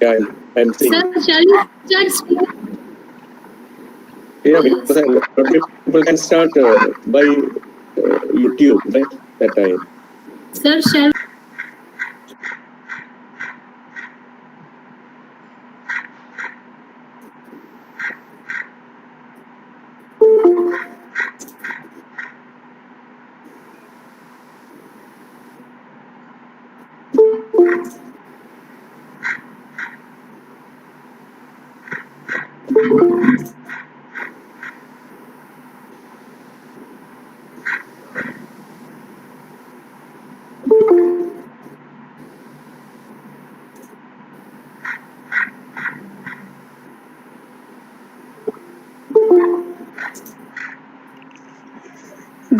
Yeah, I'm seeing. Sir, shall we start speaking? Yeah, because a lot of people can start by YouTube, right? That time. Sir, shall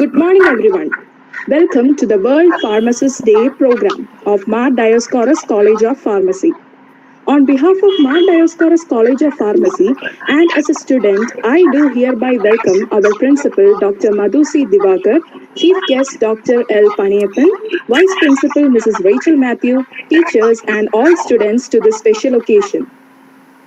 Good morning, everyone. Welcome to the World Pharmacists Day program of Dioscorus College of Pharmacy. On behalf of Dioscorus College of Pharmacy and as a student, I do hereby welcome our principal, Dr. Madhusi Divakar, Chief Guest, Dr. L. Paniyappan, Vice Principal, Mrs. Rachel Matthew, teachers, and all students to this special occasion.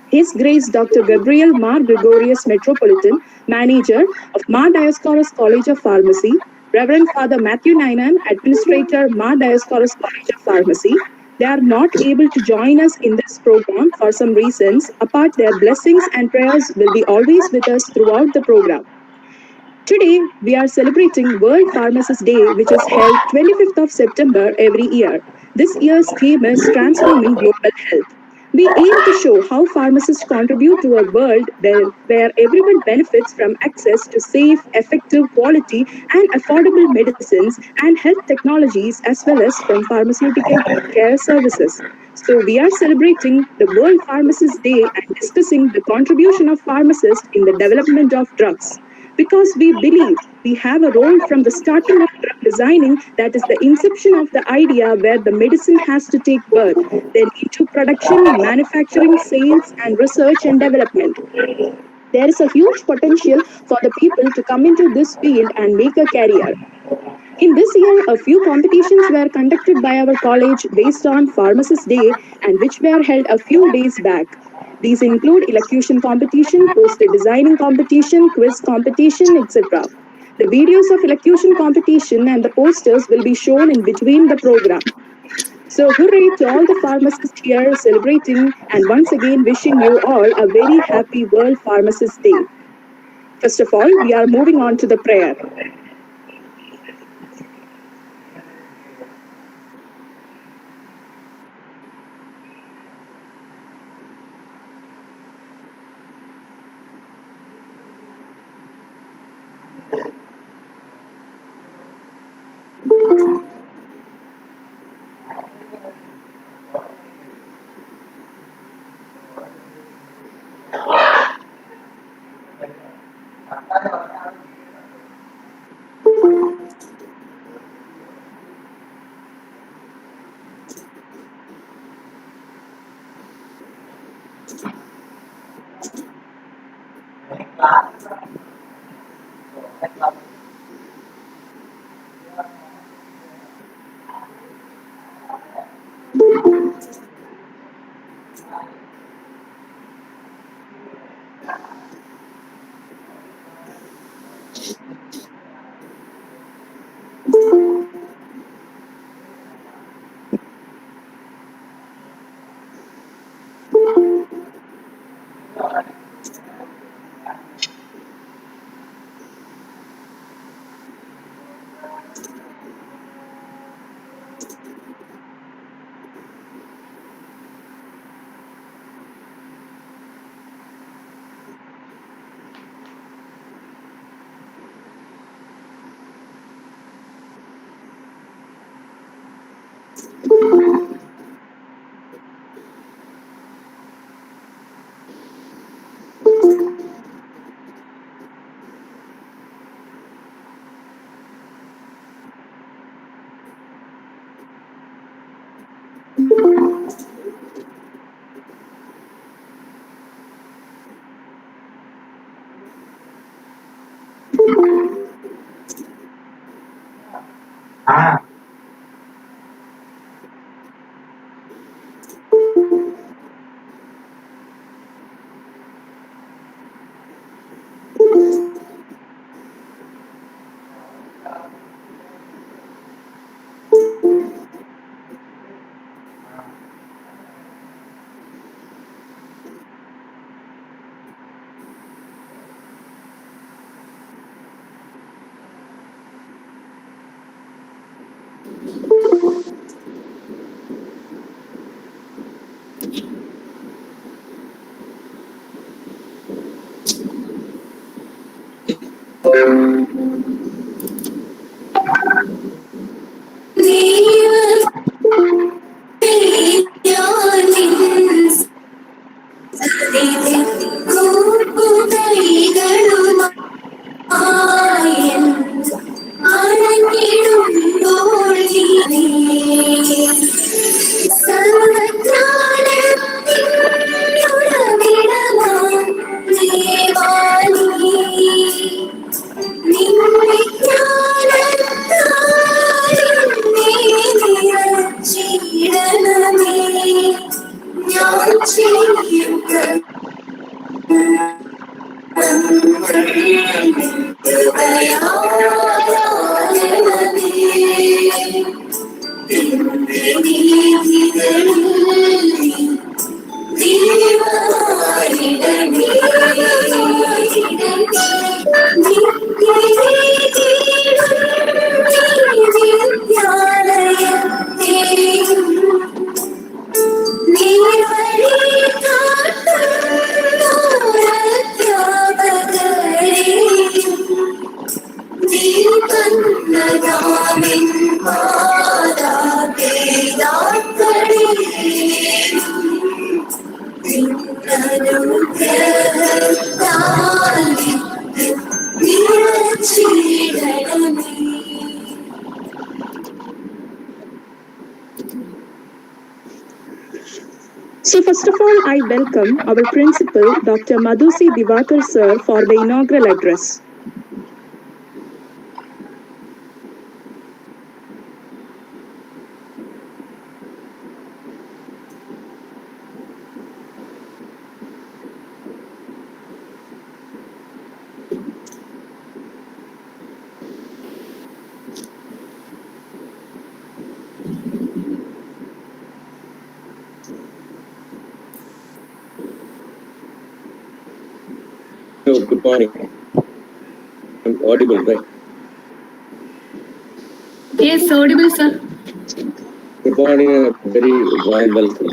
His Grace Dr. Gabriel Mar Gregorius Metropolitan, Manager of Dioscorus College of Pharmacy, Reverend Father Matthew Ninan, Administrator Dioscorus College of Pharmacy. They are not able to join us in this program for some reasons. Apart, their blessings and prayers will be always with us throughout the program. Today, we are celebrating World Pharmacist Day, which is held 25th of September every year. This year's theme is Transforming Global Health. We aim to show how pharmacists contribute to a world where everyone benefits from access to safe, effective, quality, and affordable medicines and health technologies, as well as from pharmaceutical care services. So, we are celebrating the World Pharmacist Day and discussing the contribution of pharmacists in the development of drugs because we believe we have a role from the starting of drug designing, that is the inception of the idea where the medicine has to take birth, then into production, manufacturing, sales, and research and development. There is a huge potential for the people to come into this field and make a career. In this year, a few competitions were conducted by our college based on Pharmacist Day and which were held a few days back. These include elocution competition, poster designing competition, quiz competition, etc. The videos of elocution competition and the posters will be shown in between the program. So hooray to all the pharmacists here celebrating and once again wishing you all a very happy World Pharmacist Day. First of all, we are moving on to the prayer. So first of all, I welcome our principal, Dr. Madhusi Divakar sir, for the inaugural address. Oh, good morning. I'm audible, right? Yes, audible, sir. Good morning and a very warm welcome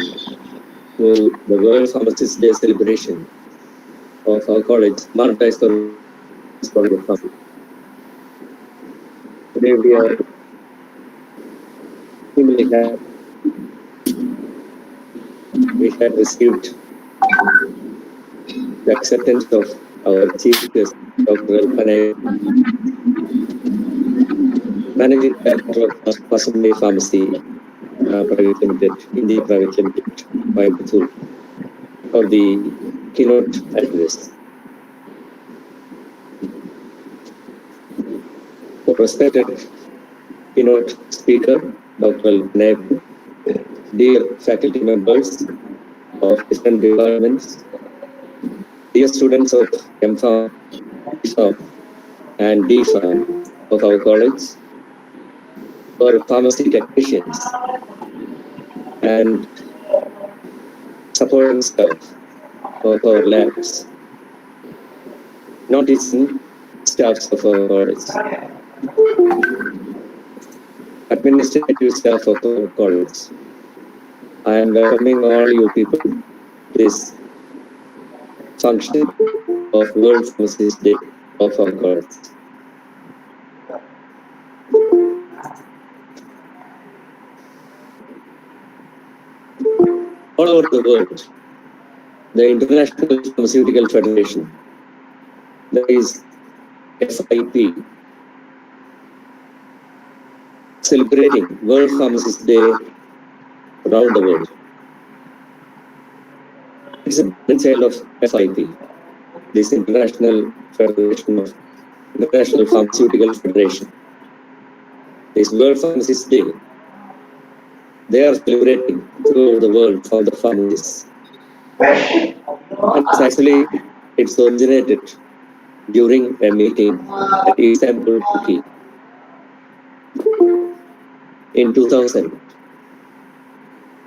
to the World Pharmacists Day celebration of our college, Dioscorus College of Pharmacy. Today we are extremely happy. We had received the acceptance of our chief guest, Dr. Panay, Managing Director of Pharmacy Private Limited, India Private Limited, Coimbatore, for the keynote address. The respected keynote speaker, Dr. Neb, dear faculty members of different departments, dear students of MPharm, BPharm, and DPharm of our college, our pharmacy technicians, and supporting staff of our labs, noticing staffs of our college, administrative staff of our college. I am welcoming all you people to this function of World Pharmacists Day of our college. All over the world, the International Pharmaceutical Federation, that is FIP, celebrating World Pharmacists Day around the world. It's a brainchild of FIP, this International Pharmaceutical Federation. This World Pharmacists Day, they are celebrating throughout the world for the pharmacists. And it's originated during a meeting at Istanbul, Turkey in 2000.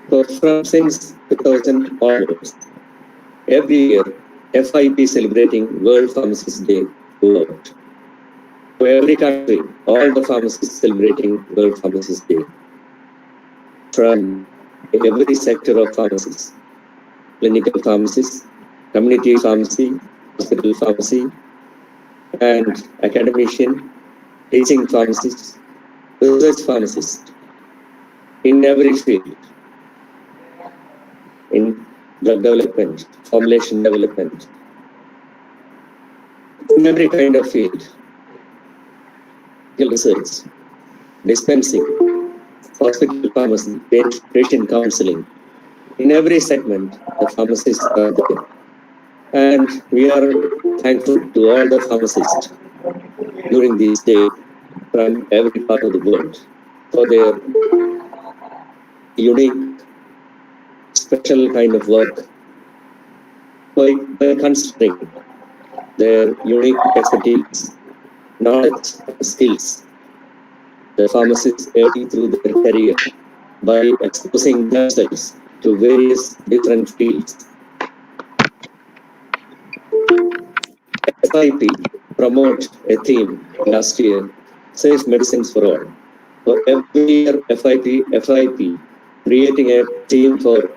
So since 2000 onwards, every year, FIP celebrating World Pharmacists Day throughout. So every country, all the pharmacists celebrating World Pharmacists Day from every sector of pharmacists. clinical pharmacist, community pharmacy, hospital pharmacy, and academician, teaching pharmacist, research pharmacist in every field, in drug development, formulation development, in every kind of field, research, dispensing, hospital pharmacy, patient counseling. In every segment, the pharmacists are there. And we are thankful to all the pharmacists during this day from every part of the world for their unique, special kind of work by considering their unique expertise, knowledge, and skills. The pharmacists earning through their career by exposing themselves to various different fields. FIP promote a theme last year, Safe Medicines for All. For every year, FIP, creating a theme for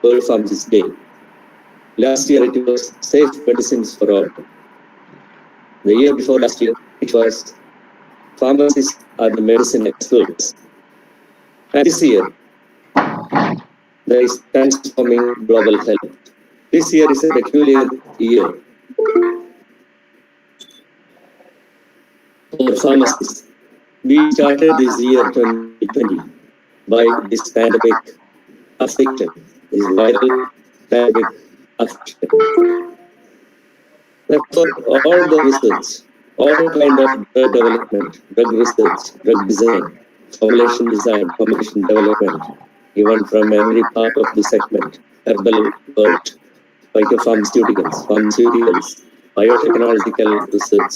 World Pharmacist Day. Last year, it was Safe Medicines for All. The year before last year, it was Pharmacists are the medicine experts. And this year, there is Transforming Global Health. This year is a peculiar year for pharmacists. We started this year 2020 by this pandemic affliction, this viral pandemic affliction. Therefore, all the research, all kind of drug development, drug research, drug design, formulation development, even from every part of the segment, herbal world, pharmaceuticals, biotechnological research,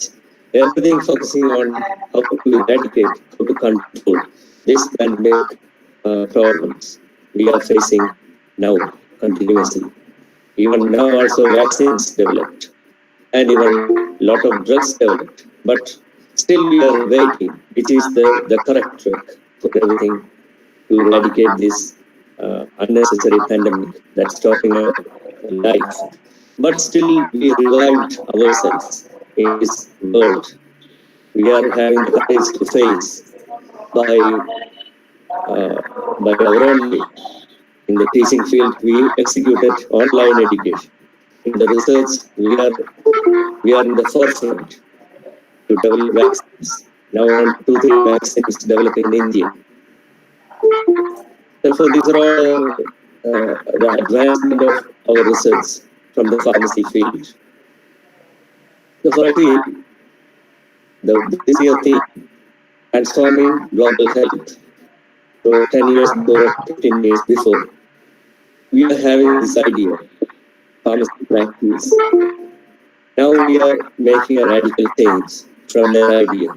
everything focusing on how to eradicate, how to control this pandemic problems we are facing now continuously. Even now also vaccines developed and even a lot of drugs developed. But still we are waiting, which is the correct track for everything to eradicate this unnecessary pandemic that's stopping our life. But still we revived ourselves in this world. We are having the courage to face by our own way. In the teaching field, we executed online education. In the research, we are in the forefront to develop vaccines. Now, 2-3 vaccines developed in India. Therefore, these are all the advancement of our research from the pharmacy field. Therefore, I feel this year theme, Transforming Global Health. So 10 years before, 15 years before, we are having this idea, pharmacy practice. Now we are making a radical change from that idea.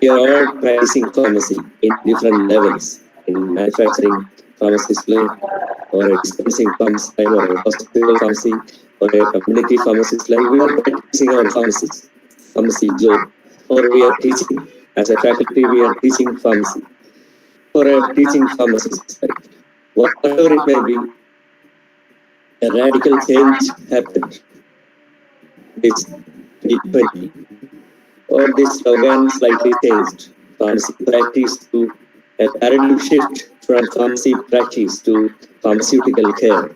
We are all practicing pharmacy in different levels, in manufacturing pharmacist line, or a dispensing pharmacy line, or a hospital pharmacy, or a community pharmacist line. We are practicing our pharmacy job, or we are teaching. As a faculty, we are teaching pharmacy, or a teaching pharmacist line. Whatever it may be, a radical change happened this 2020, or this slogan slightly changed. Pharmacy practice to a paradigm shift from pharmacy practice to pharmaceutical care.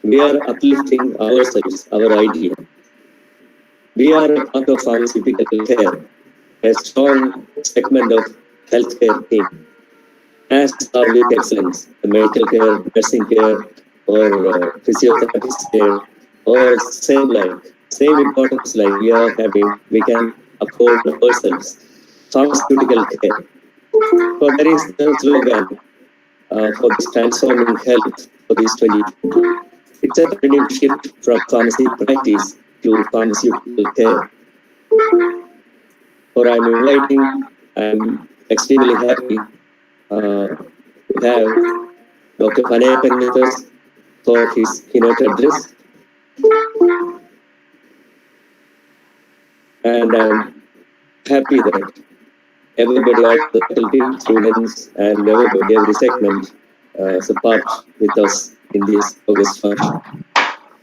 We are uplifting ourselves, our idea. We are a part of pharmaceutical care, a strong segment of healthcare team. As are with excellence, the medical care, nursing care, or physiotherapist care, or same importance like we are having, we can uphold ourselves. Pharmaceutical care. So there is the slogan for this transforming health for this 2020. It's a paradigm shift from pharmacy practice to pharmaceutical care. For I'm extremely happy to have Dr. Panayapan with us for his keynote address. And I'm happy that everybody, all the faculty, students, and everybody, every segment, is a part with us in this August function.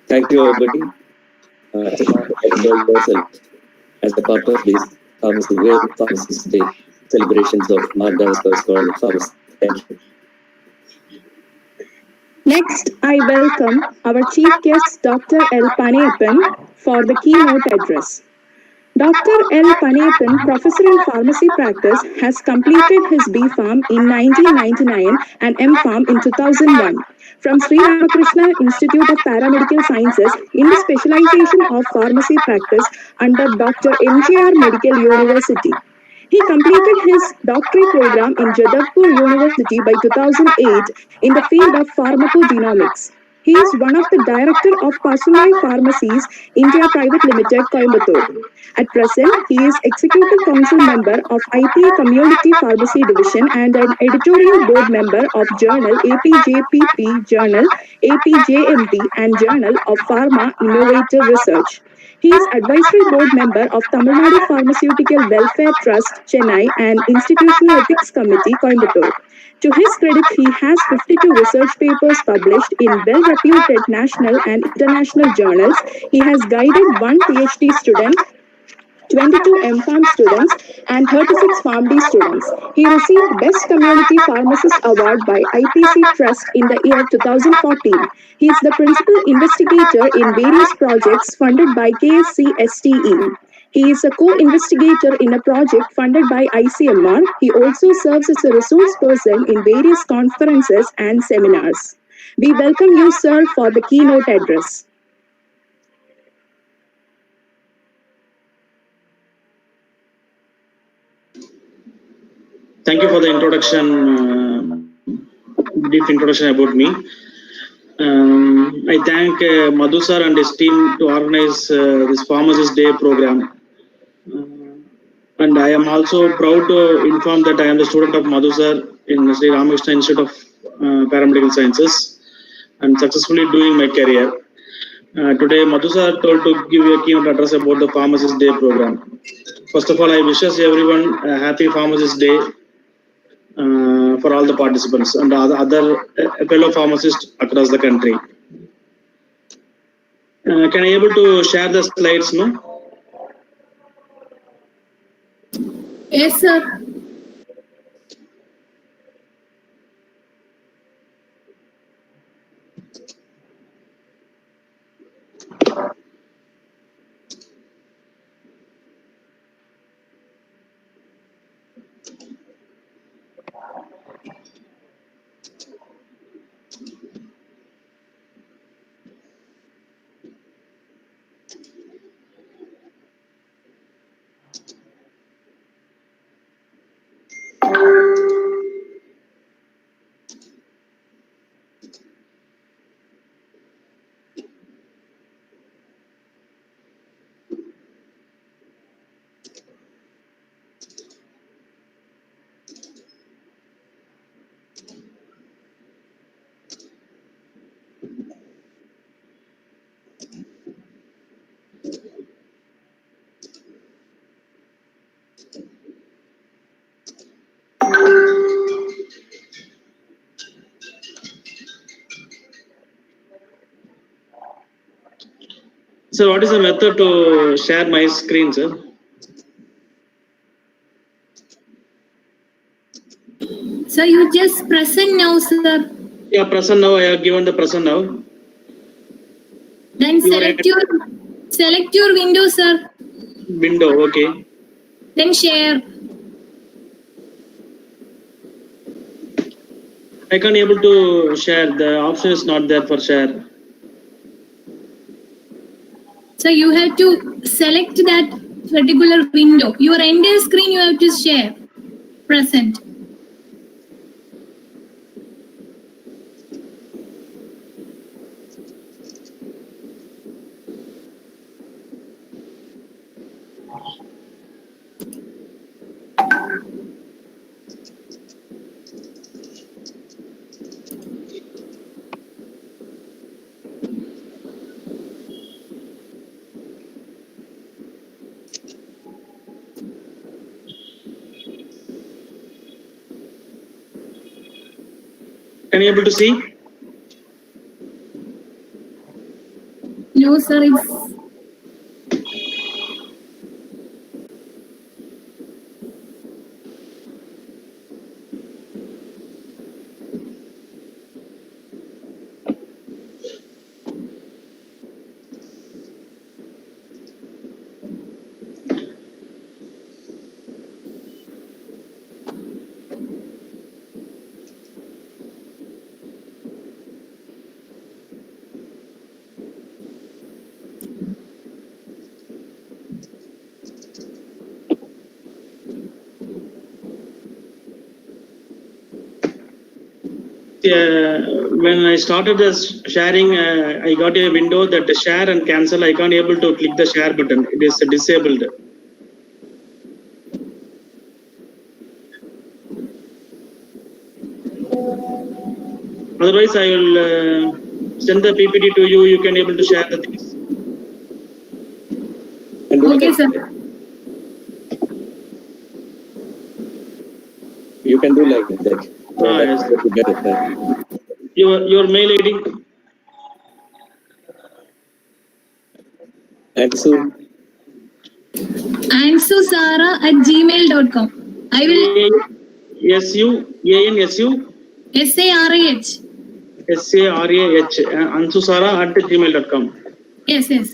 Thank you, everybody. Just involve yourself as a part of this Pharmacy World Pharmacists Day celebrations of Dioscorus College of Pharmacy. Thank you. Next, I welcome our chief guest, Dr. L. Paniyappan, for the keynote address. Dr. L. Paniyappan, professor in pharmacy practice, has completed his B.Pharm in 1999 and M.Pharm in 2001 from Sri Ramakrishna Institute of Paramedical Sciences in the specialization of pharmacy practice under Dr. MGR Medical University. He completed his doctorate program in Jadavpur University by 2008 in the field of pharmacogenomics. He is one of the director of Pasumai Pharmacies India Private Limited, Coimbatore. At present, he is Executive Council member of IPA Community Pharmacy Division and an editorial board member of Journal APJPP, Journal APJMP, and Journal of Pharma Innovative Research. He is advisory board member of Tamil Nadu Pharmaceutical Welfare Trust, Chennai, and Institutional Ethics Committee, Coimbatore. To his credit, he has 52 research papers published in well-reputed national and international journals. He has guided one PhD student, 22 M.Pharm students, and 36 PharmD students. He received Best Community Pharmacist Award by IPC Trust in the year 2014. He is the principal investigator in various projects funded by KSCSTE. He is a co-investigator in a project funded by ICMR. He also serves as a resource person in various conferences and seminars. We welcome you, sir, for the keynote address. Thank you for the introduction, brief introduction about me. I thank Madhu sir and his team to organize this Pharmacist Day program. And I am also proud to inform that I am the student of Madhu sir in Sri Ramakrishna Institute of Paramedical Sciences and successfully doing my career. Today, Madhu sir told to give you a keynote address about the Pharmacist Day program. First of all, I wish everyone a happy Pharmacist Day. For all the participants and other fellow pharmacists across the country. Can I able to share the slides, no? Yes, sir. So what is the method to share my screen, sir? So you just present now, sir. Yeah, present now. I have given the present now. Then select your window, sir. Window, okay. Then share. I can't able to share. The option is not there for share. So you have to select that particular window. Your entire screen you have to share. Present. Can you able to see? No, sir. It's when I started this sharing, I got a window that share and cancel. I can't able to click the share button. It is disabled. Otherwise, I will send the PPT to you. You can able to share the things. okay, sir. You can do like that. Yes. Your mail ID. ansusara@gmail.com. I will SUANSU SARAH. SARAH ansusara@gmail.com. Yes, yes.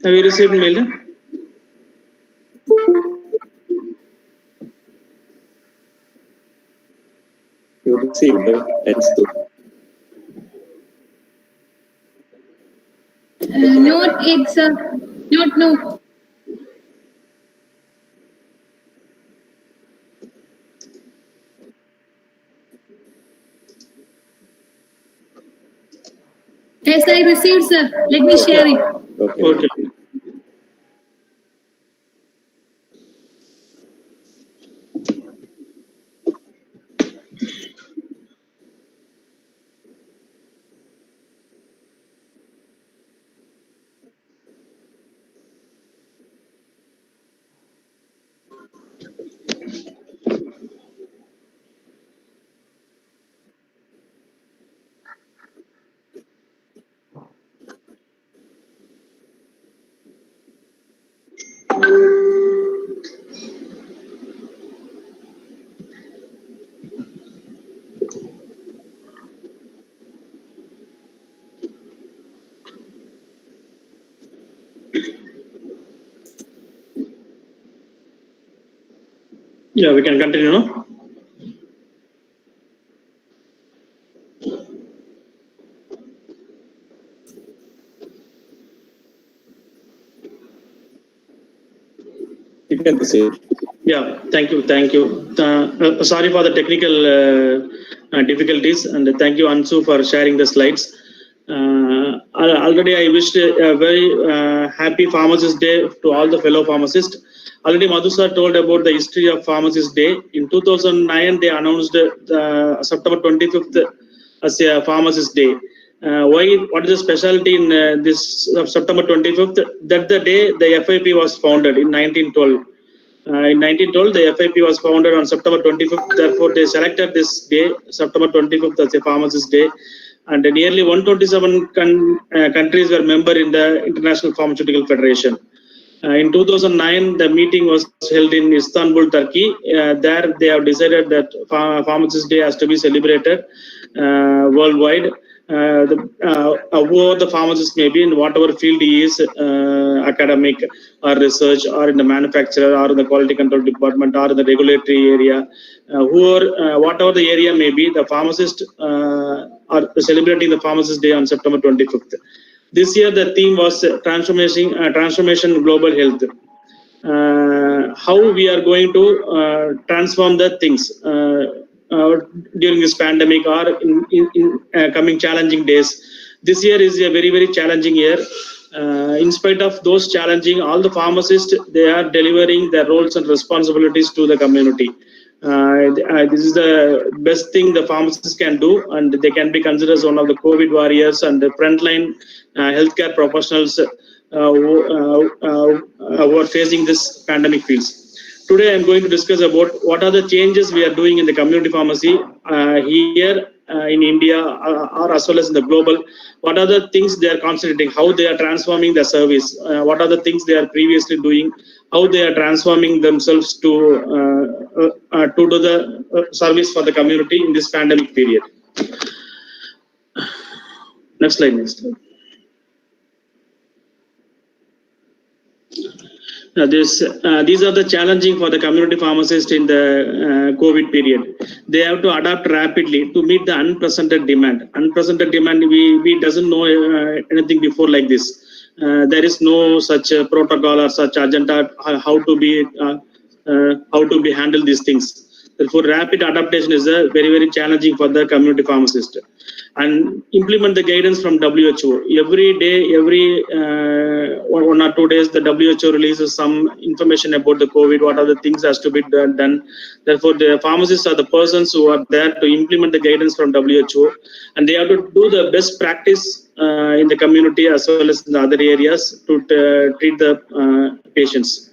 Have you received mail? You received Ansu. Not yet, sir. Not no. Yes, I received, sir. Let me share it. Okay. Yeah, we can continue, no? You can proceed. Yeah, thank you. Sorry for the technical difficulties, and thank you, Ansu, for sharing the slides. Already I wished a very happy Pharmacist Day to all the fellow pharmacists. Already Madhu sir told about the history of Pharmacist Day. In 2009, they announced September 25th as a Pharmacist Day. What is the specialty in this September 25th? That the day the FIP was founded in 1912. In 1912, the FIP was founded on September 25th. Therefore, they selected this day, September 25th, as a Pharmacist Day. And nearly 127 countries were member in the International Pharmaceutical Federation. In 2009, the meeting was held in Istanbul, Turkey. There, they have decided that Pharmacist Day has to be celebrated worldwide. Whoever the pharmacist may be, in whatever field he is, academic or research or in the manufacturer or in the quality control department or in the regulatory area, whatever the area may be, the pharmacists are celebrating the Pharmacists Day on September 25th. This year the theme was transformation global health. How we are going to transform the things during this pandemic or in coming challenging days. This year is a very, very challenging year. In spite of those challenging, all the pharmacists, they are delivering their roles and responsibilities to the community. This is the best thing the pharmacists can do, and they can be considered as one of the COVID warriors and the frontline healthcare professionals who are facing this pandemic fields. Today I am going to discuss about what are the changes we are doing in the community pharmacy here in India or as well as in the global. What are the things they are concentrating, how they are transforming their service, what are the things they are previously doing, how they are transforming themselves to do the service for the community in this pandemic period. Next slide, next slide. These are the challenging for the community pharmacist in the COVID period. They have to adapt rapidly to meet the unprecedented demand. Unprecedented demand, we doesn't know anything before like this. There is no such protocol or such agenda how to be handle these things. Therefore, rapid adaptation is very, very challenging for the community pharmacist. And implement the guidance from WHO. Every day, every 1 or 2 days, the WHO releases some information about the COVID, what are the things has to be done. Therefore, the pharmacists are the persons who are there to implement the guidance from WHO, and they have to do the best practice in the community as well as in the other areas to treat the patients.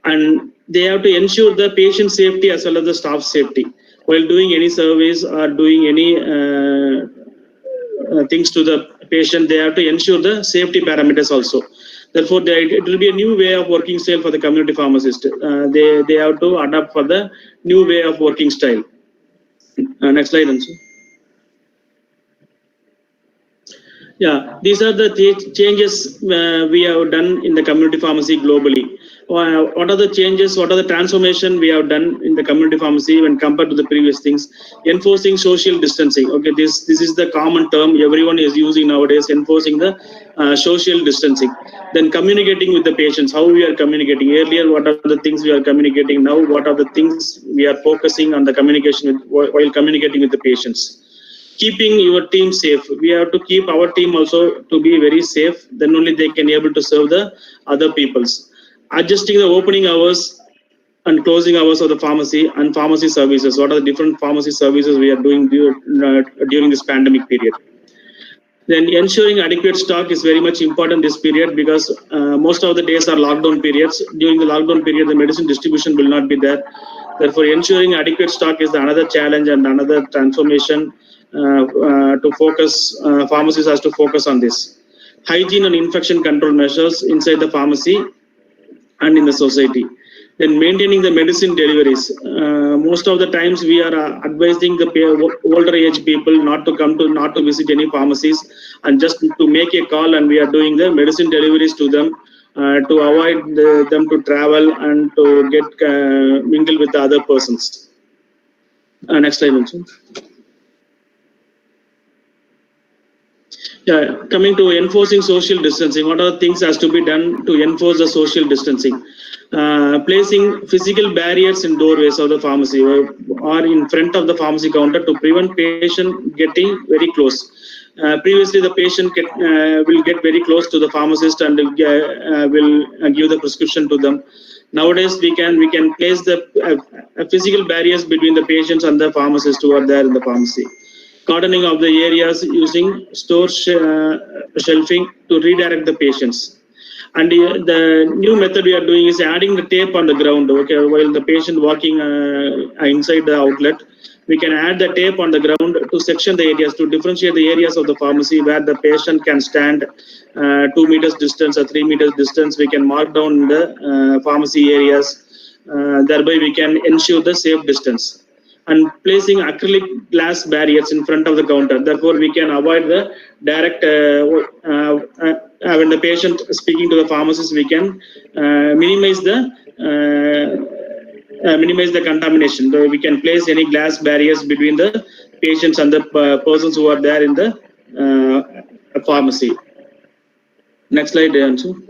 And they have to ensure the patient safety as well as the staff safety. While doing any service or doing any things to the patient, they have to ensure the safety parameters also. Therefore, it will be a new way of working style for the community pharmacist. They have to adapt for the new way of working style. Next slide, Ansu. Yeah, these are the changes we have done in the community pharmacy globally. What are the changes, what are the transformation we have done in the community pharmacy when compared to the previous things? Enforcing social distancing. Okay, this is the common term everyone is using nowadays, enforcing the social distancing. Then communicating with the patients, how we are communicating. Earlier, what are the things we are communicating now? What are the things we are focusing on the communication while communicating with the patients? Keeping your team safe. We have to keep our team also to be very safe. Then only they can be able to serve the other peoples. Adjusting the opening hours and closing hours of the pharmacy and pharmacy services. What are the different pharmacy services we are doing during this pandemic period? Then ensuring adequate stock is very much important this period because most of the days are lockdown periods. During the lockdown period, the medicine distribution will not be there. Therefore, ensuring adequate stock is another challenge and another transformation to focus. Pharmacists has to focus on this. Hygiene and infection control measures inside the pharmacy and in the society. Then maintaining the medicine deliveries. Most of the times we are advising the older age people not to visit any pharmacies and just to make a call, and we are doing the medicine deliveries to them to avoid them to travel and to get mingle with the other persons. Next slide, also. Yeah, coming to enforcing social distancing, what are the things has to be done to enforce the social distancing? Placing physical barriers in doorways of the pharmacy or in front of the pharmacy counter to prevent patient getting very close. Previously, the patient will get very close to the pharmacist and will give the prescription to them. Nowadays, we can place the physical barriers between the patients and the pharmacist who are there in the pharmacy. Cordoning of the areas using store shelving to redirect the patients. And the new method we are doing is adding the tape on the ground. Okay, while the patient walking inside the outlet, we can add the tape on the ground to section the areas, to differentiate the areas of the pharmacy where the patient can stand 2 meters distance or 3 meters distance. We can mark down the pharmacy areas. Thereby, we can ensure the safe distance. And placing acrylic glass barriers in front of the counter. Therefore, we can avoid the direct, when the patient speaking to the pharmacist, we can minimize the contamination. We can place any glass barriers between the patients and the persons who are there in the pharmacy. Next slide, Ansu.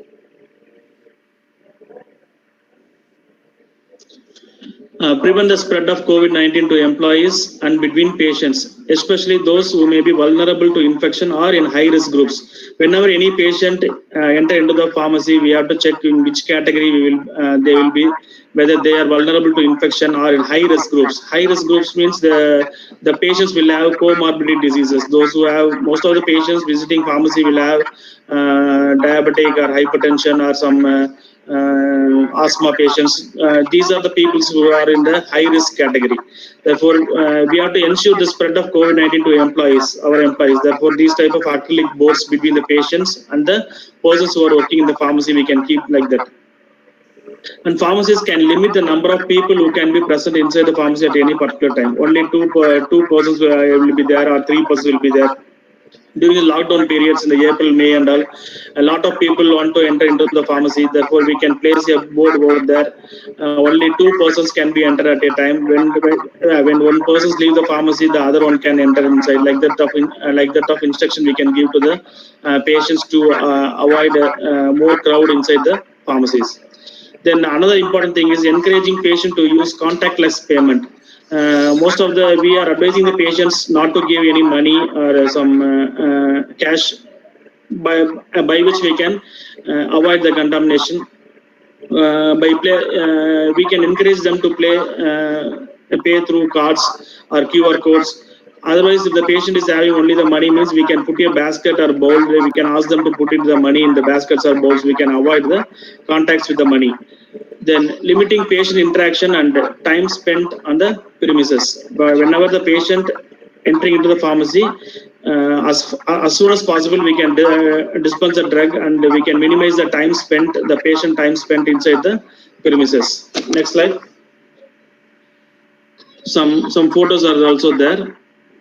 Prevent the spread of COVID-19 to employees and between patients, especially those who may be vulnerable to infection or in high-risk groups. Whenever any patient enter into the pharmacy, we have to check in which category they will be, whether they are vulnerable to infection or in high-risk groups. High-risk groups means the patients will have comorbid diseases. Those who have, most of the patients visiting pharmacy will have diabetic or hypertension or some asthma patients. These are the people who are in the high risk category. Therefore, we have to ensure the spread of COVID-19 to our employees. Therefore, these type of acrylic boards between the patients and the persons who are working in the pharmacy, we can keep like that. And pharmacists can limit the number of people who can be present inside the pharmacy at any particular time. Only two persons will be there, or 3 persons will be there. During the lockdown periods in the April, May and all, a lot of people want to enter into the pharmacy. Therefore, we can place a board over there. Only 2 persons can be entered at a time. When one person leaves the pharmacy, the other one can enter inside. Like that of instruction we can give to the patients to avoid more crowd inside the pharmacies. Then another important thing is encouraging patient to use contactless payment. Most of we are advising the patients not to give any money or some cash by which we can avoid the contamination. We can encourage them to pay through cards or QR codes. Otherwise, if the patient is having only the money, means we can put a basket or bowl. We can ask them to put in the money in the baskets or bowls. We can avoid the contacts with the money. Then limiting patient interaction and time spent on the premises. But whenever the patient entering into the pharmacy, as soon as possible, we can dispense the drug and we can minimize the patient time spent inside the premises. Next slide. Some photos are also there.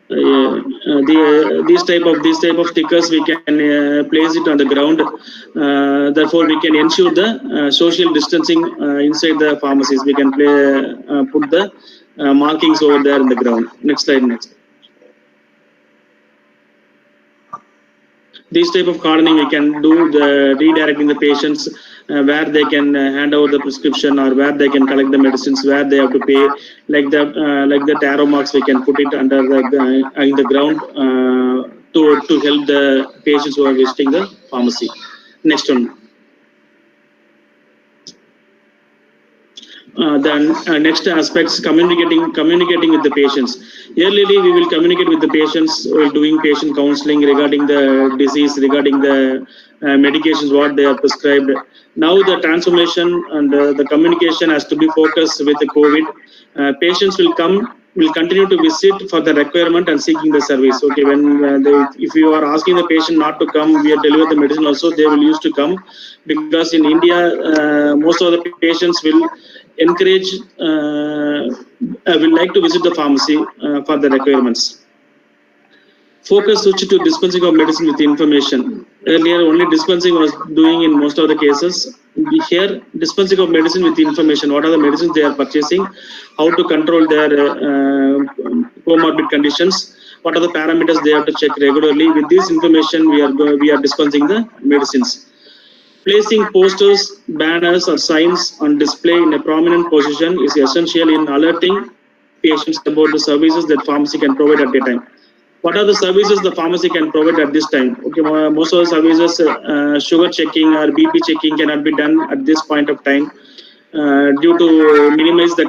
These type of stickers we can place it on the ground. Therefore, we can ensure the social distancing inside the pharmacies. We can put the markings over there in the ground. Next slide. This type of cordoning we can do, the redirecting the patients where they can hand over the prescription or where they can collect the medicines, where they have to pay. Like the arrow marks, we can put it under in the ground to help the patients who are visiting the pharmacy. Next one. Then next aspects, communicating with the patients. Early we will communicate with the patients while doing patient counseling regarding the disease, regarding the medications what they are prescribed. Now the transformation and the communication has to be focused with the COVID. Patients will continue to visit for the requirement and seeking the service. Okay, if you are asking the patient not to come, we have delivered the medicine also, they will used to come, because in India most of the patients will encourage will like to visit the pharmacy for the requirements. Focus switch to dispensing of medicine with information. Earlier only dispensing was doing in most of the cases. Here dispensing of medicine with information. What are the medicines they are purchasing? How to control their comorbid conditions? What are the parameters they have to check regularly? With this information, we are dispensing the medicines. Placing posters, banners or signs on display in a prominent position is essential in alerting patients about the services that pharmacy can provide at a time. What are the services the pharmacy can provide at this time? Okay, most of the services, sugar checking or BP checking cannot be done at this point of time due to minimize the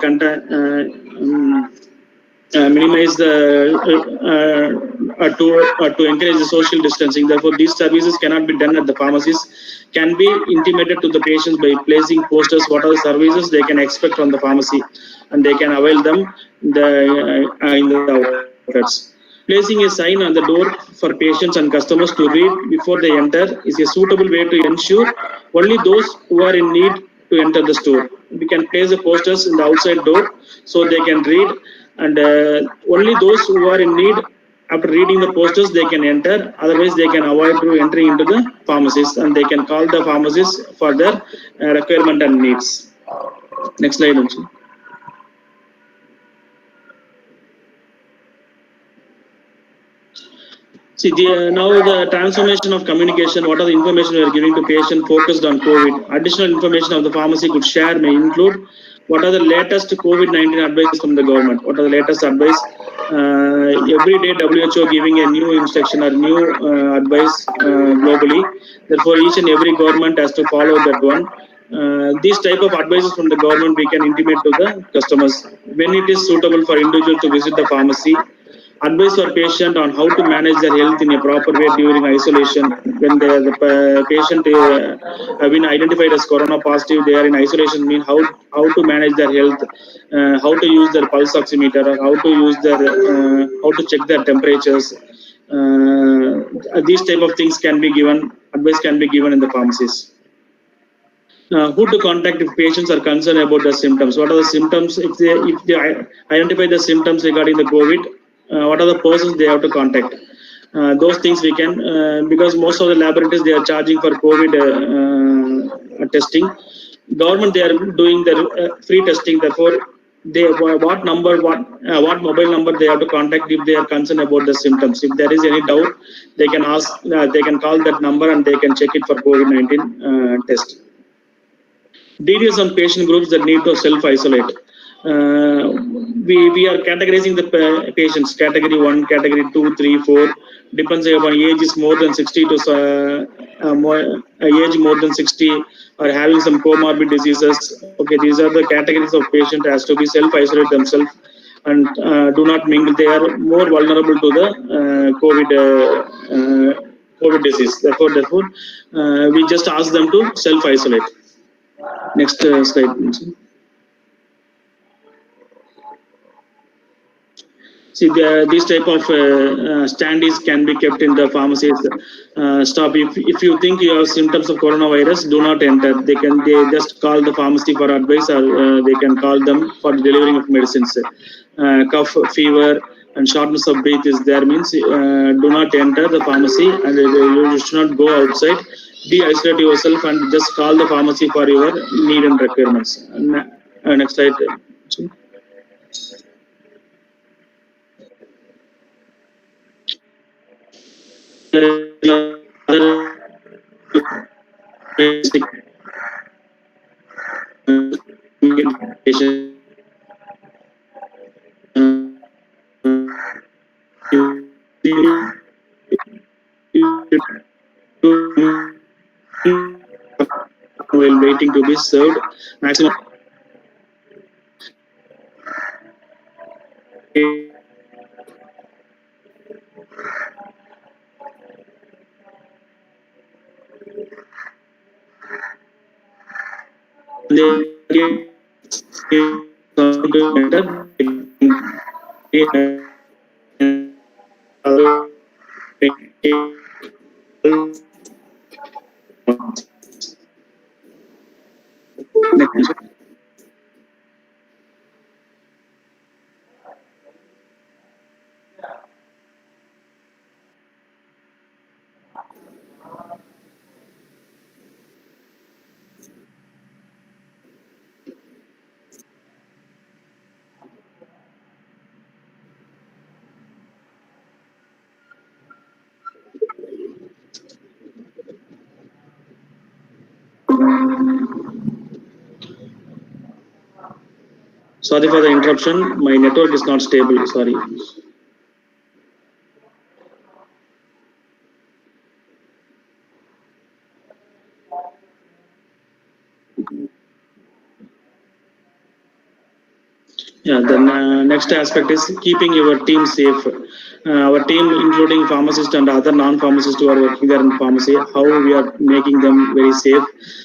to encourage the social distancing. Therefore, these services cannot be done at the pharmacies. Can be intimated to the patients by placing posters. What are the services they can expect from the pharmacy, and they can avail them in the outlets. Placing a sign on the door for patients and customers to read before they enter is a suitable way to ensure only those who are in need to enter the store. We can place the posters in the outside door so they can read, and only those who are in need, after reading the posters, they can enter. Otherwise, they can avoid entering into the pharmacies, and they can call the pharmacists for their requirement and needs. Next slide. See, now the transformation of communication, what are the information we are giving to patient focused on COVID? Additional information of the pharmacy could share may include what are the latest COVID-19 advice from the government? What are the latest advice? Every day WHO giving a new instruction or new advice globally. Therefore, each and every government has to follow that one. These type of advices from the government we can intimate to the customers. When it is suitable for individual to visit the pharmacy, advice for patient on how to manage their health in a proper way during isolation. When the patient have been identified as corona positive, they are in isolation, mean how to manage their health, how to use their pulse oximeter, or how to use their how to check their temperatures. These type of things can be given, advice can be given in the pharmacies. Who to contact if patients are concerned about the symptoms? What are the symptoms? If they identify the symptoms regarding the COVID, what are the persons they have to contact? Those things we can, because most of the laboratories they are charging for COVID testing. Government they are doing the free testing. Therefore, what mobile number they have to contact if they are concerned about the symptoms. If there is any doubt, they can ask. They can call that number and they can check it for COVID-19 test. Details on patient groups that need to self-isolate. We are categorizing the patients, category 1, category 2, 3, 4, depends upon age is more than 60 to age more than 60 or having some comorbid diseases. Okay, these are the categories of patient has to be self-isolate themselves and do not mingle. They are more vulnerable to the COVID disease. Therefore, we just ask them to self-isolate. Next slide, please. See, these type of standees can be kept in the pharmacies. Stop. If you think you have symptoms of coronavirus, do not enter. They just call the pharmacy for advice, or they can call them for delivering of medicines. Cough, fever, and shortness of breath is there, means do not enter the pharmacy, and you should not go outside. De-isolate yourself and just call the pharmacy for your need and requirements. Next slide. While waiting to be served, maximum Sorry for the interruption. My network is not stable. Sorry. Yeah, then next aspect is keeping your team safe. Our team, including pharmacists and other non-pharmacists who are working there in pharmacy, how we are making them very safe.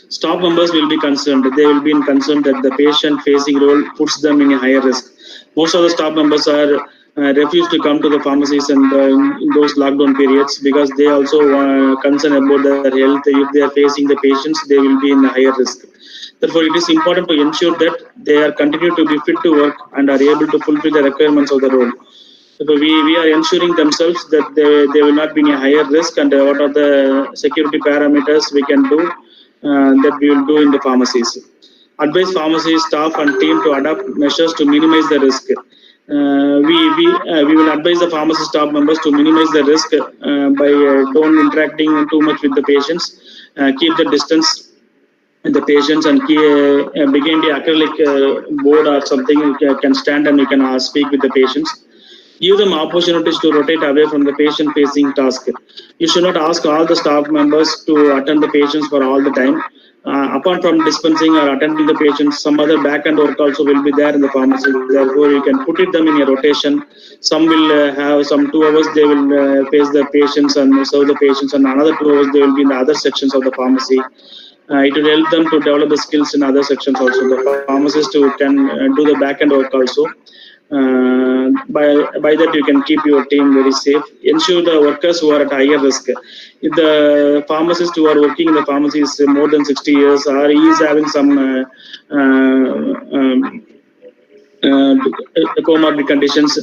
Staff members will be concerned. They will be concerned that the patient-facing role puts them in a higher risk. Most of the staff members are refuse to come to the pharmacies and in those lockdown periods because they also concerned about their health. If they are facing the patients, they will be in a higher risk. Therefore, it is important to ensure that they are continue to be fit to work and are able to fulfill the requirements of the role. So we are ensuring themselves that they will not be in a higher risk, and what are the security parameters we can do that we will do in the pharmacies. Advise pharmacy staff and team to adopt measures to minimize the risk. we will advise the pharmacy staff members to minimize the risk by don't interacting too much with the patients, keep the distance with the patients, and begin the acrylic board or something. You can stand and you can speak with the patients. Give them opportunities to rotate away from the patient-facing task. You should not ask all the staff members to attend the patients for all the time. Apart from dispensing or attending the patients, some other back-end work also will be there in the pharmacy. Therefore, you can put them in a rotation. Some will have some 2 hours, they will face the patients and serve the patients, and another 2 hours they will be in the other sections of the pharmacy. It will help them to develop the skills in other sections also. The pharmacist who can do the back-end work also. By that you can keep your team very safe. Ensure the workers who are at higher risk. If the pharmacist who are working in the pharmacy is more than 60 years or he is having some comorbid conditions,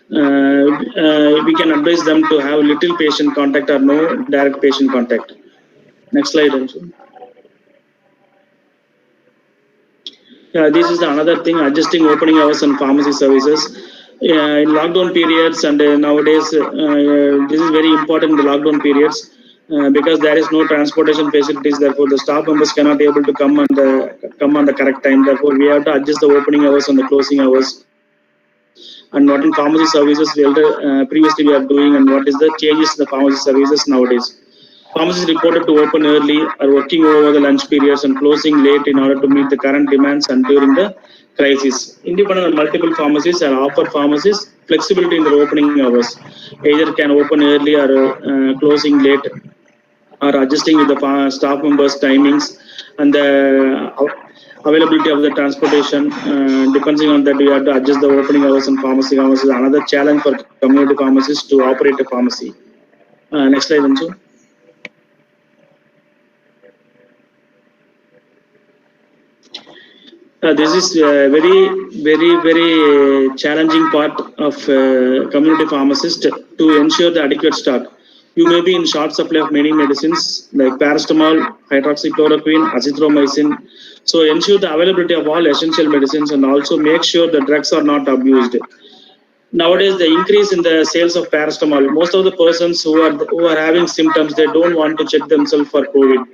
we can advise them to have little patient contact or no direct patient contact. Next slide. This is another thing, adjusting opening hours and pharmacy services. In lockdown periods and nowadays, this is very important in the lockdown periods because there is no transportation facilities. Therefore, the staff members cannot be able to come on the correct time. Therefore, we have to adjust the opening hours and the closing hours. And what in pharmacy services previously we are doing, and what is the changes in the pharmacy services nowadays. Pharmacies reported to open early, are working over the lunch periods and closing late in order to meet the current demands and during the crisis. Independent and multiple pharmacies are offer pharmacies flexibility in their opening hours. Either can open early or closing late, or adjusting with the staff members' timings and the availability of the transportation. Depending on that, we have to adjust the opening hours and pharmacy hours. Is another challenge for community pharmacists to operate a pharmacy. Next slide, Anju. This is very challenging part of community pharmacist to ensure the adequate stock. You may be in short supply of many medicines like paracetamol, hydroxychloroquine, azithromycin. So ensure the availability of all essential medicines and also make sure the drugs are not abused. Nowadays, the increase in the sales of paracetamol, most of the persons who are having symptoms, they don't want to check themselves for COVID.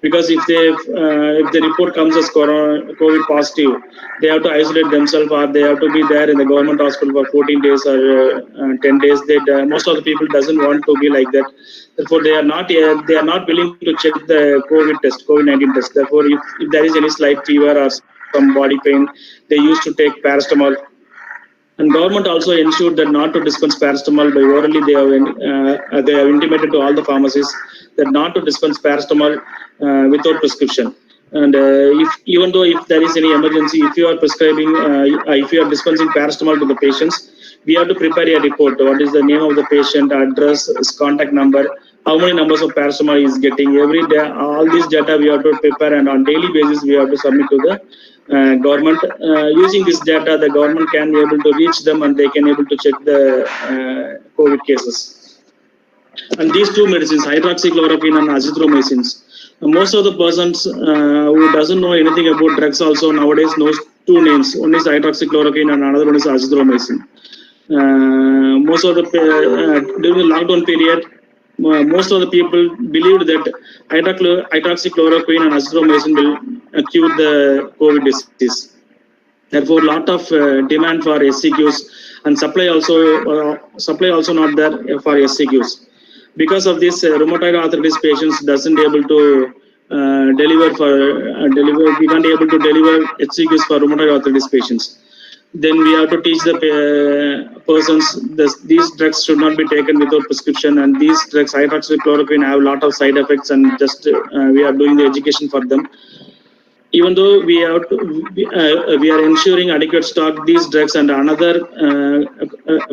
Because if the report comes as COVID positive, they have to isolate themselves or they have to be there in the government hospital for 14 days or 10 days. Most of the people doesn't want to be like that. Therefore, they are not willing to check the COVID-19 test. Therefore, if there is any slight fever or some body pain, they used to take paracetamol. And government also ensured that not to dispense paracetamol by orally. They have intimated to all the pharmacies that not to dispense paracetamol without prescription. And even though if there is any emergency, if you are prescribing, if you are dispensing paracetamol to the patients, we have to prepare a report. What is the name of the patient, address, his contact number, how many numbers of paracetamol he is getting every day. All these data we have to prepare, and on daily basis we have to submit to the government. Using this data, the government can be able to reach them and they can able to check the COVID cases. And these two medicines, hydroxychloroquine and azithromycin, most of the persons who doesn't know anything about drugs also nowadays knows two names. One is hydroxychloroquine and another one is azithromycin. Most of the during the lockdown period, most of the people believed that hydroxychloroquine and azithromycin will cure the COVID disease. Therefore, lot of demand for SCQs and supply also not there for SCQs. Because of this, rheumatoid arthritis patients doesn't able to deliver. We can't able to deliver HCQs for rheumatoid arthritis patients. Then we have to teach the persons these drugs should not be taken without prescription, and these drugs, hydroxychloroquine, have a lot of side effects, and just we are doing the education for them. Even though we are ensuring adequate stock, these drugs and another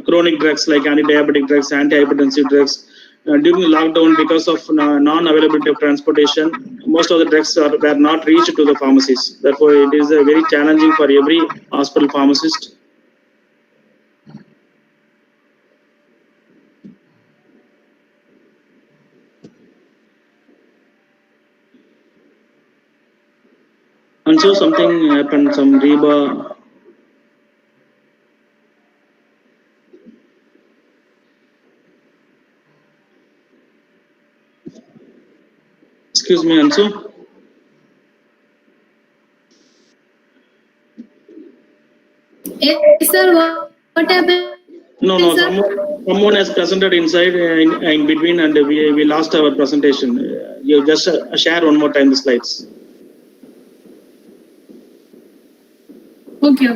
chronic drugs like anti-diabetic drugs, anti-hypertensive drugs, during the lockdown, because of non-availability of transportation, most of the drugs were not reached to the pharmacies. Therefore, it is very challenging for every hospital pharmacist. And so something happened, some Reba. Excuse me, Ansu. Yes, sir. What happened? No, sir? someone has presented inside in between, and we lost our presentation. You just share one more time the slides. Okay.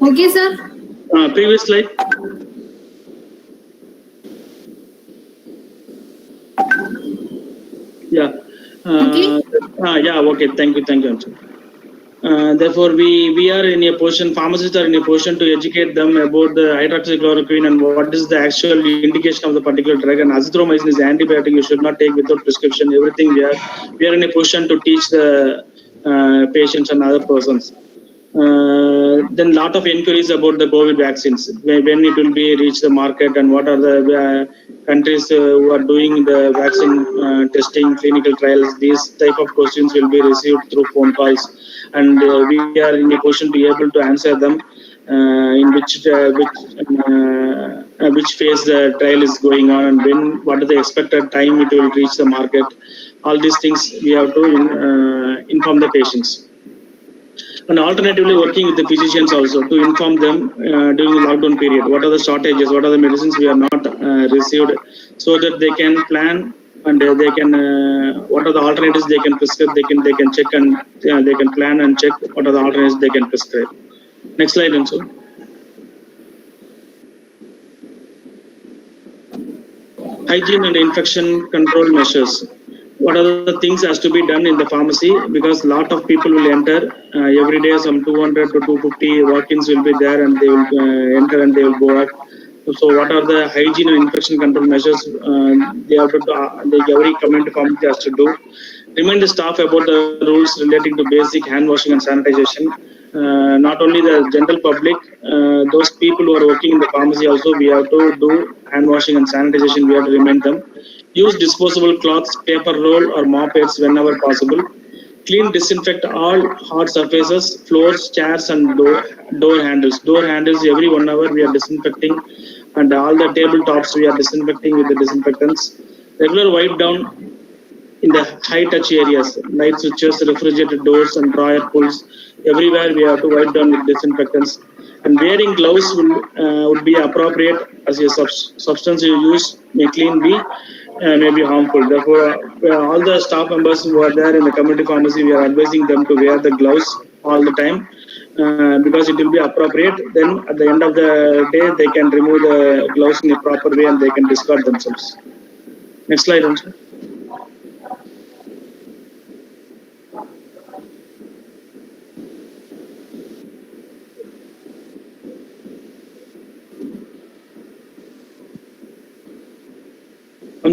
Okay, sir. Previous slide. Yeah. Okay. Okay. Thank you, Ansu. Therefore, we are in a position, pharmacists are in a position to educate them about the hydroxychloroquine and what is the actual indication of the particular drug. And azithromycin is antibiotic, you should not take without prescription. Everything we are in a position to teach the patients and other persons. Then lot of inquiries about the COVID vaccines, when it will be reach the market, and what are the countries who are doing the vaccine testing, clinical trials. These type of questions will be received through phone calls, and we are in a position to be able to answer them in which phase the trial is going on, and what is the expected time it will reach the market. All these things we have to inform the patients. And alternatively, working with the physicians also to inform them during the lockdown period, what are the shortages, what are the medicines we are not received, so that they can plan, and they can what are the alternatives they can prescribe. They can check, and they can plan and check what are the alternatives they can prescribe. Next slide, also. Hygiene and infection control measures. What are the things has to be done in the pharmacy, because a lot of people will enter every day. Some 200 to 250 walk-ins will be there, and they will enter and they will go out. So what are the hygiene and infection control measures they have to every community pharmacy has to do? Remind the staff about the rules relating to basic hand washing and sanitization. Not only the general public, those people who are working in the pharmacy also, we have to do hand washing and sanitization. We have to remind them. Use disposable cloths, paper roll or mop aids whenever possible. Clean, disinfect all hard surfaces, floors, chairs and door handles. Door handles every 1 hour we are disinfecting, and all the tabletops we are disinfecting with the disinfectants. Regular wipe down in the high touch areas, light switches, refrigerator doors and drawer pulls. Everywhere we have to wipe down with disinfectants. And wearing gloves would be appropriate, as a substance you use may be harmful. Therefore, all the staff members who are there in the community pharmacy, we are advising them to wear the gloves all the time, because it will be appropriate. Then at the end of the day, they can remove the gloves in a proper way and they can discard themselves. Next slide, also.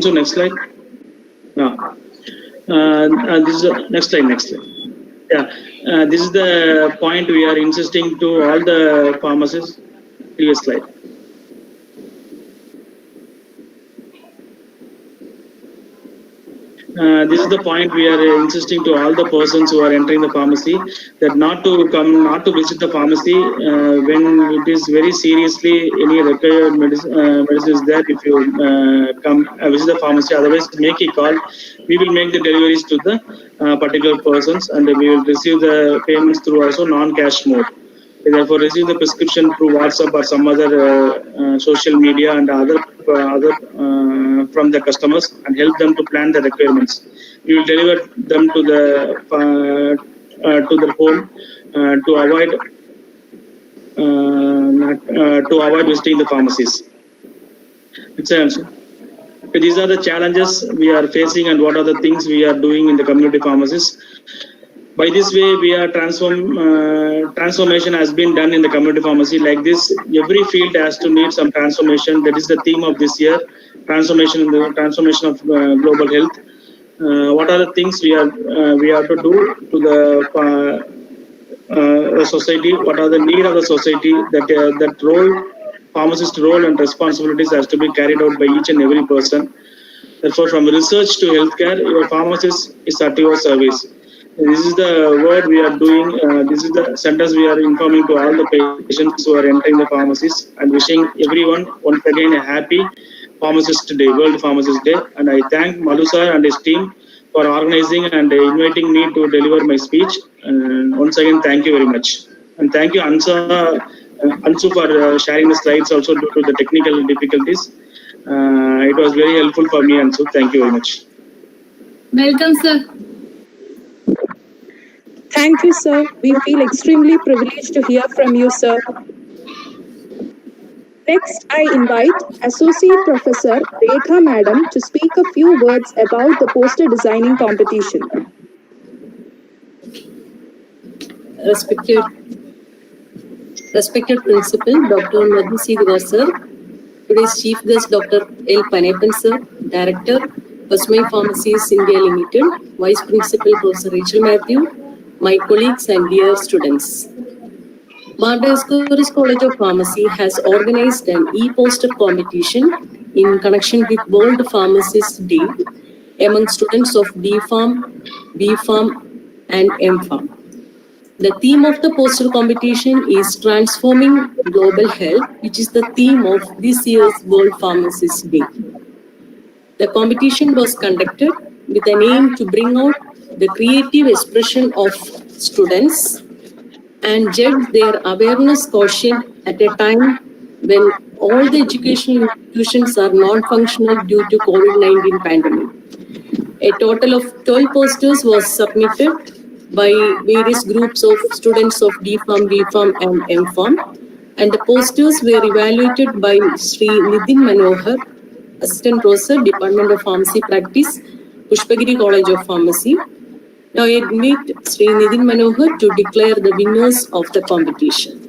So next slide. This is the next slide. Yeah, this is the point we are insisting to all the pharmacists. Previous slide. This is the point we are insisting to all the persons who are entering the pharmacy, that not to visit the pharmacy when it is very seriously any required medicine is there. If you come visit the pharmacy, otherwise make a call. We will make the deliveries to the particular persons, and we will receive the payments through also non-cash mode. Therefore, receive the prescription through WhatsApp or some other social media and other from the customers, and help them to plan the requirements. We will deliver them to the home to avoid visiting the pharmacies. It's answer. These are the challenges we are facing, and what are the things we are doing in the community pharmacies. By this way, we are transformation has been done in the community pharmacy. Like this, every field has to need some transformation. That is the theme of this year: transformation of global health. What are the things we have to do to the society? What are the need of the society? That role pharmacist role and responsibilities has to be carried out by each and every person. Therefore, from research to healthcare, your pharmacist is at your service. This is the word we are doing. This is the sentence we are informing to all the patients who are entering the pharmacies and wishing everyone once again a happy Pharmacist Day, World Pharmacist Day. And I thank Madhu sir and his team for organizing and inviting me to deliver my speech. And once again, thank you very much. And thank you, Ansu, for sharing the slides also due to the technical difficulties. It was very helpful for me, Ansu. Thank you very much. Welcome, sir. Thank you, sir. We feel extremely privileged to hear from you, sir. Next, I invite Associate Professor Rekha Madam to speak a few words about the poster designing competition. Respected Principal Dr. Madhu Sridhar sir, today's Chief Guest Dr. L. Panepan sir, Director, Pasmai Pharmacies India Limited, Vice Principal Professor Rachel Matthew, my colleagues and dear students. Dioscorus College of Pharmacy has organized an e-poster competition in connection with World Pharmacists Day among students of D.Pharm, B.Pharm and M.Pharm. The theme of the poster competition is Transforming Global Health, which is the theme of this year's World Pharmacists Day. The competition was conducted with an aim to bring out the creative expression of students and judge their awareness quotient at a time when all the educational institutions are non-functional due to COVID-19 pandemic. A total of 12 posters was submitted by various groups of students of D.Pharm, B.Pharm and M.Pharm, and the posters were evaluated by Sri Nidhin Manohar, Assistant Professor, Department of Pharmacy Practice, Pushpagiri College of Pharmacy. Now I invite Sri Nidhin Manohar to declare the winners of the competition.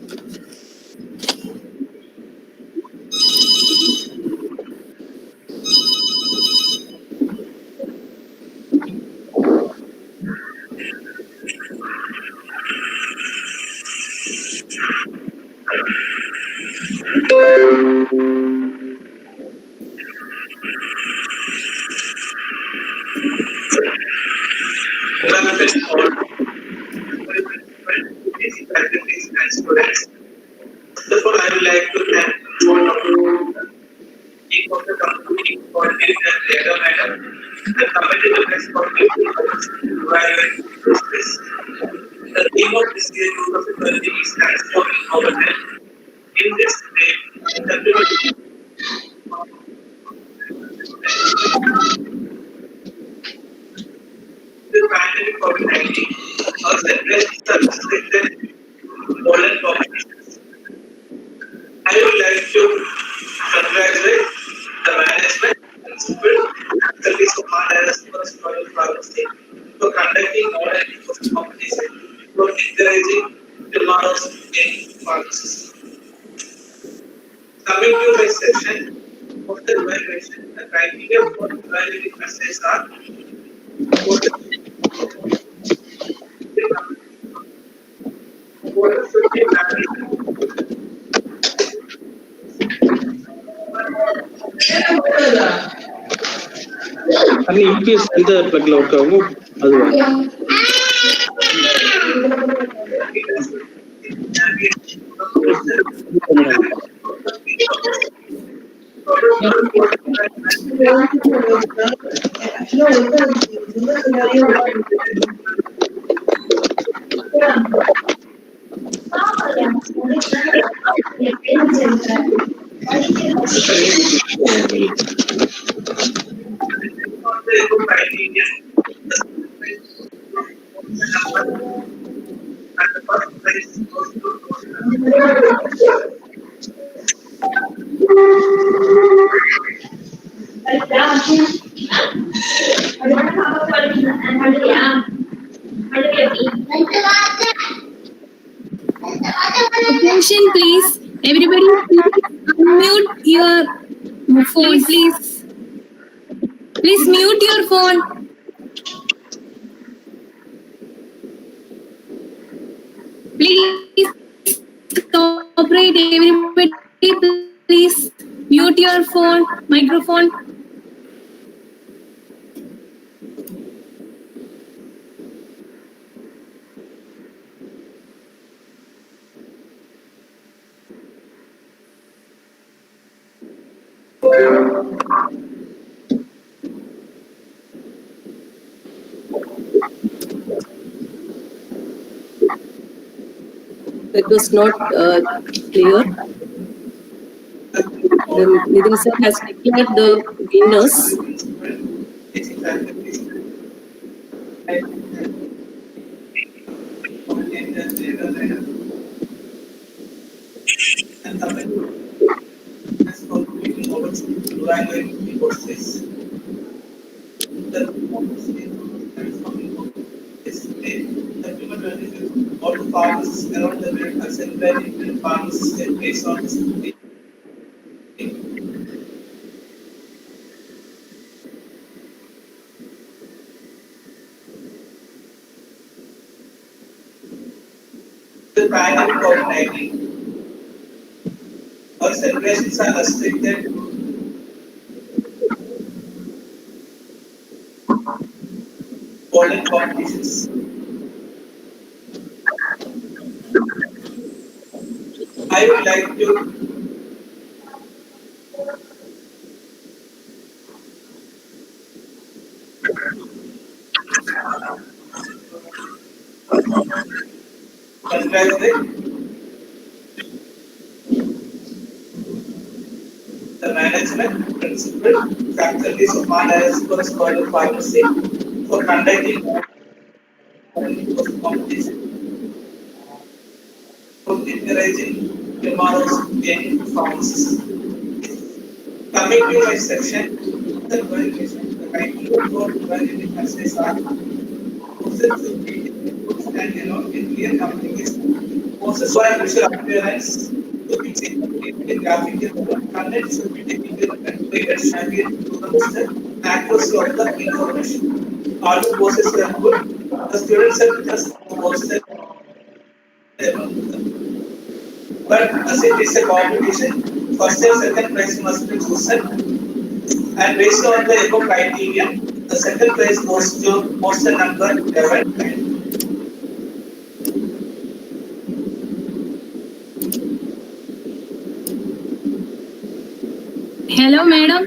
Therefore, I would like to thank all of you of the company for this madam. The committee will respond to evaluate this. The theme of this year 2020 is transforming our health. In this day, the pandemic COVID-19 has addressed the restricted modern competitions. I would like to congratulate the management, principal, and service of Dioscorus College of Pharmacy for conducting modern competition for encouraging tomorrow's young pharmacists. Coming to my section of the evaluation, the criteria for evaluating essays are what should be managed. ಅಲ್ಲಿ EPS ಅಂತ plug ல work ஆகும் அதுவா Attention, please. Everybody, please unmute your phone, please. Please mute your phone. Please cooperate, everybody. Please mute your phone, microphone. That was not clear. Nitin sir has declared the winners. All the pharmacists around the world are celebrating pharmacists based on this. The pandemic of 19. Our celebrations are restricted to golden competitions. I would like to congratulate the management, principal, faculties of Dioscorus College of Pharmacy for conducting the competition, for encouraging tomorrow's young pharmacists. Coming to my section, the qualification, the criteria for evaluating essays are courses should be and in clear communication. Courses for visual appearance to be in graphical content should be technical and readers and be to the accuracy of the information. All the courses are good. The students have just courses. But as it is a competition, first and second prize must be chosen. And based on the above criteria, the second prize goes to poster number 11. Hello, madam.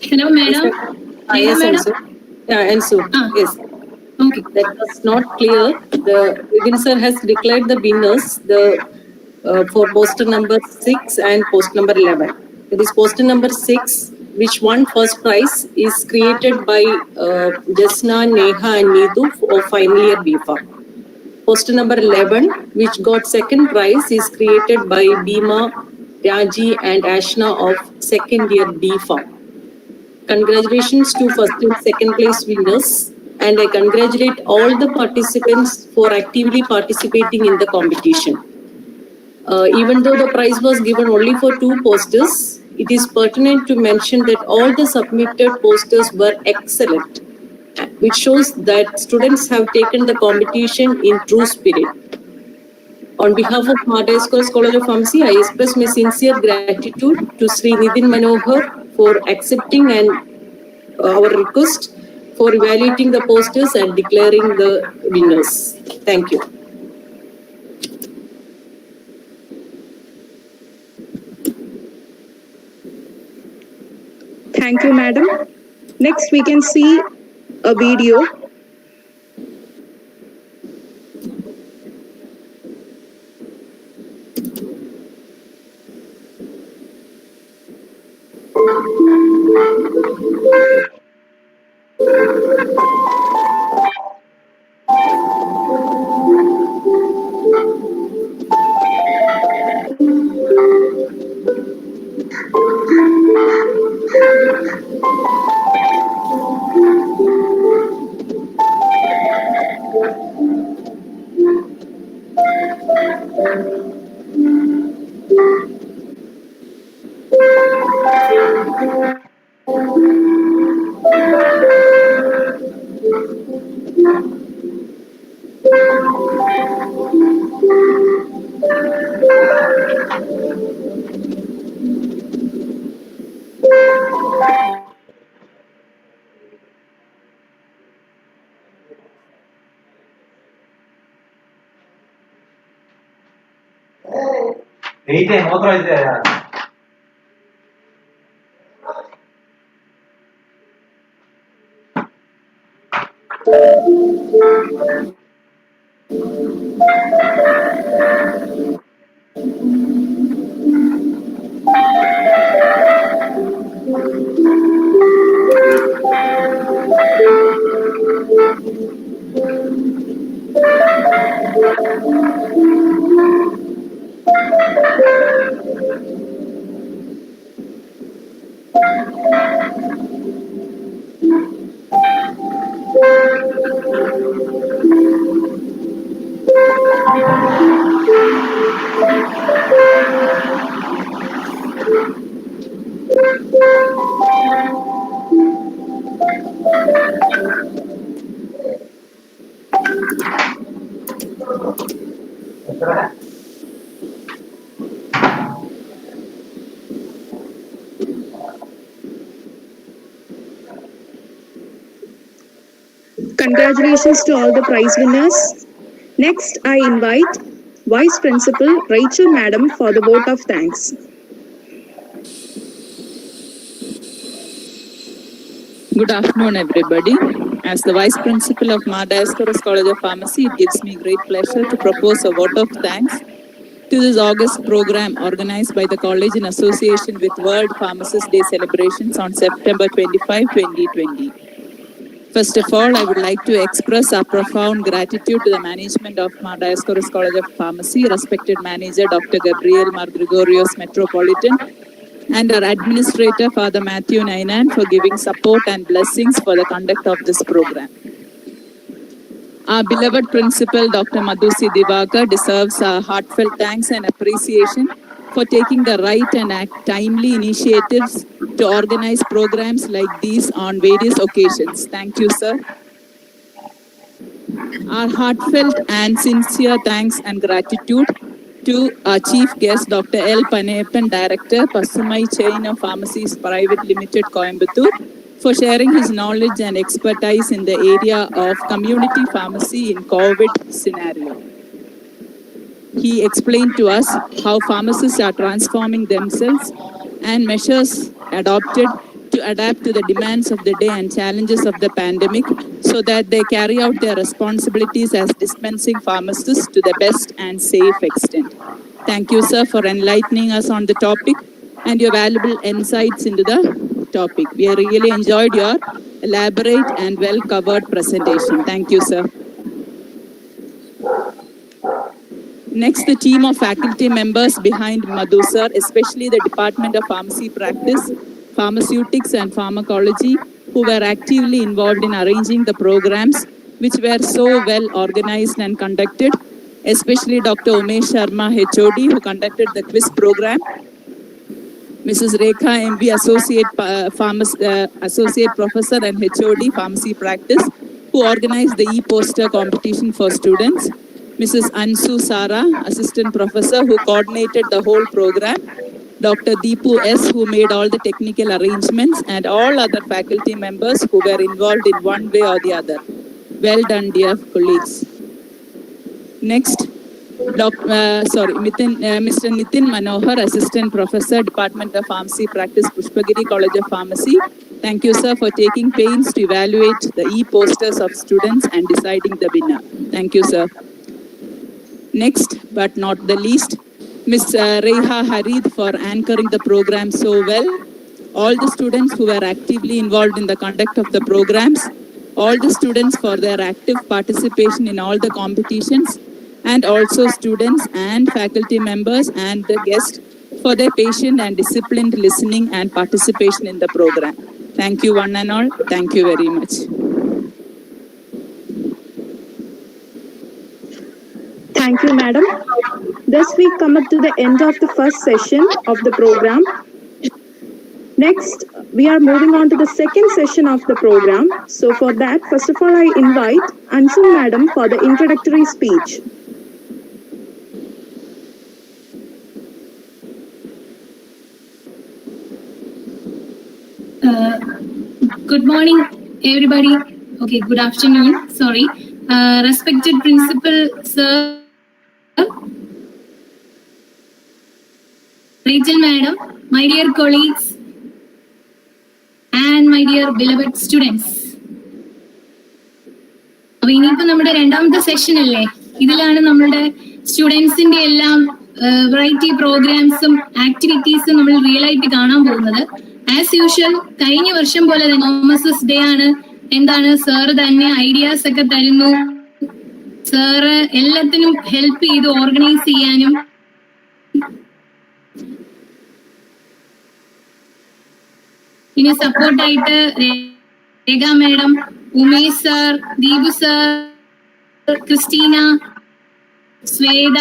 Hello, madam. Hello, Yes, madam. answer. Yeah, answer. Yes. Okay. That was not clear. The Nitin sir has declared the winners for poster number 6 and poster number 11. It is poster number 6, which won first prize, is created by Jasna, Neha, and Neetu of final year BPharm. Poster number 11, which got second prize, is created by Bhima, Raji, and Ashna of second year BPharm. Congratulations to first and second place winners, and I congratulate all the participants for actively participating in the competition. Even though the prize was given only for 2 posters, it is pertinent to mention that all the submitted posters were excellent, which shows that students have taken the competition in true spirit. On behalf of Dioscorus College of Pharmacy, I express my sincere gratitude to Sri Nitin Manohar for accepting and our request for evaluating the posters and declaring the winners. Thank you. Thank you, madam. Next, we can see a video. Congratulations to all the prize winners. Next, I invite Vice Principal Rachel Madam for the vote of thanks. Good afternoon, everybody. As the Vice Principal of Dioscorus College of Pharmacy, it gives me great pleasure to propose a vote of thanks to this August program organized by the college in association with World Pharmacists Day celebrations on September 25, 2020. First of all, I would like to express our profound gratitude to the management of Dioscorus College of Pharmacy, respected manager Dr. Gabriel Mar Gregorios Metropolitan, and our administrator, Father Matthew Nainan, for giving support and blessings for the conduct of this program. Our beloved principal, Dr. Madhusi Divakar, deserves our heartfelt thanks and appreciation for taking the right and timely initiatives to organize programs like these on various occasions. Thank you, sir. Our heartfelt and sincere thanks and gratitude to our chief guest, Dr. L. Paneppan, Director, Pasumai Chain of Pharmacies Private Limited, Coimbatore, for sharing his knowledge and expertise in the area of community pharmacy in COVID scenario. He explained to us how pharmacists are transforming themselves and measures adopted to adapt to the demands of the day and challenges of the pandemic so that they carry out their responsibilities as dispensing pharmacists to the best and safe extent. Thank you, sir, for enlightening us on the topic and your valuable insights into the topic. We really enjoyed your elaborate and well-covered presentation. Thank you, sir. Next, the team of faculty members behind Madhu sir, especially the Department of Pharmacy Practice, Pharmaceutics and Pharmacology, who were actively involved in arranging the programs, which were so well organized and conducted, especially Dr. Umesh Sharma, HOD, who conducted the quiz program, Mrs. Rekha MB, Associate Professor and HOD, Pharmacy Practice, who organized the e-poster competition for students, Mrs. Ansu Sara, Assistant Professor, who coordinated the whole program, Dr. Deepu S., who made all the technical arrangements, and all other faculty members who were involved in one way or the other. Well done, dear colleagues. Next, Mr. Nitin Manohar, Assistant Professor, Department of Pharmacy Practice, Pushpagiri College of Pharmacy. Thank you, sir, for taking pains to evaluate the e-posters of students and deciding the winner. Thank you, sir. Next, but not the least, Ms. Reha Harid for anchoring the program so well. All the students who were actively involved in the conduct of the programs, all the students for their active participation in all the competitions, and also students and faculty members and the guests for their patient and disciplined listening and participation in the program. Thank you one and all. Thank you very much. Thank you, madam. Thus we come up to the end of the first session of the program. Next, we are moving on to the second session of the program. So for that, first of all, I invite Ansu madam for the introductory speech. Good morning, everybody. Okay, good afternoon. Sorry. Respected principal, sir. Rachel Madam, my dear colleagues, and my dear beloved students. അപ്പൊ ഇനിയിപ്പോ നമ്മുടെ രണ്ടാമത്തെ session അല്ലേ, ഇതിലാണ് നമ്മളുടെ സ്റ്റുഡൻസിന്റെ എല്ലാം variety പ്രോഗ്രാംസും ആക്ടിവിറ്റീസും നമ്മൾ റിയൽ ആയിട്ട് കാണാൻ പോകുന്നത്. ആസ് യൂഷ്വൽ കഴിഞ്ഞ വർഷം പോലെ തന്നെ ഫാർമസിസ്റ്റ് ഡേ ആണ്. എന്താണ്, സാറ് തന്നെ ഐഡിയാസ് ഒക്കെ തരുന്നു, സാറ് എല്ലാത്തിനും ഹെൽപ്പ് ചെയ്ത് ഓർഗനൈസ് ചെയ്യാനും പിന്നെ സപ്പോർട്ടായിട്ട് Rekha madam, Umesh sir, Deepu sir, Christina, Shweta,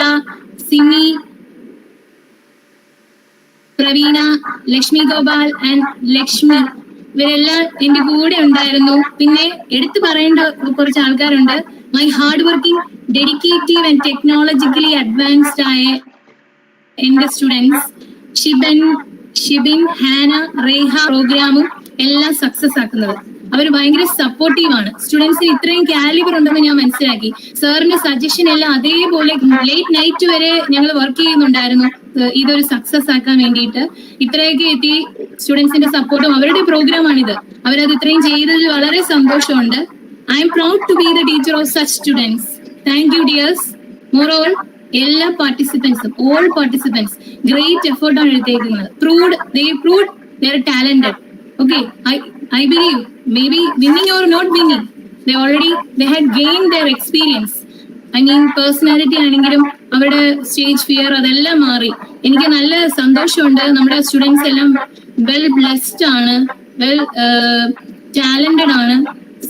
Simi, Praveena, Lakshmi Gopal and Lakshmi, ഇവരെല്ലാം എന്റെ കൂടെ ഉണ്ടായിരുന്നു. പിന്നെ എടുത്തു പറയേണ്ട കുറച്ച് ആൾക്കാരുണ്ട്. My hard working, dedicative and technologically advanced ആയ എന്റെ സ്റ്റുഡൻസ് ഷിബിൻ, ഹാന, റേഹ പ്രോഗ്രാമും എല്ലാം സക്സസ് ആക്കുന്നത്. അവർ ഭയങ്കര സപ്പോർട്ടീവ് ആണ്. സ്റ്റുഡൻസിന് ഇത്രയും കാലിബർ ഉണ്ടെന്ന് ഞാൻ മനസ്സിലാക്കി. സാറിന്റെ സജഷൻ എല്ലാം അതേപോലെ ലേറ്റ് നൈറ്റ് വരെ ഞങ്ങൾ വർക്ക് ചെയ്യുന്നുണ്ടായിരുന്നു ഇതൊരു സക്സസ് ആക്കാൻ വേണ്ടിയിട്ട്. ഇത്രയൊക്കെ എത്തി. സ്റ്റുഡൻസിന്റെ സപ്പോർട്ടും അവരുടെ പ്രോഗ്രാമാണിത്. അവരത് ഇത്രയും ചെയ്തതിൽ വളരെ സന്തോഷമുണ്ട്. I'm proud to be the teacher of such students. Thank you dears. മോറോൾ എല്ലാ പാർട്ടിസിപ്പൻസും, ഓൾ പാർട്ടിസിപ്പൻസ് ഗ്രേറ്റ് എഫേർട്ടാണ് എടുത്തേക്കുന്നത്. They proved they are talented. Okay, I believe maybe winning or not winning, they had gained their experience. I mean personality ആണെങ്കിലും അവരുടെ stage fear അതെല്ലാം മാറി. എനിക്ക് നല്ല സന്തോഷമുണ്ട്. നമ്മുടെ സ്റ്റുഡൻസ് എല്ലാം വെൽ ബ്ലെസ്ഡ് ആണ്, വെൽ ടാലന്റഡ് ആണ്.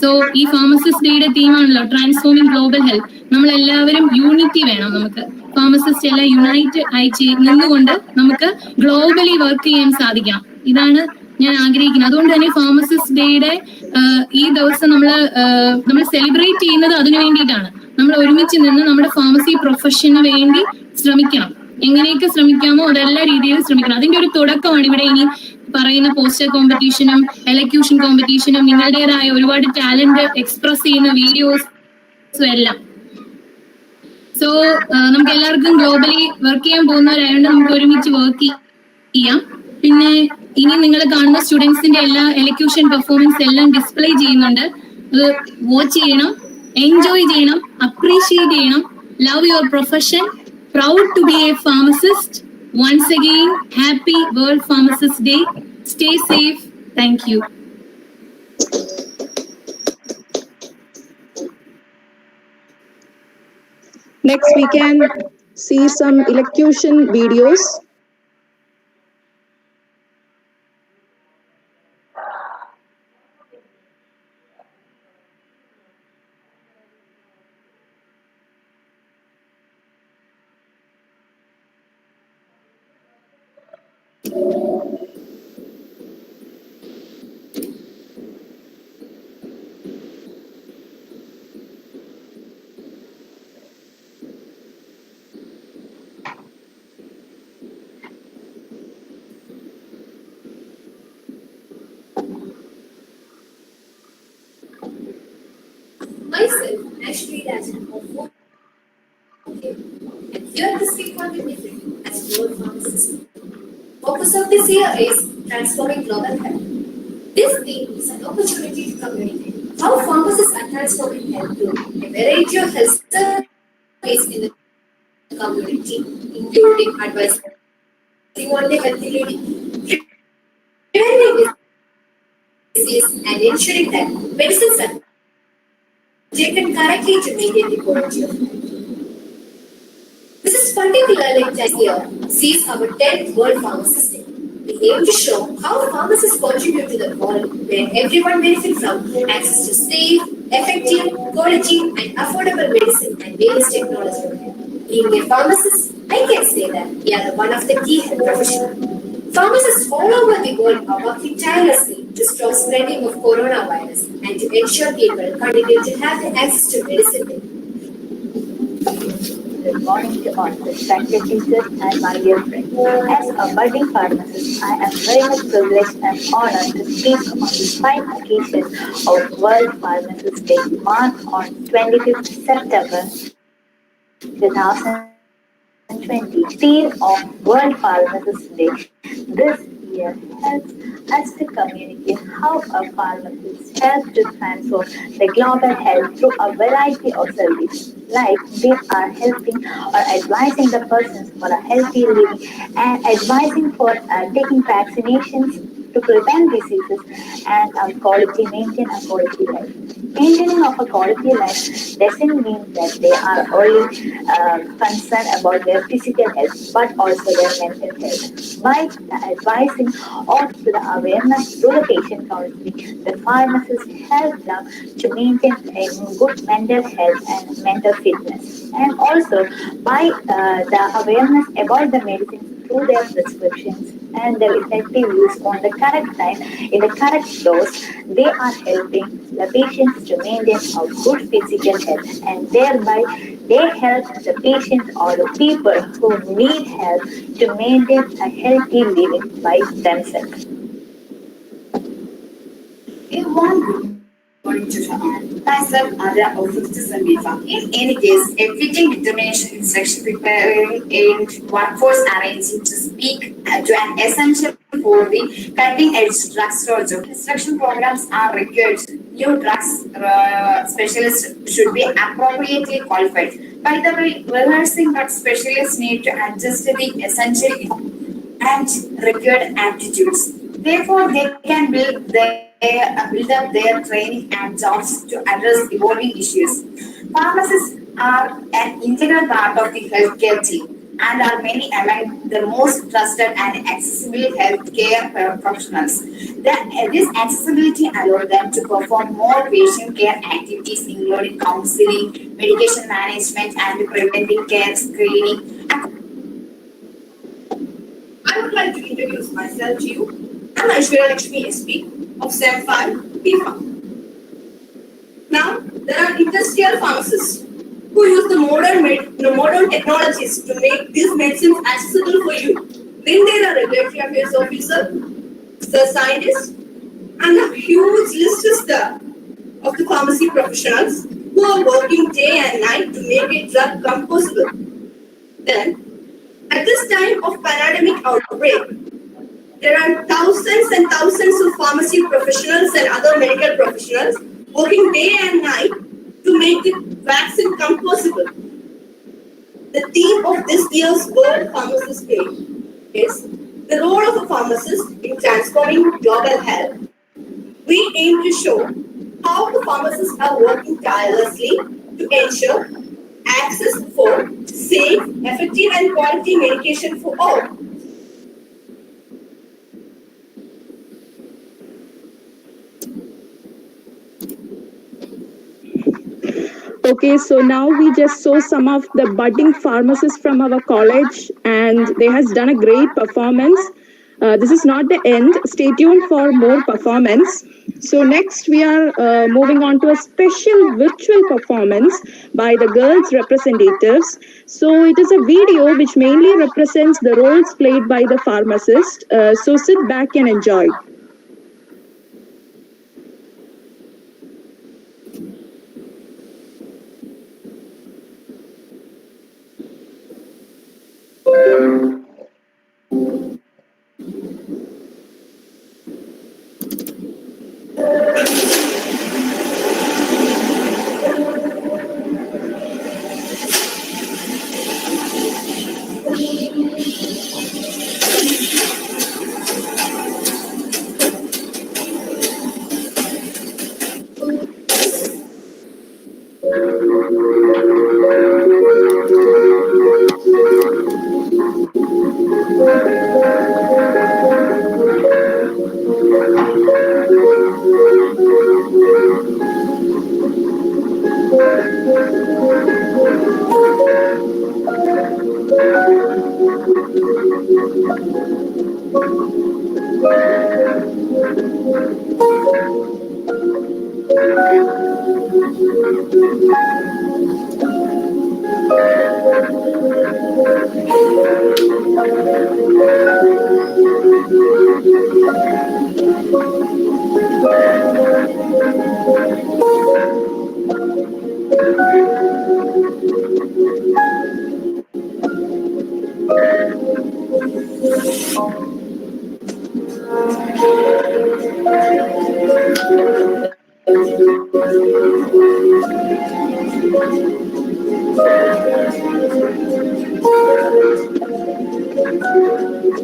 സോ ഈ ഫാർമസിസ്റ്റ് ഡേയുടെ തീമാണല്ലോ ട്രാൻസ്ഫോമിംഗ് ഗ്ലോബൽ ഹെൽത്ത്. നമ്മൾ എല്ലാവരും യൂണിറ്റി വേണം. നമുക്ക് ഫാർമസിസ്റ്റ് എല്ലാം യുണൈറ്റ് ആയി നിന്നുകൊണ്ട് നമുക്ക് ഗ്ലോബലി വർക്ക് ചെയ്യാൻ സാധിക്കണം. ഇതാണ് ഞാൻ ആഗ്രഹിക്കുന്നത്. അതുകൊണ്ട് തന്നെ ഫാർമസിസ്റ്റ് ഡേയുടെ ഈ ദിവസം നമ്മൾ സെലിബ്രേറ്റ് ചെയ്യുന്നത് അതിനു വേണ്ടിയിട്ടാണ്. നമ്മൾ ഒരുമിച്ച് നിന്ന് നമ്മുടെ ഫാർമസി പ്രൊഫഷന് വേണ്ടി ശ്രമിക്കണം. എങ്ങനെയൊക്കെ ശ്രമിക്കാമോ അതെല്ലാ രീതിയിലും ശ്രമിക്കണം. അതിന്റെ ഒരു തുടക്കമാണ് ഇവിടെ ഇനി പറയുന്ന പോസ്റ്റർ കോമ്പറ്റീഷനും എലക്യൂഷൻ കോമ്പറ്റീഷനും നിങ്ങളുടേതായ ഒരുപാട് ടാലന്റ് എക്സ്പ്രസ് ചെയ്യുന്ന വീഡിയോസും എല്ലാം. സോ നമുക്ക് എല്ലാവർക്കും ഗ്ലോബലി വർക്ക് ചെയ്യാൻ പോകുന്നവരായതുകൊണ്ട് നമുക്ക് ഒരുമിച്ച് വർക്ക് ചെയ്യാം. പിന്നെ ഇനി നിങ്ങൾ കാണുന്ന സ്റ്റുഡൻസിന്റെ എല്ലാ എലക്യൂഷൻ പെർഫോമൻസ് എല്ലാം ഡിസ്പ്ലേ ചെയ്യുന്നുണ്ട്. അത് വാച്ച് ചെയ്യണം, എൻജോയ് ചെയ്യണം, അപ്രീഷിയേറ്റ് ചെയ്യണം. Love your profession, proud to be a pharmacist. Once again, happy World Pharmacist Day. Stay safe. Thank you. Next, we can see some elocution videos. Myself, Ashley Rajan of World. And here to speak on the different as World Pharmacist. Focus of this year is transforming global health. This theme is an opportunity to communicate how pharmacists are transforming health through a variety of health services in the community, including advising on the healthy living, preventing disease, and ensuring that medicines are taken correctly to maintain the quality of life. This is particularly this year sees our 10th World Pharmacist Day. We aim to show how pharmacists contribute to the world where everyone benefits from access to safe, effective, quality, and affordable medicine and various technology. Being a pharmacist, I can say that we are one of the key health professionals. Pharmacists all over the world are working tirelessly to stop spreading of coronavirus and to ensure people continue to have the access to medicine. Good morning to all respected teachers and my dear friends. As a budding pharmacist, I am very much privileged and honored to speak on the fine occasion of World Pharmacist Day, marked on 25th September 2020. 2020 theme of World Pharmacist Day. This year helps us to communicate how a pharmacist helps to transform the global health through a variety of services. Like they are helping or advising the persons for a healthy living and advising for taking vaccinations to prevent diseases and maintain a quality life. Maintaining of a quality life doesn't mean that they are only concerned about their physical health but also their mental health. By the advising or to the awareness through the patient counseling, the pharmacist help them to maintain a good mental health and mental fitness. And also by the awareness about the medicines through their prescriptions and their effective use on the correct time in the correct dose, they are helping the patients to maintain a good physical health and thereby they help the patients or the people who need help to maintain a healthy living by themselves. In one group, according to the myself, other officers and BFA. In any case, a fitting determination instruction preparing a workforce arranging to speak to an essential for the cutting edge drug storage. Instruction programs are required. New drugs specialists should be appropriately qualified. By the way, rehearsing drug specialists need to adjust the essential and required aptitudes. Therefore, they can build up their training and jobs to address evolving issues. Pharmacists are an integral part of the healthcare team and are many among the most trusted and accessible healthcare professionals. This accessibility allows them to perform more patient care activities, including counseling, medication management, and preventive care screening. I would like to introduce myself to you. I'm Aishwarya Lakshmi SP of SEM 5 BFA. Now, there are industrial pharmacists who use the modern technologies to make these medicines accessible for you. Then there are regulatory affairs officer, the scientists, and a huge list is there of the pharmacy professionals who are working day and night to make a drug come possible. Then, at this time of pandemic outbreak, there are thousands and thousands of pharmacy professionals and other medical professionals working day and night to make the vaccine come possible. The theme of this year's World Pharmacist Day is the role of a pharmacist in transforming global health. We aim to show how the pharmacists are working tirelessly to ensure access for safe, effective, and quality medication for all. Okay, so now we just saw some of the budding pharmacists from our college, and they has done a great performance. This is not the end. Stay tuned for more performance. So next we are moving on to a special virtual performance by the girls representatives. So it is a video which mainly represents the roles played by the pharmacist. So sit back and enjoy. We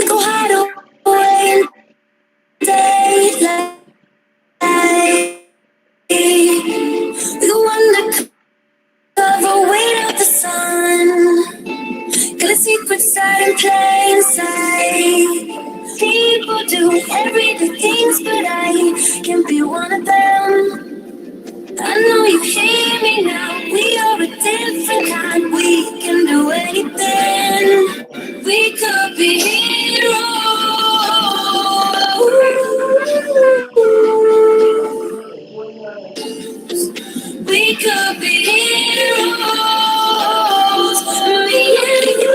go hide away in daylight. We go undercover, wait out the sun. Got a secret side in plain sight. People do everyday things, but I can't be one of them. I know you hear me now. We are a different kind. We can do anything. We could be heroes. We could be heroes. Me and you.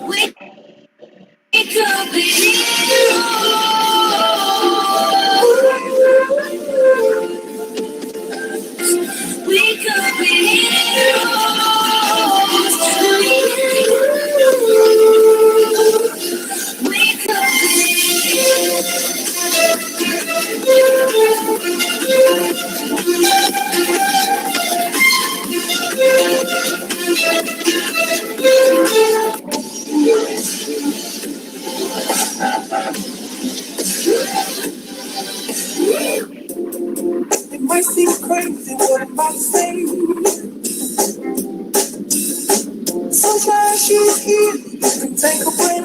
We could be heroes. We could be heroes. Me and you. We could It might seem crazy what I'm about to say. Sometimes she's here and take a break.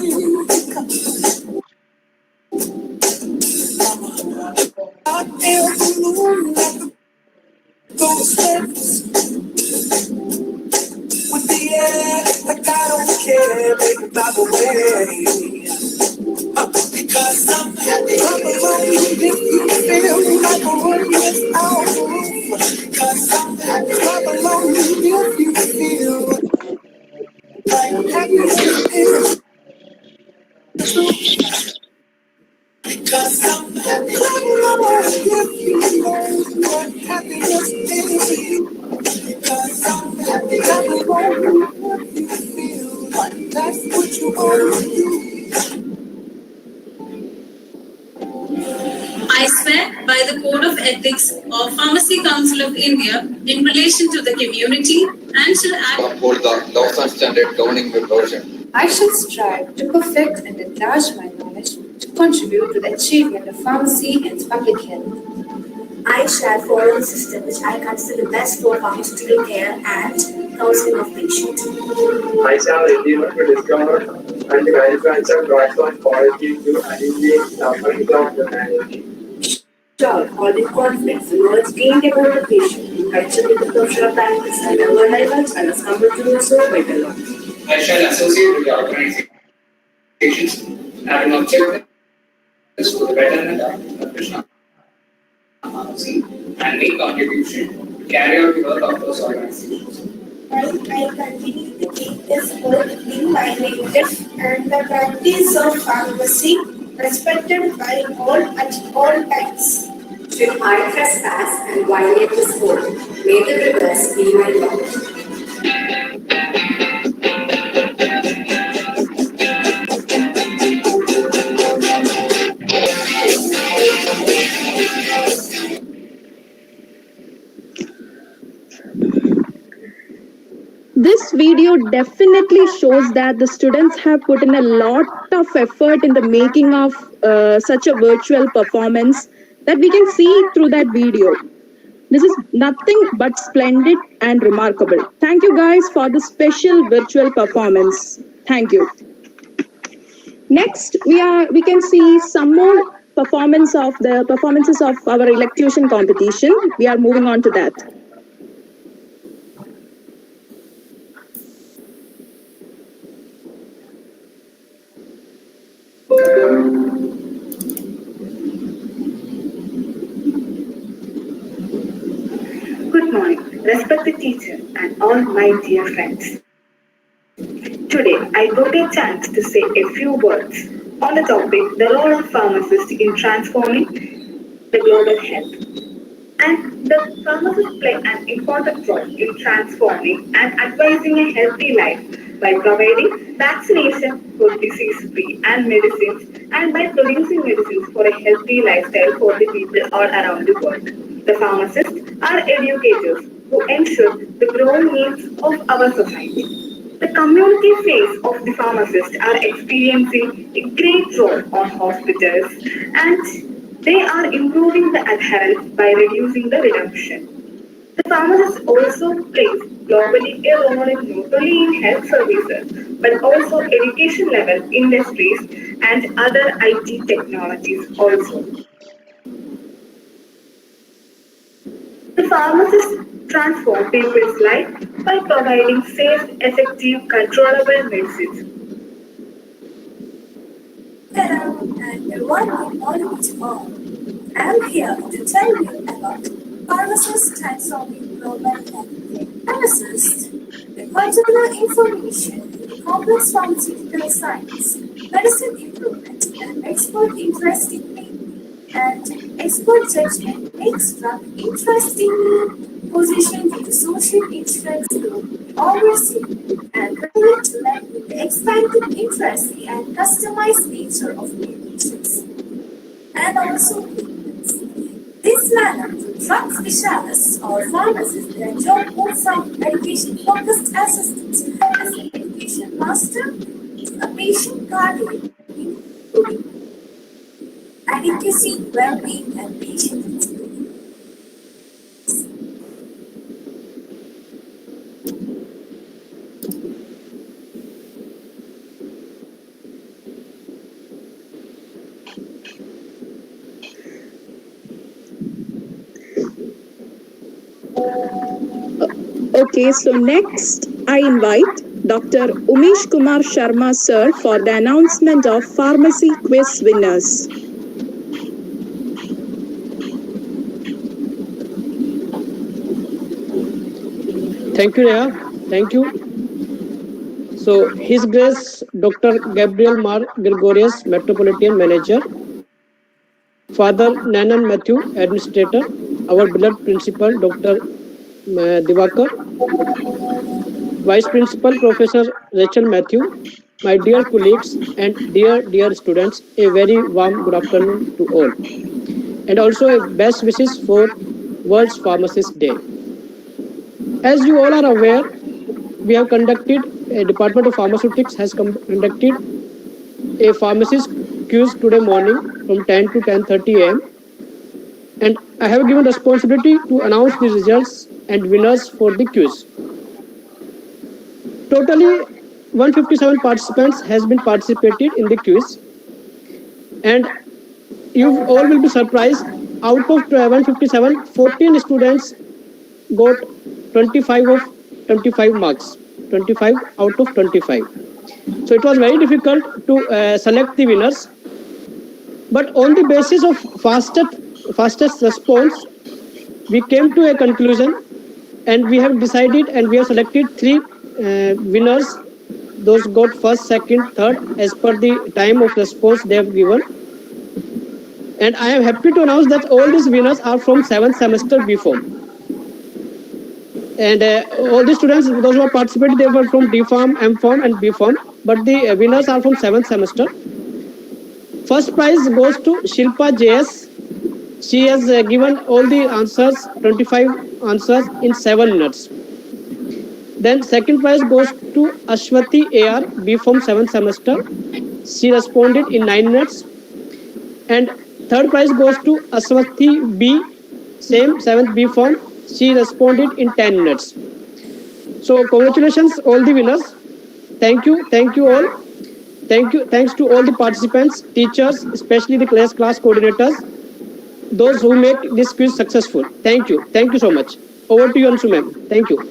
I feel the moon like a ghost steps with the air, like I don't care, baby, by the way. Because I'm happy, I'm alone. If you feel like a run without a roof. Because I'm happy, I'm alone. If you feel like happiness is true. Because I'm happy, I'm alone. If you know what happiness is. Because I'm happy, I'm alone. If you feel like that's what you want to do. I swear by the Code of Ethics of Pharmacy Council of India in relation to the community and shall act uphold the laws and standard governing the profession. I shall strive to perfect and enlarge my knowledge to contribute to the achievement of pharmacy and public health. I shall follow the system which I consider best for pharmaceutical care and counseling of patients. I shall endeavor to discover and manufacture drugs of quality to alleviate suffering of humanity. Sure, holding conflicts, knowledge gained about the patient, culture with the professional practice and our levels and as compared to do so by the law. I shall associate with the organizations having objectives for the betterment of professional pharmacy and make contribution to carry out the work of those organizations. I continue to keep this work in my native and the practice of pharmacy respected by all at all times. Should I trespass and violate this code, may the reverse be my law. This video definitely shows that the students have put in a lot of effort in the making of such a virtual performance that we can see through that video. This is nothing but splendid and remarkable. Thank you guys for the special virtual performance. Thank you. Next, we can see some more performances of our electrocution competition. We are moving on to that. respected teacher, and all my dear friends. Today, I got a chance to say a few words on the topic the role of pharmacists in transforming the global health. And the pharmacists play an important role in transforming and advising a healthy life by providing vaccination for disease-free and medicines and by producing medicines for a healthy lifestyle for the people all around the world. The pharmacists are educators who ensure the growing needs of our society. The community phase of the pharmacists are experiencing a great role on hospitals and they are improving the adherence by reducing the reduction. The pharmacist also plays globally a role in not only in health services but also education level industries and other IT technologies also. The pharmacists transform people's life by providing safe, effective, controllable medicines. Hello, and welcome all to all. I am here to tell you about pharmacists transforming global health. Pharmacists, the particular information, complex pharmaceutical science, medicine improvement, and expert interest in me, and expert judgment makes drug interestingly positioned in the social insurance group, oversee and regulate to lend with the expanded interest and customized nature of medications and also treatments. This manner, drug specialists or pharmacists their job moves from medication-focused assistance as a medication master to a patient guardian, including adequacy, well-being, and patient experience. Okay, so next I invite Dr. Umesh Kumar Sharma sir for the announcement of pharmacy quiz winners. Thank you, Neha. Thank you. So, His Grace Dr. Gabriel Mar Gregorius, Metropolitan Manager, Father Nanan Matthew, Administrator, our beloved Principal Dr. Divakar, Vice Principal Professor Rachel Matthew, my dear colleagues and dear students, a very warm good afternoon to all. And also a best wishes for World's Pharmacist Day. As you all are aware, we have conducted, a Department of Pharmaceutics has conducted a pharmacist quiz today morning from 10 to 10:30 a.m. And I have given responsibility to announce the results and winners for the quiz. Totally 157 participants has been participated in the quiz, and you all will be surprised. Out of 157, 14 students got 25 of 25 marks, 25 out of 25. So it was very difficult to select the winners, but on the basis of fastest response, we came to a conclusion, and we have decided and we have selected 3 winners. Those got first, second, third as per the time of response they have given. And I am happy to announce that all these winners are from 7th semester B Pharm. And all the students, those who have participated, they were from D Pharm, M Pharm and B Pharm. But the winners are from 7th semester. First prize goes to Shilpa JS. She has given all the answers, 25 answers in 7 minutes. Then second prize goes to Ashwati AR, B Pharm 7th semester. She responded in 9 minutes. And third prize goes to Ashwati B, same 7th B Pharm. She responded in 10 minutes. So congratulations all the winners. Thank you all. Thanks to all the participants, teachers, especially the class coordinators, those who make this quiz successful. Thank you so much. Over to you, Ansu ma'am. Thank you.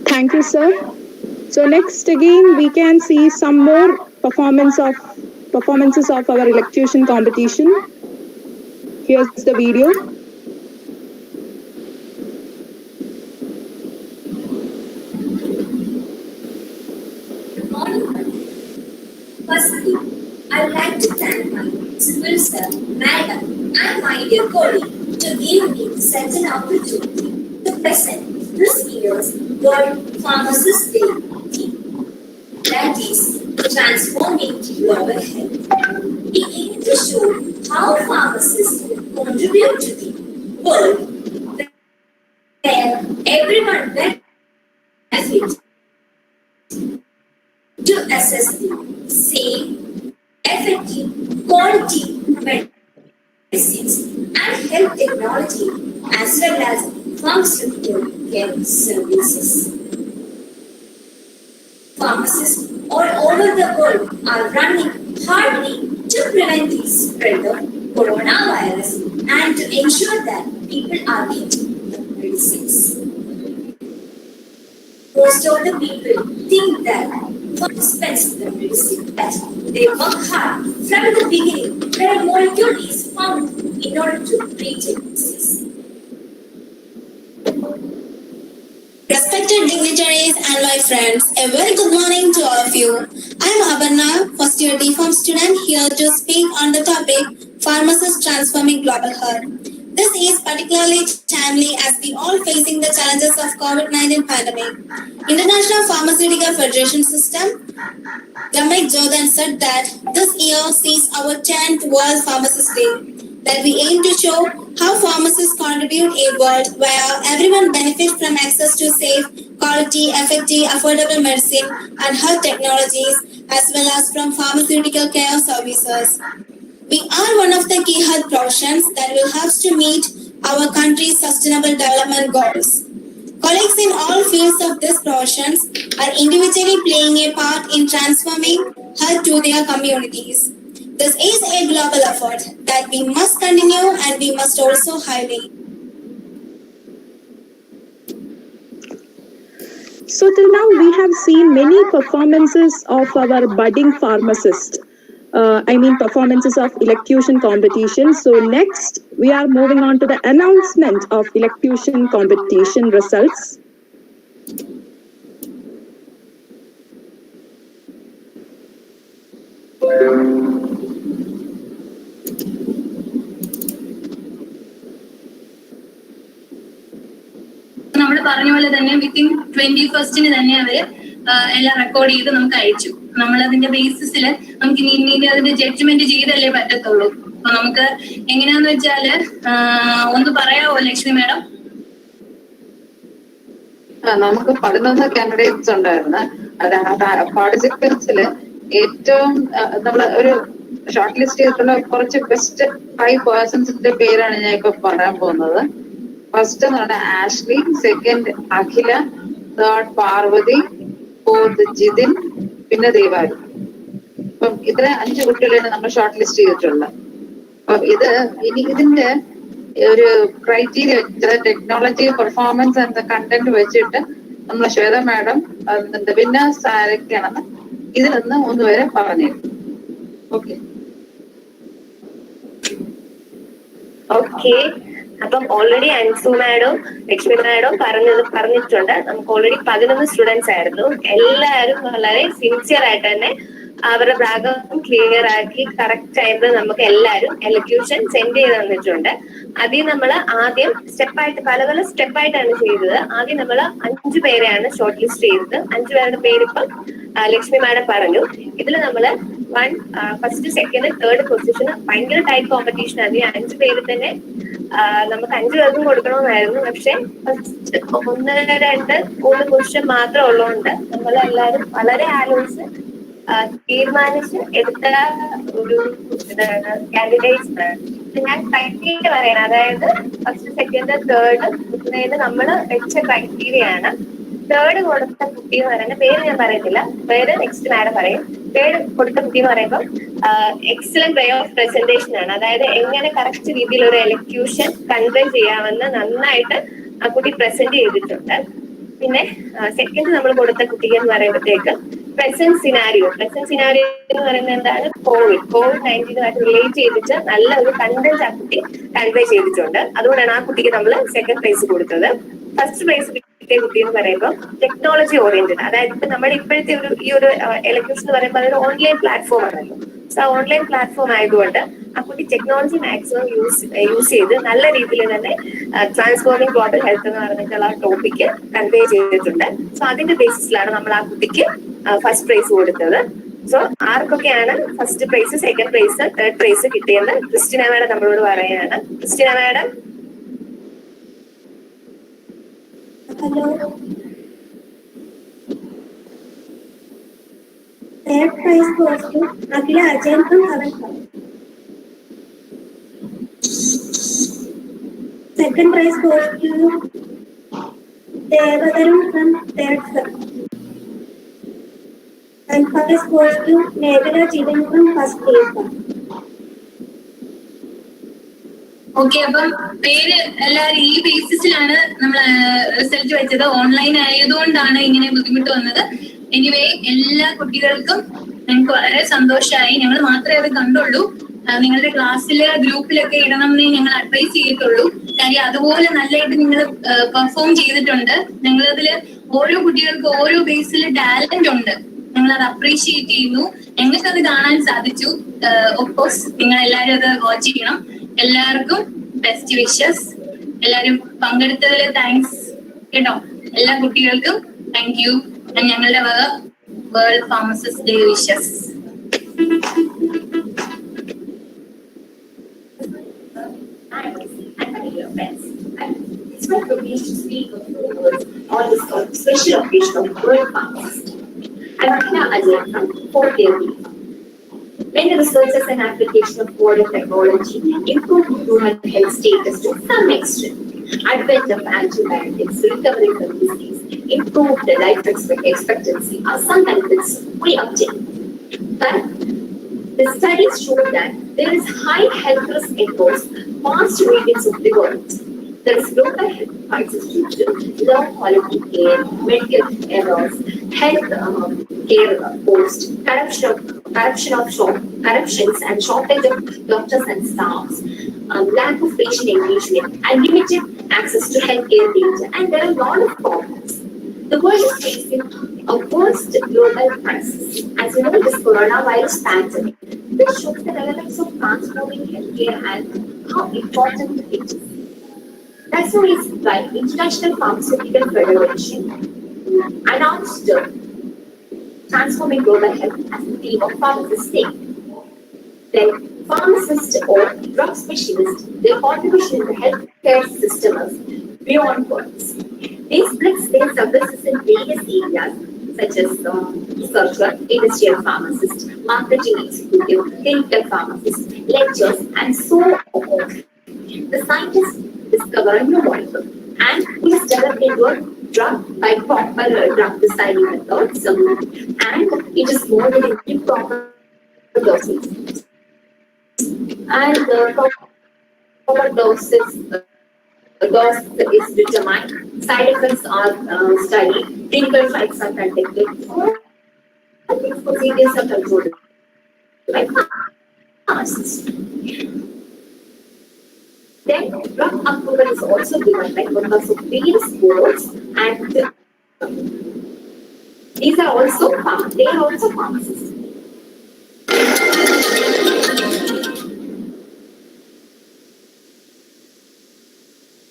Thank you, sir. So next again we can see some more performances of our electrocution competition. Here's the video. Good morning. Firstly, I would like to thank my principal sir, madam, and my dear colleague to give me such an opportunity to present this year's World Pharmacists Day theme, that is, transforming global health. We aim to show how pharmacists contribute to the world where everyone benefits to assess the safe, effective, quality medicines and health technology as well as pharmaceutical care services. Pharmacists all over the world are running hardly to prevent the spread of coronavirus and to ensure that people are getting the medicines. Most of the people think that for dispense the medicine, but they work hard from the beginning where a molecule is found in order to treat a disease. Respected dignitaries and my friends, a very good morning to all of you. I am Aparna, first year DPharm student, here to speak on the topic Pharmacists Transforming Global Health. This is particularly timely as we all facing the challenges of COVID-19 pandemic. International Pharmaceutical Federation System, Ramek Jordan said that this year sees our 10th World Pharmacist Day, that we aim to show how pharmacists contribute a world where everyone benefits from access to safe, quality, effective, affordable medicine and health technologies, as well as from pharmaceutical care services. We are one of the key health professions that will help to meet our country's sustainable development goals. Colleagues in all fields of these professions are individually playing a part in transforming health to their communities. This is a global effort that we must continue and we must also highlight. So till now we have seen many performances of our budding pharmacists. Performances of electrocution competition. So next we are moving on to the announcement of electrocution competition results. നമ്മൾ പറഞ്ഞ പോലെ തന്നെ within 21st തന്നെ അവര് എല്ലാം record ചെയ്ത് നമുക്ക് അയച്ചു. നമ്മൾ അതിന്റെ ബേസിസിൽ നമുക്ക് ഇനി അതിന്റെ ജഡ്ജ്മെന്റ് ചെയ്തല്ലേ പറ്റത്തുള്ളൂ. അപ്പൊ നമുക്ക് എങ്ങനെയാന്ന് വെച്ചാല് ഒന്ന് പറയാവോ ലക്ഷ്മി മാഡം? നമുക്ക് 11 കാൻഡിഡേറ്റ്സ് ഉണ്ടായിരുന്നു. പാർട്ടിസിപ്പൻസില് ഏറ്റവും നമ്മൾ ഒരു ഷോർട്ട് ലിസ്റ്റ് ചെയ്തിട്ടുള്ള കുറച്ച് ബെസ്റ്റ് 5 പേഴ്സൺസിന്റെ പേരാണ് ഞാൻ ഇപ്പൊ പറയാൻ പോകുന്നത്. ഫസ്റ്റ് എന്ന് പറഞ്ഞാൽ ആഷ്ലി, സെക്കൻഡ് അഖില, തേർഡ് പാർവതി, ഫോർത്ത് ജിതിൻ, പിന്നെ ദേവാലി. അപ്പം ഇത്ര 5 കുട്ടികളെയാണ് നമ്മൾ ഷോർട്ട് ലിസ്റ്റ് ചെയ്തിട്ടുള്ളത്. അപ്പം ഇതിന്റെ ഒരു criteria technology, performance and content വെച്ചിട്ട് നമ്മളെ ശ്വേത മാഡം അതിന്റെ വിന്നേഴ്സ് ആരൊക്കെയാണെന്ന് ഇതിലൊന്ന് 1 വരെ പറഞ്ഞിരുന്നു. ഓക്കെ. അപ്പം already Ansu madam, Lakshmi madam പറഞ്ഞിട്ടുണ്ട്. നമുക്ക് ഓൾറെഡി 11 സ്റ്റുഡൻസ് ആയിരുന്നു. എല്ലാവരും വളരെ സിൻസിയർ ആയിട്ട് തന്നെ അവരുടെ ഭാഗം ക്ലിയർ ആക്കി കറക്റ്റ് ആയിട്ട് നമുക്ക് എല്ലാവരും എലക്യൂഷൻ സെൻഡ് ചെയ്ത് തന്നിട്ടുണ്ട്. അതിൽ നമ്മൾ ആദ്യം സ്റ്റെപ്പായിട്ട് പല സ്റ്റെപ്പായിട്ടാണ് ചെയ്തത്. ആദ്യം നമ്മൾ 5 പേരെയാണ് ഷോർട്ട് ലിസ്റ്റ് ചെയ്തത്. 5 പേരുടെ പേരിപ്പം ലക്ഷ്മി മാഡം പറഞ്ഞു. ഇതിൽ നമ്മള് ഫസ്റ്റ്, സെക്കൻഡ്, തേർഡ് പൊസിഷൻ ഭയങ്കര ടൈറ്റ് കോമ്പറ്റീഷൻ ആണ്. 5 പേര് തന്നെ നമുക്ക് 5 പേർക്കും കൊടുക്കണമെന്നായിരുന്നു. പക്ഷെ ഫസ്റ്റ് 1, 2, 3 പൊസിഷൻ മാത്രം ഉള്ളതുകൊണ്ട് നമ്മളെല്ലാവരും വളരെ ആലോചിച്ച് തീരുമാനിച്ച് എടുത്ത ഒരു കാൻഡിഡേറ്റ്സ്. ഞാൻ ക്രൈറ്റീരിയ പറയണം. അതായത് ഫസ്റ്റ്, സെക്കൻഡ്, തേർഡ് നമ്മൾ വെച്ച ക്രൈറ്റീരിയ ആണ്. തേർഡ് കൊടുത്ത കുട്ടി എന്ന് പറയുന്നത് പേര് ഞാൻ പറയത്തില്ല, പേര് നെക്സ്റ്റ് മാഡം പറയും. പേര് കൊടുത്ത കുട്ടി എന്ന് പറയുമ്പോൾ എക്സലന്റ് വേ ഓഫ് പ്രസന്റേഷൻ ആണ്. അതായത് എങ്ങനെ കറക്റ്റ് രീതിയിൽ ഒരു എലക്യൂഷൻ കൺവേ ചെയ്യാമെന്ന് നന്നായിട്ട് ആ കുട്ടി പ്രസന്റ് ചെയ്തിട്ടുണ്ട്. പിന്നെ സെക്കൻഡ് നമ്മൾ കൊടുത്ത കുട്ടിക്ക് എന്ന് പറയുമ്പോഴത്തേക്ക് പ്രസന്റ് സിനാരിയോ എന്ന് പറയുന്നത് എന്താണ്? COVID-19 റിലേറ്റ് ചെയ്തിട്ട് നല്ല ഒരു കണ്ടന്റ് ആ കുട്ടി കൺവേ ചെയ്തിട്ടുണ്ട്. അതുകൊണ്ടാണ് ആ കുട്ടിക്ക് നമ്മൾ സെക്കൻഡ് പ്രൈസ് കൊടുത്തത്. ഫസ്റ്റ് പ്രൈസ് കിട്ടിയ കുട്ടി എന്ന് പറയുമ്പോൾ ടെക്നോളജി ഓറിയന്റഡ്, അതായത് ഇപ്പൊ നമ്മുടെ ഇപ്പോഴത്തെ ഈ ഒരു എലക്യൂഷൻ എന്ന് പറയുമ്പോൾ അതൊരു ഓൺലൈൻ പ്ലാറ്റ്ഫോം ആണല്ലോ. സോ ഓൺലൈൻ പ്ലാറ്റ്ഫോം ആയതുകൊണ്ട് ആ കുട്ടി ടെക്നോളജി മാക്സിമം യൂസ് ചെയ്ത് നല്ല രീതിയിൽ തന്നെ ട്രാൻസ്ഫോമിംഗ് ഗ്ലോബൽ ഹെൽത്ത് എന്ന് പറഞ്ഞിട്ടുള്ള ടോപ്പിക്ക് കൺവേ ചെയ്തിട്ടുണ്ട്. സോ അതിന്റെ ബേസിസിലാണ് നമ്മൾ ആ കുട്ടിക്ക് ഫസ്റ്റ് പ്രൈസ് കൊടുത്തത്. സോ ആർക്കൊക്കെയാണ് first prize, second prize, third prize കിട്ടിയത് ക്രിസ്റ്റിന മാഡം നമ്മളോട് പറയാണ്. Christina madam. Hello. Third prize goes to Akhila Ajayan from Havana. Second prize goes to Devadaram from third sub. And first goes to Meghala Jivan from first place. Okay, അപ്പം പേര് എല്ലാവരും ഈ ബേസിസിലാണ് നമ്മൾ result വെച്ചത്. Online ആയതുകൊണ്ടാണ് ഇങ്ങനെ ബുദ്ധിമുട്ട് വന്നത്. എനിവേ എല്ലാ കുട്ടികൾക്കും ഞങ്ങൾക്ക് വളരെ സന്തോഷമായി. ഞങ്ങൾ മാത്രമേ അത് കണ്ടുള്ളൂ. നിങ്ങളുടെ ക്ലാസ്സില് ഗ്രൂപ്പിലൊക്കെ ഇടണം എന്ന് ഞങ്ങൾ അഡ്വൈസ് ചെയ്തിട്ടുള്ളൂ. കാര്യം അതുപോലെ നല്ലതായിട്ട് നിങ്ങൾ പെർഫോം ചെയ്തിട്ടുണ്ട്. ഞങ്ങളതിൽ ഓരോ കുട്ടികൾക്കും ഓരോ ബേസിൽ ടാലന്റ് ഉണ്ട്. ഞങ്ങൾ അത് അപ്രീഷിയേറ്റ് ചെയ്യുന്നു. ഞങ്ങൾക്ക് അത് കാണാൻ സാധിച്ചു. ഓഫ്കോഴ്സ് നിങ്ങൾ എല്ലാവരും അത് വാച്ച് ചെയ്യണം. എല്ലാവർക്കും ബെസ്റ്റ് വിഷസ്. എല്ലാവരും പങ്കെടുത്തതിൽ താങ്ക്സ് കേട്ടോ. എല്ലാ കുട്ടികൾക്കും താങ്ക് യു. ഞങ്ങളുടെ വക world pharmacist day wishes. It's my privilege to speak a few words on this special occasion of World Pharmacist. I'm Akhila Ajayan from 4th year. When the researchers and application of modern technology improve human health status to some extent, advent of antibiotics, recovery from disease, improve the life expectancy are some benefits we obtain. But the studies show that there is high health risk across vast regions of the world. There is global health crisis due to low quality care, medical errors, health care post, corruptions and shortage of doctors and staffs, lack of patient engagement, and limited access to healthcare data. And there are a lot of problems. The world is facing a worst global crisis. As you know, this coronavirus pandemic, this shows the relevance of transforming healthcare and how important it is. That's the reason why International Pharmaceutical Federation announced transforming global health as the theme of Pharmacist Day. Then pharmacists or drug specialists, their contribution in the healthcare system is beyond words. They split their services in various areas such as researcher, industrial pharmacist, marketing executive, clinical pharmacist, lectures, and so on. The scientists discover a new molecule and it is developed into a drug by proper drug designing methods, and it is molded into proper doses. And the proper dose is determined, side effects are studied, clinical trials are conducted, all these procedures are controlled by pharmacists. Then drug approval is also given by members of various boards, and these are also pharmacists.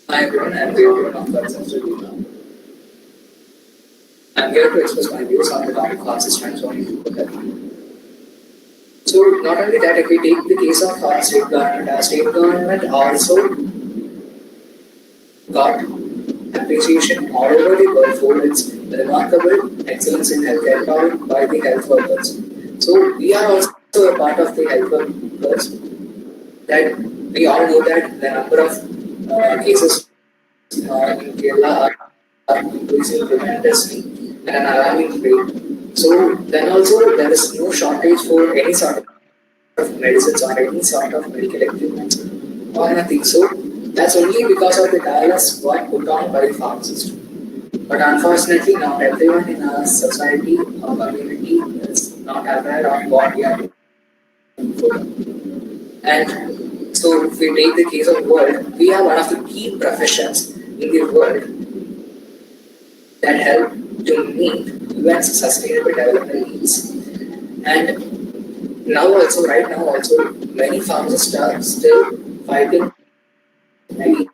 Hi everyone, I'm here to express my views on the topic pharmacist transforming global health. So not only that, if we take the case of state government also got appreciation all over the world for its remarkable excellence in healthcare powered by the health workers. So we are also a part of the health workers. That we all know that the number of cases in Kerala are increasing tremendously at an alarming rate. So then also there is no shortage for any sort of medicines or any sort of medical equipment or nothing. So that's only because of the tireless work put on by the pharmacist. But unfortunately, not everyone in our society or community is not aware of what we are doing. And so, if we take the case of world, we are one of the key professions in the world that help to meet UN's sustainable development needs. And now also, right now also, many pharmacists are still fighting against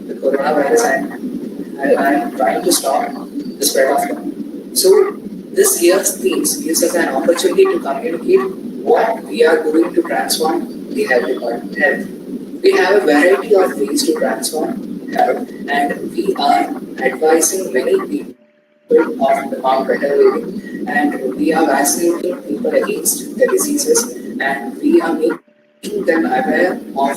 the coronavirus and I'm trying to stop the spread of it. So this year's themes gives us an opportunity to communicate what we are doing to transform the health department. We have a variety of ways to transform health, and we are advising many people on better living, and we are vaccinating people against the diseases, and we are making them aware of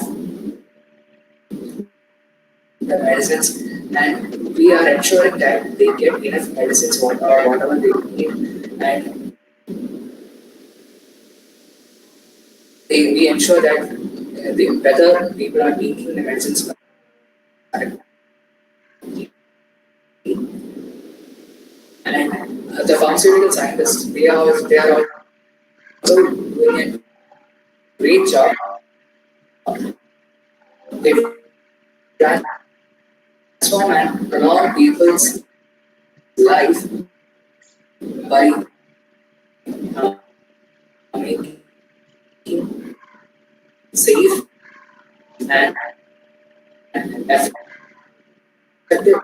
the medicines, and we are ensuring that they get enough medicines whatever they need, and we ensure that the better people are taking the medicines. And the pharmaceutical scientists, they are also doing a great job. They transform and prolong people's life by making safe and effective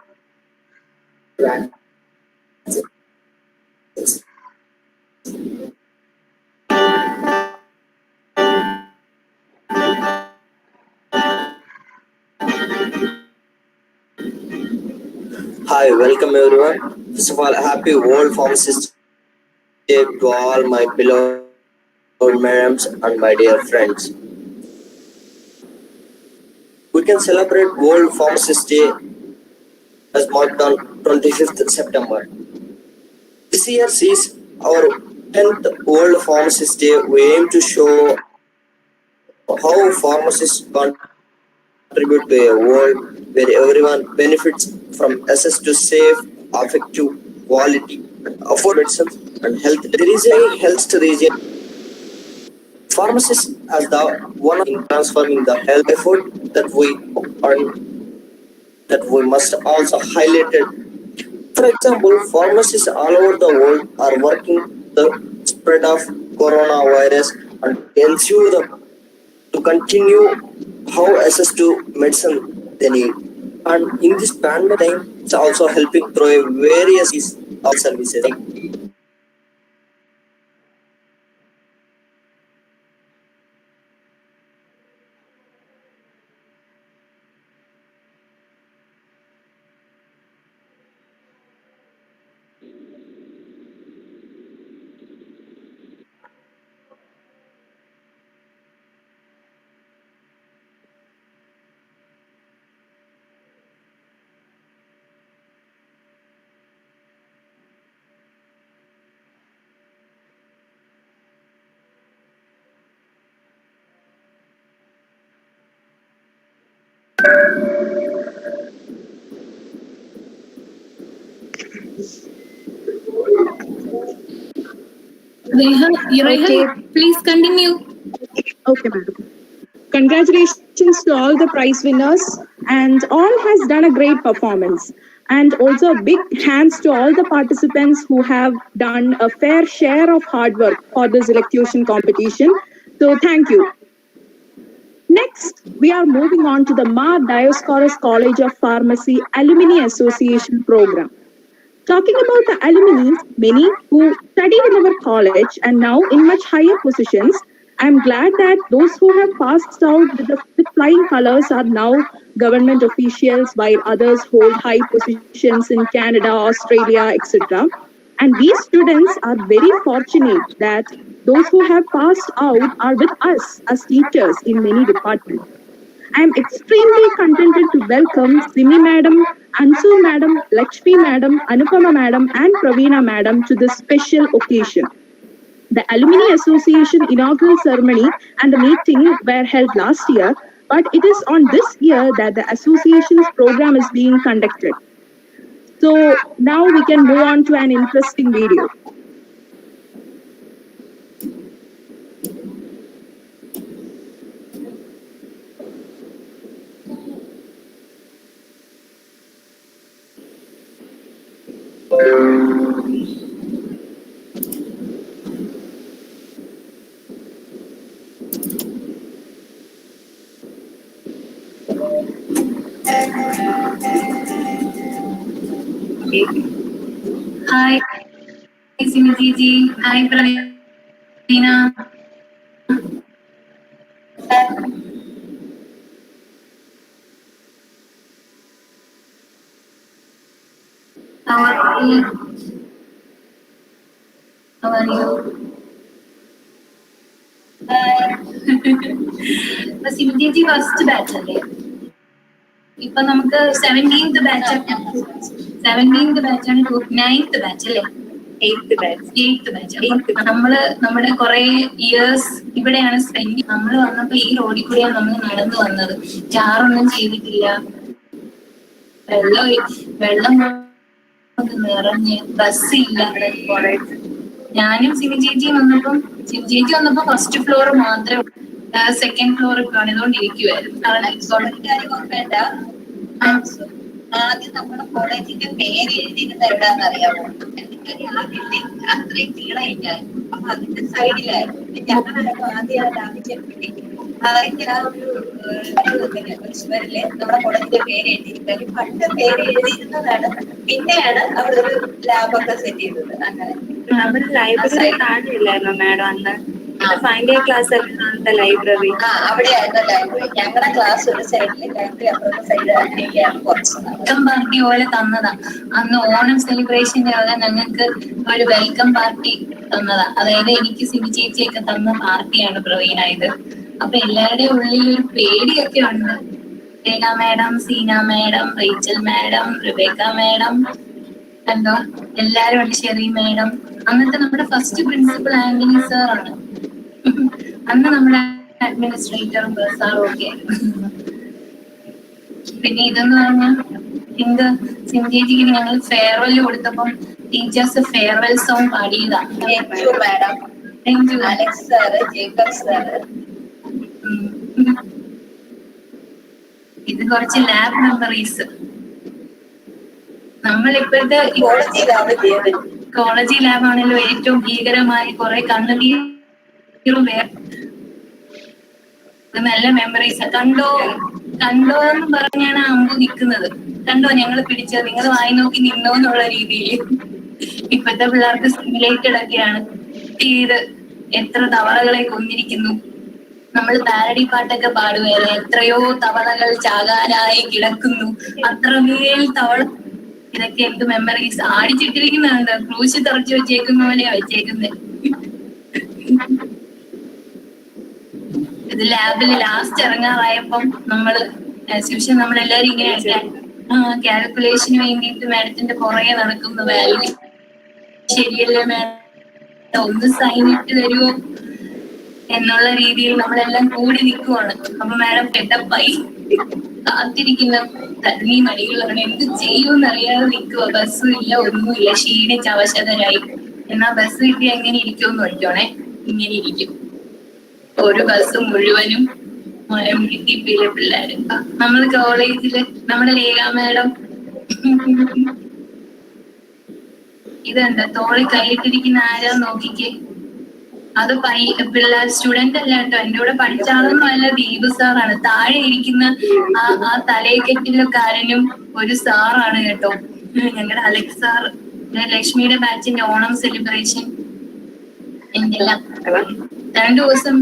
vaccines. Hi, welcome everyone. First of all, happy World Pharmacists Day to all my beloved madams and my dear friends. We can celebrate World Pharmacists Day as marked on 25th September. This year sees our 10th World Pharmacists Day. We aim to show how pharmacists contribute to a world where everyone benefits from access to safe, effective, quality, and affordable medicine and health. There is a health region. Pharmacists as the one in transforming the health effort that we must also highlight it. For example, pharmacists all over the world are working the spread of coronavirus and ensure to continue how access to medicine they need. And in this pandemic time, it's also helping through various services. Rehan, please continue. Okay, madam. Congratulations to all the prize winners, and all has done a great performance. And also a big hands to all the participants who have done a fair share of hard work for this electrocution competition. So thank you. Next, we are moving on to the Dioscorus College of Pharmacy Alumni Association program. Talking about the alumni, many who studied in our college and now in much higher positions, I'm glad that those who have passed out with flying colors are now government officials, while others hold high positions in Canada, Australia, etc. And these students are very fortunate that those who have passed out are with us as teachers in many departments. I am extremely contented to welcome Simi Madam, Ansu Madam, Lakshmi Madam, Anupama Madam, and Praveena Madam to this special occasion. The Alumni Association inaugural ceremony and the meeting were held last year, but it is on this year that the association's program is being conducted. So now we can move on to an interesting video. Hi, Simi Gigi. Hi, Pravina. How are you? How are you? ഇപ്പൊ സിമി ചേച്ചി first batch അല്ലേ? ഇപ്പൊ നമുക്ക് 17th batch ആണ്, 9th batch അല്ലേ? 8th batch. നമ്മള് നമ്മുടെ കുറെ ഇയേഴ്സ് ഇവിടെയാണ് സ്പെൻഡ്. നമ്മൾ വന്നപ്പോ ഈ റോഡിൽ കൂടെയാണ് നമ്മൾ നടന്നു വന്നത്. ചാറൊന്നും ചെയ്തിട്ടില്ല, വെള്ളം നിറഞ്ഞ് ബസ്സില്ല. ഞാനും സിമി ചേച്ചിയും വന്നപ്പോ ഫസ്റ്റ് ഫ്ലോർ മാത്രമേ, സെക്കൻഡ് ഫ്ലോർ പണിതുകൊണ്ടിരിക്കുവായിരുന്നു. ആദ്യം നമ്മുടെ കോളേജിന്റെ പേര് എഴുതിയിരുന്ന എവിടാന്നറിയാമോ? ആ ബിൽഡിംഗ് അത്രയും നീളമില്ലായിരുന്നു. അപ്പൊ അതിന്റെ സൈഡിലായിരുന്നു. ഞങ്ങളായിരുന്നു ആദ്യം അതിന്റെ ആ ഒരു ചുവരില് നമ്മുടെ കോളേജിന്റെ പേര് എഴുതിയിരിക്കുന്നത്. പണ്ട് പേര് എഴുതിയിരുന്നതാണ്. പിന്നെയാണ് അവിടെ ഒരു ലാബൊക്കെ സെറ്റ് ചെയ്തത്. അങ്ങനെ അവിടെ ലൈബ്രറി താഴെയില്ലായിരുന്നോ മാഡം അന്ന്? ഫൈനൽ ഇയർ ക്ലാസ് അന്നത്തെ ലൈബ്രറി. അവിടെയായിരുന്നു ലൈബ്രറി. ഞങ്ങളുടെ ക്ലാസ് ഒരു സൈഡില്, ലൈബ്രറി അപ്പുറത്തെ സൈഡ് അങ്ങനെയൊക്കെയാണ് കുറച്ച് വെൽക്കം പാർട്ടി പോലെ തന്നതാ. അന്ന് ഓണം സെലിബ്രേഷന്റെ വക ഞങ്ങൾക്ക് ഒരു വെൽക്കം പാർട്ടി തന്നതാ. അതായത് എനിക്ക് സിമി ചേച്ചിയൊക്കെ തന്ന പാർട്ടിയാണ് പ്രവീണ ഇത്. അപ്പൊ എല്ലാവരുടെയും ഉള്ളിൽ ഒരു പേടിയൊക്കെ ഉണ്ട്. Rekha madam, Seena madam, Rachel madam, Rebecca madam, എന്തോ എല്ലാരും ഉണ്ട്, ഷെറി മാഡം. അന്നത്തെ നമ്മുടെ ഫസ്റ്റ് പ്രിൻസിപ്പൽ ആന്റണി സാർ ആണ്. അന്ന് നമ്മുടെ അഡ്മിനിസ്ട്രേറ്ററും സാറും ഒക്കെ ആയിരുന്നു. പിന്നെ ഇതെന്ന് പറഞ്ഞാൽ എന്ത്, സിംഗേജിക്ക് ഞങ്ങൾ ഫെയർവെൽ കൊടുത്തപ്പം ടീച്ചേഴ്സ് ഫെയർവെൽ സോങ് പാടിയതാ. Madam, Alex sir, Jacob sir. ഇത് കുറച്ച് ലാബ് മെമ്മറീസ്. നമ്മളിപ്പോഴത്തെ കോളേജ് ലാബാണല്ലോ ഏറ്റവും ഭീകരമായ കുറെ കണ്ണുനീരും നല്ല മെമ്മറീസ്. കണ്ടോ എന്ന് പറഞ്ഞാണ് അമ്പു നിൽക്കുന്നത്. കണ്ടോ ഞങ്ങൾ പിടിച്ചത്, നിങ്ങൾ വായി നോക്കി നിന്നോ എന്നുള്ള രീതിയിൽ. ഇപ്പോഴത്തെ പിള്ളേർക്ക് സിമുലേറ്റഡ് ഒക്കെയാണ്. ഇത് എത്ര തവളകളെ കൊന്നിരിക്കുന്നു. നമ്മൾ പാരഡി പാട്ടൊക്കെ പാടുകയല്ലേ, എത്രയോ തവളകൾ ചാകാനായി കിടക്കുന്നു, അത്രമേൽ തവള. ഇതൊക്കെ എന്ത് മെമ്മറീസ്. ആടിച്ചിട്ടിരിക്കുന്നുണ്ട്, ക്രൂശ് തറച്ചു വെച്ചേക്കുന്ന പോലെയാ വെച്ചേക്കുന്നത്. ഇത് ലാബില് ലാസ്റ്റ് ഇറങ്ങാറായപ്പം നമ്മളെല്ലാരും ഇങ്ങനെ കാൽക്കുലേഷന് വേണ്ടിയിട്ട് മാഡത്തിന്റെ പുറകെ നടക്കുന്നു. വാല്യൂ ശരിയല്ലേ മാഡം, ഒന്ന് സൈൻ ഇട്ട് തരുമോ എന്നുള്ള രീതിയിൽ നമ്മളെല്ലാം കൂടി നിൽക്കുവാണ്. അപ്പൊ മാഡം പെട്ടപ്പായി കാത്തിരിക്കുന്ന തരണി മണികളാണ്. എന്ത് ചെയ്യുമെന്ന് അറിയാതെ നിൽക്കുക. ബസ്സും ഇല്ല, ഒന്നുമില്ല, ക്ഷീണിച്ച് അവശതരായി. എന്നാ ബസ് കിട്ടി എങ്ങനെ ഇരിക്കുമെന്ന് നോക്കണേ. ഇങ്ങനെ ഇരിക്കും ഒരു ബസ് മുഴുവനും മലമുഴുക്കിപ്പിലെ പിള്ളേര്. നമ്മൾ കോളേജില് നമ്മുടെ രേഖ മാഡം ഇതെന്താ തോളി കൈയിട്ടിരിക്കുന്ന ആരാ നോക്കിക്കേ. അത് പിള്ളേർ സ്റ്റുഡന്റ് അല്ല കേട്ടോ, എന്റെ കൂടെ പഠിച്ച ആളൊന്നും അല്ല, ദീപ് സാറാണ്. താഴെ ഇരിക്കുന്ന ആ തലയെക്കെട്ടിലക്കാരനും ഒരു സാറാണ് കേട്ടോ, ഞങ്ങളുടെ അലക്സ് സാർ. ലക്ഷ്മിയുടെ ബാച്ചിന്റെ ഓണം സെലിബ്രേഷൻ എന്തെല്ലാം 2 ദിവസം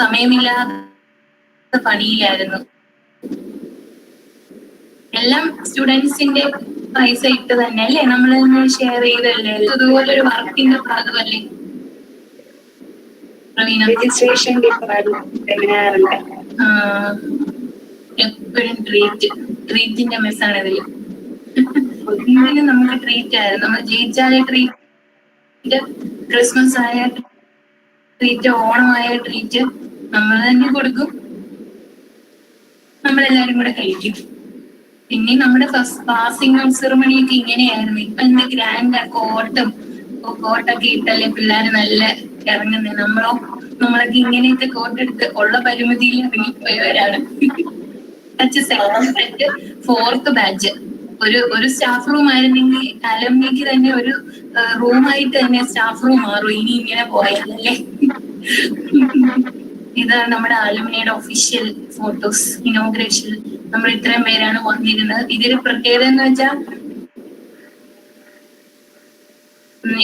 സമയമില്ലാത്ത പണിയിലായിരുന്നു. എല്ലാം സ്റ്റുഡൻസിന്റെ പൈസ ഇട്ട് തന്നെ അല്ലേ, നമ്മൾ ഷെയർ ചെയ്തല്ലേ. ഇതുപോലൊരു വർക്കിന്റെ ഭാഗമല്ലേ പ്രവീണ? രജിസ്ട്രേഷൻ സെമിനാറുണ്ട്. എപ്പോഴും ട്രീറ്റിന്റെ മെസ്സാണ് ഇതില്. ഇതിന് നമുക്ക് ട്രീറ്റ് ആയിരുന്നു. നമ്മൾ ജയിച്ചാലെ ട്രീറ്റ്, ക്രിസ്മസ് ആയ ട്രീറ്റ്, ഓണമായ ട്രീറ്റ് നമ്മൾ തന്നെ കൊടുക്കും, നമ്മളെല്ലാരും കൂടെ കഴിക്കും. പിന്നെ നമ്മുടെ ഫസ്റ്റ് പാസിംഗ് ഔട്ട് സെറമണി ഒക്കെ ഇങ്ങനെയായിരുന്നു. ഇപ്പൊ എന്ത് ഗ്രാൻഡ് കോട്ടൊക്കെ ഇട്ടല്ലേ പിള്ളേര് നല്ല ഇറങ്ങുന്നത്. നമ്മളൊക്കെ ഇങ്ങനെയൊക്കെ കോട്ടെടുത്ത് ഉള്ള പരിമിതിയിൽ ഇറങ്ങിപ്പോയവരാണ്. സെക്കൻഡ് ഫോർത്ത് ബാച്ച് ഒരു സ്റ്റാഫ് റൂം ആയിരുന്നെങ്കിൽ അലംനിക്ക് തന്നെ ഒരു റൂമായിട്ട് തന്നെ സ്റ്റാഫ് റൂം മാറും ഇനി ഇങ്ങനെ പോയാലല്ലേ. ഇതാണ് നമ്മുടെ അലുമിനിയുടെ ഒഫീഷ്യൽ ഫോട്ടോസ് ഇനോഗ്രേഷൻ. നമ്മൾ ഇത്രയും പേരാണ് വന്നിരുന്നത്. ഇതൊരു പ്രത്യേകത എന്ന് വെച്ചാൽ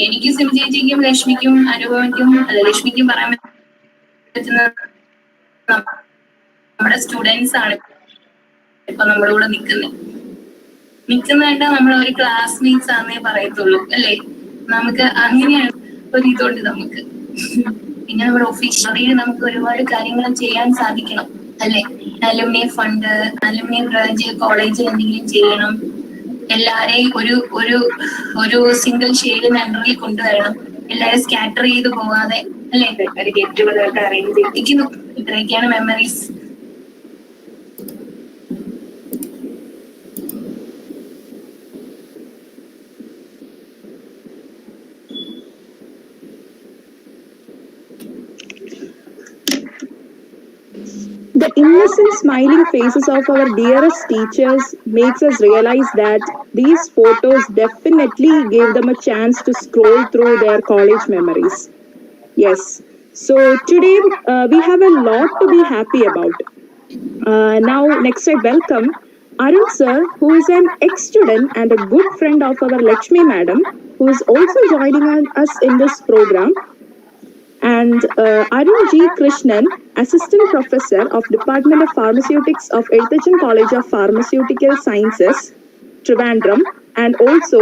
എനിക്ക് സിം ചേച്ചിക്കും ലക്ഷ്മിക്കും അനുഭവയ്ക്കും ലക്ഷ്മിക്കും പറയാൻ പറ്റുന്ന നമ്മുടെ സ്റ്റുഡൻസ് ആണ് ഇപ്പൊ നമ്മുടെ കൂടെ നിൽക്കുന്നതായിട്ട് നമ്മൾ ഒരു ക്ലാസ്മേറ്റ്സ് ആണെന്നേ പറയത്തുള്ളൂ അല്ലേ. നമുക്ക് അങ്ങനെയാണ് ഒരു ഇതുണ്ട് നമുക്ക്. പിന്നെ നമ്മുടെ ഒഫീഷ്യലി നമുക്ക് ഒരുപാട് കാര്യങ്ങൾ ചെയ്യാൻ സാധിക്കണം അല്ലെ. അലുമിനി ഫണ്ട്, അലുമിനി ബ്രാഞ്ച് കോളേജിൽ എന്തെങ്കിലും ചെയ്യണം. എല്ലാരെയും ഒരു സിംഗിൾ ഷെയ്ഡിന് അണ്ടറിൽ കൊണ്ടുവരണം. എല്ലാരും സ്കാറ്റർ ചെയ്ത് പോവാതെ അല്ലെ. ഒരു ഗെറ്റ് ടുഗദർ അറേഞ്ച് ചെയ്തിരിക്കുന്നു. ഇത്രയൊക്കെയാണ് memories. The innocent smiling faces of our dearest teachers makes us realize that these photos definitely gave them a chance to scroll through their college memories. Yes, so today we have a lot to be happy about. Now next I welcome Arun sir, who is an ex-student and a good friend of our Lakshmi madam, who is also joining us in this program. And Arun G. Krishnan, Assistant Professor of Department of Pharmaceutics of Eduthan College of Pharmaceutical Sciences, Trivandrum, and also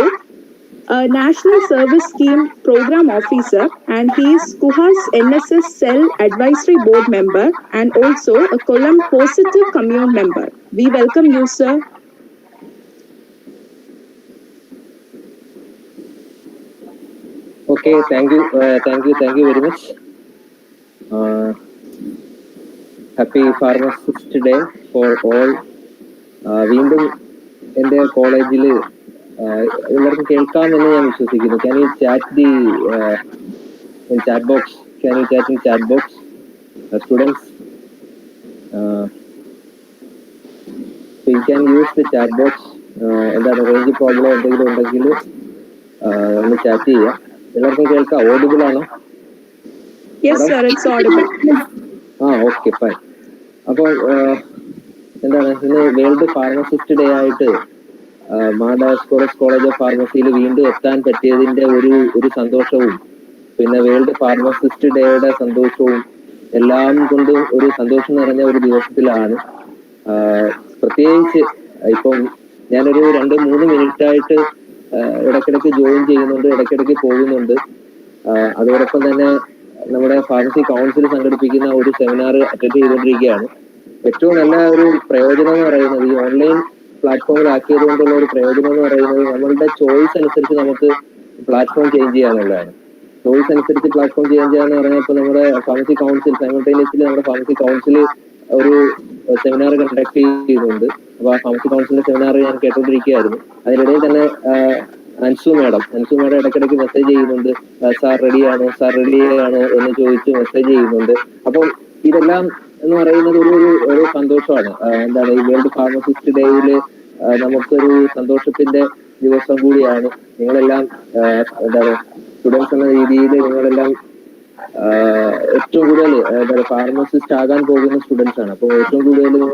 a National Service Scheme Program Officer, and he is Kuha's NSS Cell Advisory Board member and also a Kollam Positive Commune member. We welcome you, sir. Okay, thank you very much. Happy Pharmacist Day for all. വീണ്ടും എൻ്റെ കോളേജിൽ എല്ലാവർക്കും കേൾക്കാമെന്ന് ഞാൻ വിശ്വസിക്കുന്നു. Can you chat in chat box? Can you chat in chat box, students? So you can use the chat box. എന്താണ് range problem എന്തെങ്കിലും ഉണ്ടെങ്കിൽ ഒന്ന് ചാറ്റ് ചെയ്യാം. എല്ലാവർക്കും കേൾക്കാം? ഓഡിബിൾ ആണോ? Yes sir, it's audible. Okay fine. അപ്പോൾ എന്താണ് ഇന്ന് വേൾഡ് ഫാർമസിസ്റ്റ് ഡേ ആയിട്ട് മാർ ഡയസ്കോറസ് കോളേജ് ഓഫ് ഫാർമസിയിൽ വീണ്ടും എത്താൻ പറ്റിയതിന്റെ ഒരു സന്തോഷവും പിന്നെ വേൾഡ് ഫാർമസിസ്റ്റ് ഡേയുടെ സന്തോഷവും എല്ലാം കൊണ്ടും ഒരു സന്തോഷം നിറഞ്ഞ ഒരു ദിവസത്തിലാണ്. പ്രത്യേകിച്ച് ഇപ്പം ഞാനൊരു 2-3 മിനിറ്റായിട്ട് ഇടയ്ക്കിടയ്ക്ക് ജോയിൻ ചെയ്യുന്നുണ്ട്, ഇടയ്ക്കിടയ്ക്ക് പോകുന്നുണ്ട്. അതോടൊപ്പം തന്നെ നമ്മുടെ ഫാർമസി കൗൺസിൽ സംഘടിപ്പിക്കുന്ന ഒരു സെമിനാർ അറ്റൻഡ് ചെയ്തുകൊണ്ടിരിക്കുകയാണ്. ഏറ്റവും നല്ല ഒരു പ്രയോജനം എന്ന് പറയുന്നത് ഈ ഓൺലൈൻ പ്ലാറ്റ്ഫോമിലാക്കിയത് കൊണ്ടുള്ള ഒരു പ്രയോജനം എന്ന് പറയുന്നത് നമ്മളുടെ ചോയ്സ് അനുസരിച്ച് നമുക്ക് പ്ലാറ്റ്ഫോം ചേഞ്ച് ചെയ്യാനുള്ളതാണ്. ചോയ്സ് അനുസരിച്ച് പ്ലാറ്റ്ഫോം ചേഞ്ച് ചെയ്യാന്ന് പറഞ്ഞാൽ ഇപ്പോൾ നമ്മുടെ ഫാർമസി കൗൺസിൽ സൈമൾട്ടേനിയസ്ലി നമ്മുടെ ഫാർമസി കൗൺസിൽ ഒരു സെമിനാർ കണ്ടക്ട് ചെയ്യുന്നുണ്ട്. അപ്പോൾ ആ ഫാർമസി കൗൺസിലിന്റെ സെമിനാർ ഞാൻ കേട്ടോണ്ടിരിക്കുകയായിരുന്നു. അതിനിടയിൽ തന്നെ അൻസു മേഡം ഇടയ്ക്കിടയ്ക്ക് മെസ്സേജ് ചെയ്യുന്നുണ്ട്, സാർ റെഡിയാണോ എന്ന് ചോദിച്ച് മെസ്സേജ് ചെയ്യുന്നുണ്ട്. അപ്പം ഇതെല്ലാം എന്ന് പറയുന്നത് ഒരു സന്തോഷമാണ്. എന്താണ് ഈ വേൾഡ് ഫാർമസിസ്റ്റ് ഡേയിൽ നമുക്കൊരു സന്തോഷത്തിന്റെ ദിവസം കൂടിയാണ്. നിങ്ങളെല്ലാം എന്താണ് സ്റ്റുഡൻസ് എന്ന രീതിയിൽ നിങ്ങളെല്ലാം ഏറ്റവും കൂടുതൽ ഫാർമസിസ്റ്റ് ആകാൻ പോകുന്ന സ്റ്റുഡൻസ് ആണ്. അപ്പോൾ ഏറ്റവും കൂടുതൽ നിങ്ങൾ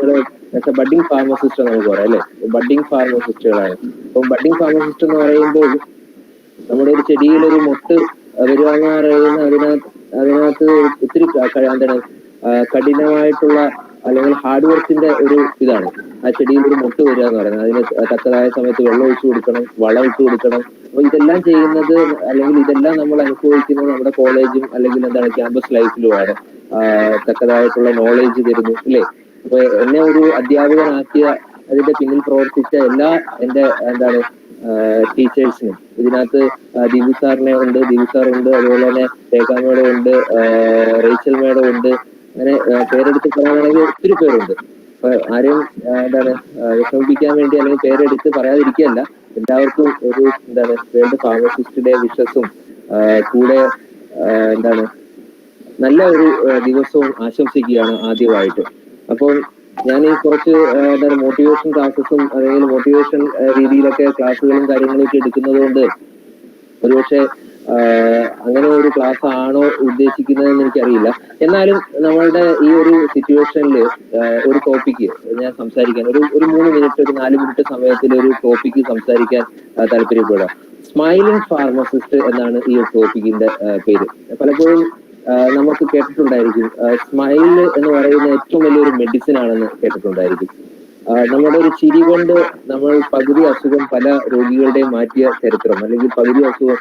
ബഡ്ഡിംഗ് ഫാർമസിസ്റ്റ് നമുക്ക് പറയാം അല്ലെ, ബഡ്ഡിംഗ് ഫാർമസിസ്റ്റുകളാണ്. അപ്പം ബഡ്ഡിംഗ് ഫാർമസിസ്റ്റ് എന്ന് പറയുമ്പോൾ നമ്മുടെ ഒരു ചെടിയിലൊരു മൊട്ട് വരിക എന്ന് പറയുന്ന അതിനകത്ത് ഒത്തിരി എന്താണ് കഠിനമായിട്ടുള്ള അല്ലെങ്കിൽ ഹാർഡ് വർക്കിന്റെ ഒരു ഇതാണ്. ആ ചെടിയിൽ ഒരു മൊട്ട് വരിക എന്ന് പറയുന്നത് അതിന് തക്കതായ സമയത്ത് വെള്ളം ഒഴിച്ചു കൊടുക്കണം, വളം ഇട്ട് കൊടുക്കണം. അപ്പൊ ഇതെല്ലാം ചെയ്യുന്നത് അല്ലെങ്കിൽ ഇതെല്ലാം നമ്മൾ അനുഭവിക്കുന്നത് നമ്മുടെ കോളേജും അല്ലെങ്കിൽ എന്താണ് ക്യാമ്പസ് ലൈഫിലുമാണ്. തക്കതായിട്ടുള്ള നോളേജ് തരുന്നു ഇല്ലേ. അപ്പൊ എന്നെ ഒരു അധ്യാപകനാക്കിയ അതിന്റെ പിന്നിൽ പ്രവർത്തിച്ച എല്ലാ എൻ്റെ എന്താണ് ടീച്ചേഴ്സിനും ഇതിനകത്ത് ദിബു സാറുണ്ട്, അതുപോലെ തന്നെ രേഖ മേഡം ഉണ്ട്, റേച്ചൽ മേഡം ഉണ്ട്. അങ്ങനെ പേരെടുത്ത് പറയാനാണെങ്കിൽ ഒത്തിരി പേരുണ്ട്. ആരെയും എന്താണ് വിഷമിപ്പിക്കാൻ വേണ്ടി അല്ലെങ്കിൽ പേരെടുത്ത് പറയാതിരിക്കുകയല്ല. എല്ലാവർക്കും ഒരു എന്താണ് വേൾഡ് ഫാർമസിസ്റ്റ് ഡേ വിഷസും കൂടെ എന്താണ് നല്ല ഒരു ദിവസവും ആശംസിക്കുകയാണ് ആദ്യമായിട്ട്. അപ്പോൾ ഞാൻ ഈ കുറച്ച് എന്താണ് മോട്ടിവേഷൻ ക്ലാസ്സസും അല്ലെങ്കിൽ മോട്ടിവേഷൻ രീതിയിലൊക്കെ ക്ലാസ്സുകളും കാര്യങ്ങളും ഒക്കെ എടുക്കുന്നത് കൊണ്ട് ഒരുപക്ഷെ അങ്ങനെ ഒരു ക്ലാസ് ആണോ ഉദ്ദേശിക്കുന്നതെന്ന് എനിക്കറിയില്ല. എന്നാലും നമ്മളുടെ ഈ ഒരു സിറ്റുവേഷനിൽ ഒരു ടോപ്പിക്ക് ഞാൻ സംസാരിക്കാൻ ഒരു 3 മിനിറ്റ് ഒരു 4 മിനിറ്റ് സമയത്തിൽ ഒരു ടോപ്പിക്ക് സംസാരിക്കാൻ താല്പര്യപ്പെടുക. സ്മൈലിംഗ് ഫാർമസിസ്റ്റ് എന്നാണ് ഈ ടോപ്പിക്കിന്റെ പേര്. പലപ്പോഴും നമുക്ക് കേട്ടിട്ടുണ്ടായിരിക്കും സ്മൈൽ എന്ന് പറയുന്ന ഏറ്റവും വലിയൊരു മെഡിസിൻ ആണെന്ന് കേട്ടിട്ടുണ്ടായിരിക്കും. നമ്മുടെ ഒരു ചിരി കൊണ്ട് നമ്മൾ പകുതി അസുഖം പല രോഗികളുടെയും മാറ്റിയ ചരിത്രം, അല്ലെങ്കിൽ പകുതി അസുഖം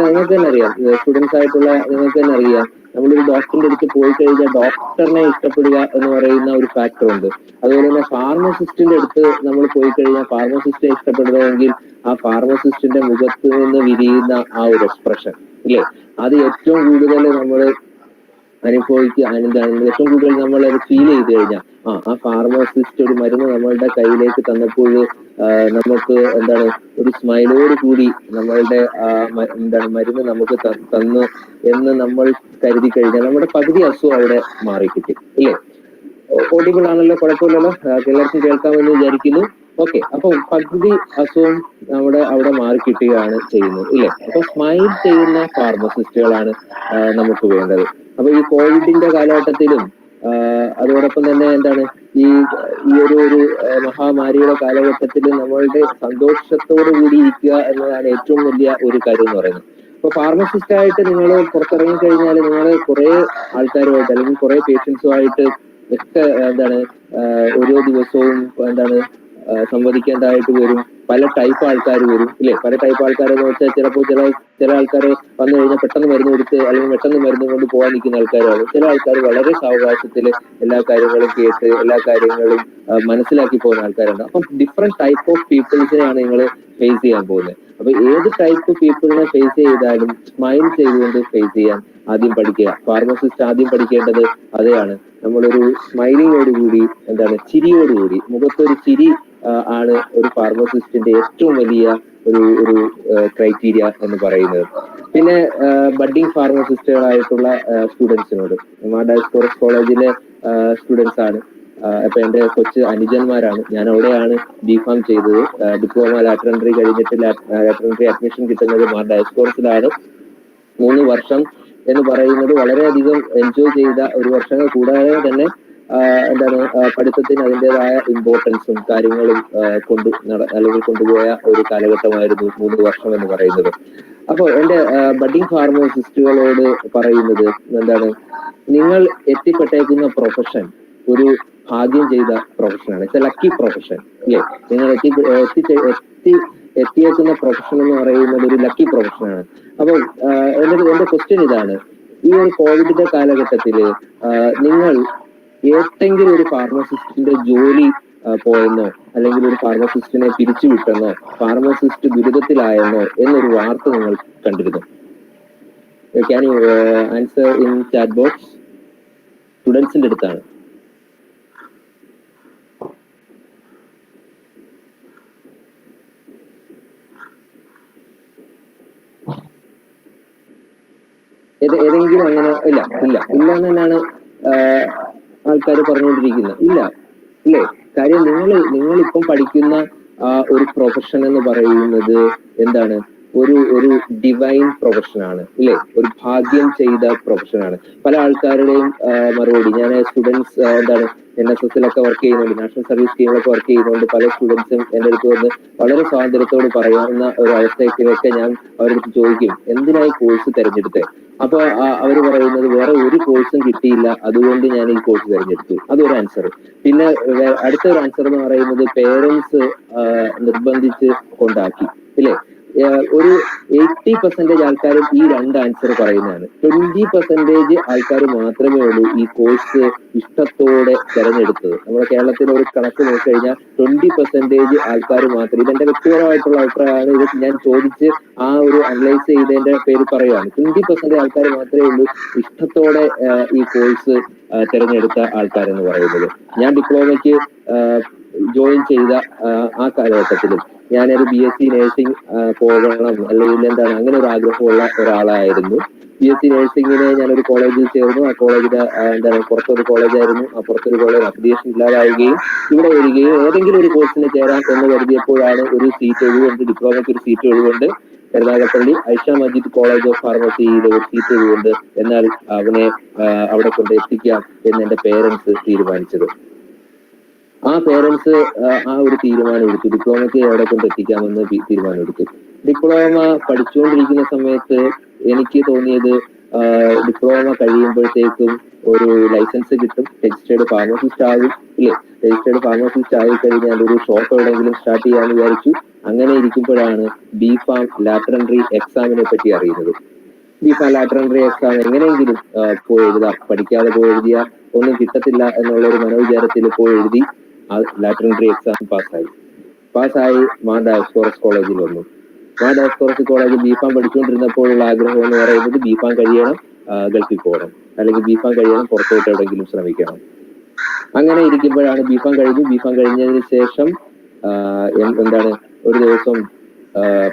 നിങ്ങൾക്ക് തന്നെ അറിയാം, സ്റ്റുഡൻസ് ആയിട്ടുള്ള നിങ്ങൾക്ക് തന്നെ അറിയാം, നമ്മളൊരു ഡോക്ടറിന്റെ അടുത്ത് പോയി കഴിഞ്ഞാൽ ഡോക്ടറിനെ ഇഷ്ടപ്പെടുക എന്ന് പറയുന്ന ഒരു ഫാക്ടർ ഉണ്ട്. അതുപോലെ തന്നെ ഫാർമസിസ്റ്റിന്റെ അടുത്ത് നമ്മൾ പോയി കഴിഞ്ഞാൽ ഫാർമസിസ്റ്റിനെ ഇഷ്ടപ്പെടുകയെങ്കിൽ ആ ഫാർമസിസ്റ്റിന്റെ മുഖത്ത് നിന്ന് വിരിയുന്ന ആ ഒരു എക്സ്പ്രഷൻ ഇല്ലേ, അത് ഏറ്റവും കൂടുതൽ നമ്മൾ ഏറ്റവും കൂടുതൽ നമ്മൾ അത് ഫീൽ ചെയ്ത് കഴിഞ്ഞാൽ ആ ഫാർമസിസ്റ്റ് ഒരു മരുന്ന് നമ്മളുടെ കയ്യിലേക്ക് തന്നപ്പോൾ നമുക്ക് എന്താണ് ഒരു സ്മൈലോട് കൂടി നമ്മളുടെ എന്താണ് മരുന്ന് നമുക്ക് തന്നു എന്ന് നമ്മൾ കരുതി കഴിഞ്ഞാൽ നമ്മുടെ പകുതി അസുഖം അവിടെ മാറിക്കിട്ടും ഇല്ലേ. ഓഡിബിൾ ആണല്ലോ, കുഴപ്പമില്ലല്ലോ, എല്ലാവർക്കും കേൾക്കാമെന്ന് വിചാരിക്കുന്നു. ഓക്കെ, അപ്പൊ പകുതി അസുഖം അവിടെ മാറിക്കിട്ടുകയാണ് ചെയ്യുന്നത് ഇല്ലേ. അപ്പൊ സ്മൈൽ ചെയ്യുന്ന ഫാർമസിസ്റ്റുകളാണ് നമുക്ക് വേണ്ടത്. അപ്പൊ ഈ കോവിഡിന്റെ കാലഘട്ടത്തിലും അതോടൊപ്പം തന്നെ എന്താണ് ഈ ഒരു മഹാമാരിയുടെ കാലഘട്ടത്തിൽ നമ്മളുടെ സന്തോഷത്തോടു കൂടി ഇരിക്കുക എന്നതാണ് ഏറ്റവും വലിയ ഒരു കാര്യം എന്ന് പറയുന്നത്. അപ്പൊ ഫാർമസിസ്റ്റ് ആയിട്ട് നിങ്ങൾ പുറത്തിറങ്ങി കഴിഞ്ഞാൽ നിങ്ങൾ കുറെ ആൾക്കാരുമായിട്ട് അല്ലെങ്കിൽ കുറെ പേഷ്യൻസുമായിട്ട് ഒക്കെ എന്താണ് ഓരോ ദിവസവും എന്താണ് സംവദിക്കേണ്ടതായിട്ട് വരും. പല ടൈപ്പ് ആൾക്കാർ വരും ഇല്ലേ. പല ടൈപ്പ് ആൾക്കാരെന്ന് വെച്ചാൽ ചിലപ്പോൾ ചില ആൾക്കാർ വന്നു കഴിഞ്ഞാൽ പെട്ടെന്ന് മരുന്ന് കൊടുത്ത് അല്ലെങ്കിൽ പെട്ടെന്ന് മരുന്ന് കൊണ്ട് പോകാൻ നിൽക്കുന്ന ആൾക്കാരാണ്. ചില ആൾക്കാർ വളരെ സാവകാശത്തിൽ എല്ലാ കാര്യങ്ങളും കേട്ട് എല്ലാ കാര്യങ്ങളും മനസ്സിലാക്കി പോകുന്ന ആൾക്കാരുണ്ട്. അപ്പം ഡിഫറെന്റ് ടൈപ്പ് ഓഫ് പീപ്പിൾസിനെയാണ് നിങ്ങൾ ഫേസ് ചെയ്യാൻ പോകുന്നത്. അപ്പൊ ഏത് ടൈപ്പ് പീപ്പിളിനെ ഫേസ് ചെയ്താലും സ്മൈൽ ചെയ്തുകൊണ്ട് ഫേസ് ചെയ്യാൻ ആദ്യം പഠിക്കുക. ഫാർമസിസ്റ്റ് ആദ്യം പഠിക്കേണ്ടത് അതെയാണ്. നമ്മളൊരു സ്മൈലിങ്ങോടുകൂടി എന്താണ് ചിരിയോടുകൂടി, മുഖത്തൊരു ചിരി ആണ് ഒരു ഫാർമസിസ്റ്റിന്റെ ഏറ്റവും വലിയ ഒരു ക്രൈറ്റീരിയ എന്ന് പറയുന്നത്. പിന്നെ ബഡ്ഡിംഗ് ഫാർമസിസ്റ്റുകളായിട്ടുള്ള സ്റ്റുഡൻസിനോട്, ഡയസ്കോറസ് കോളേജിലെ സ്റ്റുഡൻസ് ആണ്. അപ്പൊ എന്റെ കൊച്ചു അനുജന്മാരാണ്. ഞാൻ അവിടെയാണ് ബിഫാം ചെയ്തത്. ഡിപ്ലോമ ലാറ്ററൻട്രി കഴിഞ്ഞിട്ട് ലാറ്ററൻട്രി അഡ്മിഷൻ കിട്ടുന്നത് ഡയസ്കോറസിലാണ്. 3 വർഷം എന്ന് പറയുന്നത് വളരെയധികം എൻജോയ് ചെയ്ത ഒരു വർഷങ്ങൾ. കൂടാതെ തന്നെ എന്താണ് പഠിത്തത്തിന് അതിൻ്റെതായ ഇമ്പോർട്ടൻസും കാര്യങ്ങളും കൊണ്ടുപോയ ഒരു കാലഘട്ടമായിരുന്നു 3 വർഷം എന്ന് പറയുന്നത്. അപ്പോൾ എന്റെ ബഡ്ഡിംഗ് ഫാർമസിസ്റ്റുകളോട് പറയുന്നത് എന്താണ്, നിങ്ങൾ എത്തിപ്പെട്ടേക്കുന്ന പ്രൊഫഷൻ ഒരു ഭാഗ്യം ചെയ്ത പ്രൊഫഷനാണ്. ഇറ്റ്സ് എ ലക്കി പ്രൊഫഷൻ അല്ലേ. നിങ്ങൾ എത്തിയേക്കുന്ന പ്രൊഫഷൻ എന്ന് പറയുന്നത് ഒരു ലക്കി പ്രൊഫഷനാണ്. അപ്പോൾ എന്റെ ക്വസ്റ്റ്യൻ ഇതാണ്, ഈ ഒരു കോവിഡിന്റെ കാലഘട്ടത്തില് നിങ്ങൾ ഏതെങ്കിലും ഒരു ഫാർമസിസ്റ്റിന്റെ ജോലി പോയെന്നോ അല്ലെങ്കിൽ ഒരു ഫാർമസിസ്റ്റിനെ പിരിച്ചുവിട്ടെന്നോ ഫാർമസിസ്റ്റ് ദുരിതത്തിലായെന്നോ എന്നൊരു വാർത്ത നിങ്ങൾ കണ്ടിരുന്നു? Can you answer in chat box? സ്റ്റുഡൻസിന്റെ അടുത്താണ്. ഏതെങ്കിലും അങ്ങനെ ഇല്ല എന്ന് തന്നെയാണ് ആൾക്കാർ പറഞ്ഞുകൊണ്ടിരിക്കുന്നത്. ഇല്ലേ. കാര്യം നിങ്ങളിപ്പം പഠിക്കുന്ന ഒരു പ്രൊഫഷൻ എന്ന് പറയുന്നത് എന്താണ്, ഒരു ഡിവൈൻ പ്രൊഫഷനാണ് ഇല്ലേ, ഒരു ഭാഗ്യം ചെയ്ത പ്രൊഫഷനാണ്. പല ആൾക്കാരുടെയും മറുപടി, ഞാൻ സ്റ്റുഡൻസ് എന്താണ് NSS-ലൊക്കെ വർക്ക് ചെയ്യുന്നുണ്ട്, നാഷണൽ സർവീസ് സ്കീമിലൊക്കെ വർക്ക് ചെയ്യുന്നുണ്ട്. പല സ്റ്റുഡൻസും എൻ്റെ അടുത്ത് വന്ന് വളരെ സ്വാതന്ത്ര്യത്തോട് പറയാവുന്ന ഒരു അവസ്ഥയ്ക്കൊക്കെ ഞാൻ അവരുടെ അടുത്ത് ചോദിക്കും, എന്തിനായി കോഴ്സ് തിരഞ്ഞെടുത്തത്? അപ്പൊ അവർ പറയുന്നത് വേറെ ഒരു കോഴ്സും കിട്ടിയില്ല, അതുകൊണ്ട് ഞാൻ ഈ കോഴ്സ് തിരഞ്ഞെടുത്തു. അതൊരു ആൻസർ. പിന്നെ അടുത്തൊരു ആൻസർ എന്ന് പറയുന്നത് പേരൻസ് നിർബന്ധിച്ച് കൊണ്ടാക്കി ഇല്ലേ. ഒരു 80% ആൾക്കാരും ഈ രണ്ട് ആൻസർ പറയുന്നതാണ്. 20% ആൾക്കാർ മാത്രമേ ഉള്ളൂ ഈ കോഴ്സ് ഇഷ്ടത്തോടെ തെരഞ്ഞെടുത്തത്. നമ്മുടെ കേരളത്തിലെ ഒരു കണക്ക് നോക്കിക്കഴിഞ്ഞാൽ 20% ആൾക്കാർ മാത്രം, ഇതെന്റെ വ്യക്തിപരമായിട്ടുള്ള അഭിപ്രായമാണ്, ഇത് ഞാൻ ചോദിച്ച് ആ ഒരു അനലൈസ് ചെയ്തതിന്റെ പേര് പറയുകയാണ്. 20% ആൾക്കാർ മാത്രമേ ഉള്ളൂ ഇഷ്ടത്തോടെ ഈ കോഴ്സ് തിരഞ്ഞെടുത്ത ആൾക്കാരെന്ന് പറയുന്നത്. ഞാൻ ഡിപ്ലോമയ്ക്ക് ജോയിൻ ചെയ്ത ആ കാലഘട്ടത്തിലും ഞാനൊരു BSc നഴ്സിംഗ് പോകണം അല്ലെങ്കിൽ എന്താണ് അങ്ങനെ ഒരു ആഗ്രഹമുള്ള ഒരാളായിരുന്നു. BSc നഴ്സിംഗിന് ഞാനൊരു കോളേജിൽ ചേർന്നു. ആ കോളേജിന് എന്താണ് പുറത്തൊരു കോളേജായിരുന്നു. ആ പുറത്തൊരു കോളേജ് അഫിലിയേഷൻ ഇല്ലാതാവുകയും ഇവിടെ വരികയും ഏതെങ്കിലും ഒരു കോഴ്സിന് ചേരാം എന്ന് കരുതിയപ്പോഴാണ് ഒരു സീറ്റ് ഒഴിവുകൊണ്ട്, ഡിപ്ലോമയ്ക്ക് ഒരു സീറ്റ് ഒഴിവുകൊണ്ട് കരുനാഗപ്പള്ളി ഐഷ മജീദ് കോളേജ് ഓഫ് ഫാർമസിയിലെ ഒരു സീറ്റ് ഒഴിവുണ്ട്. എന്നാൽ അവനെ അവിടെ കൊണ്ട് എത്തിക്കാം എന്ന് എന്റെ പേരൻസ് തീരുമാനിച്ചത്. ആ പേരൻസ് ആ ഒരു തീരുമാനം എടുത്തു, ഡിപ്ലോമയ്ക്ക് അവിടെ കൊണ്ട് എത്തിക്കാമെന്ന് തീരുമാനം എടുത്തു. ഡിപ്ലോമ പഠിച്ചുകൊണ്ടിരിക്കുന്ന സമയത്ത് എനിക്ക് തോന്നിയത് ഡിപ്ലോമ കഴിയുമ്പോഴത്തേക്കും ഒരു ലൈസൻസ് കിട്ടും, രജിസ്റ്റേർഡ് ഫാർമസിസ്റ്റ് ആകും, ഇല്ലേ? രജിസ്റ്റേർഡ് ഫാർമസിസ്റ്റ് ആയി കഴിഞ്ഞാൽ ഒരു ഷോപ്പ് എവിടെയെങ്കിലും സ്റ്റാർട്ട് ചെയ്യാമെന്ന് വിചാരിച്ചു. അങ്ങനെ ഇരിക്കുമ്പോഴാണ് B.Pharm ലാറ്ററൻട്രി എക്സാമിനെ പറ്റി അറിയുന്നത്. B.Pharm ലാറ്ററൻട്രി എക്സാം എങ്ങനെയെങ്കിലും പോയി എഴുതാം, പഠിക്കാതെ പോയി എഴുതിയാൽ ഒന്നും കിട്ടത്തില്ല എന്നുള്ള ഒരു മനോവിചാരത്തിൽ പോയി എഴുതി. ആ ലാറ്ററൻട്രി എക്സാം പാസ്സായി ഡയസ്കോറസ് കോളേജിൽ വന്നു. ഡയസ്കോറസ് കോളേജിൽ B.Pharm പഠിച്ചുകൊണ്ടിരുന്നപ്പോഴുള്ള ആഗ്രഹം എന്ന് പറയുന്നത് B.Pharm കഴിയണം ഗൾഫിൽ പോകണം, അല്ലെങ്കിൽ B.Pharm കഴിയണം പുറത്തോട്ട് എവിടെയെങ്കിലും ശ്രമിക്കണം. അങ്ങനെ ഇരിക്കുമ്പോഴാണ് B.Pharm കഴിഞ്ഞു. B.Pharm കഴിഞ്ഞതിന് ശേഷം എന്താണ് ഒരു ദിവസം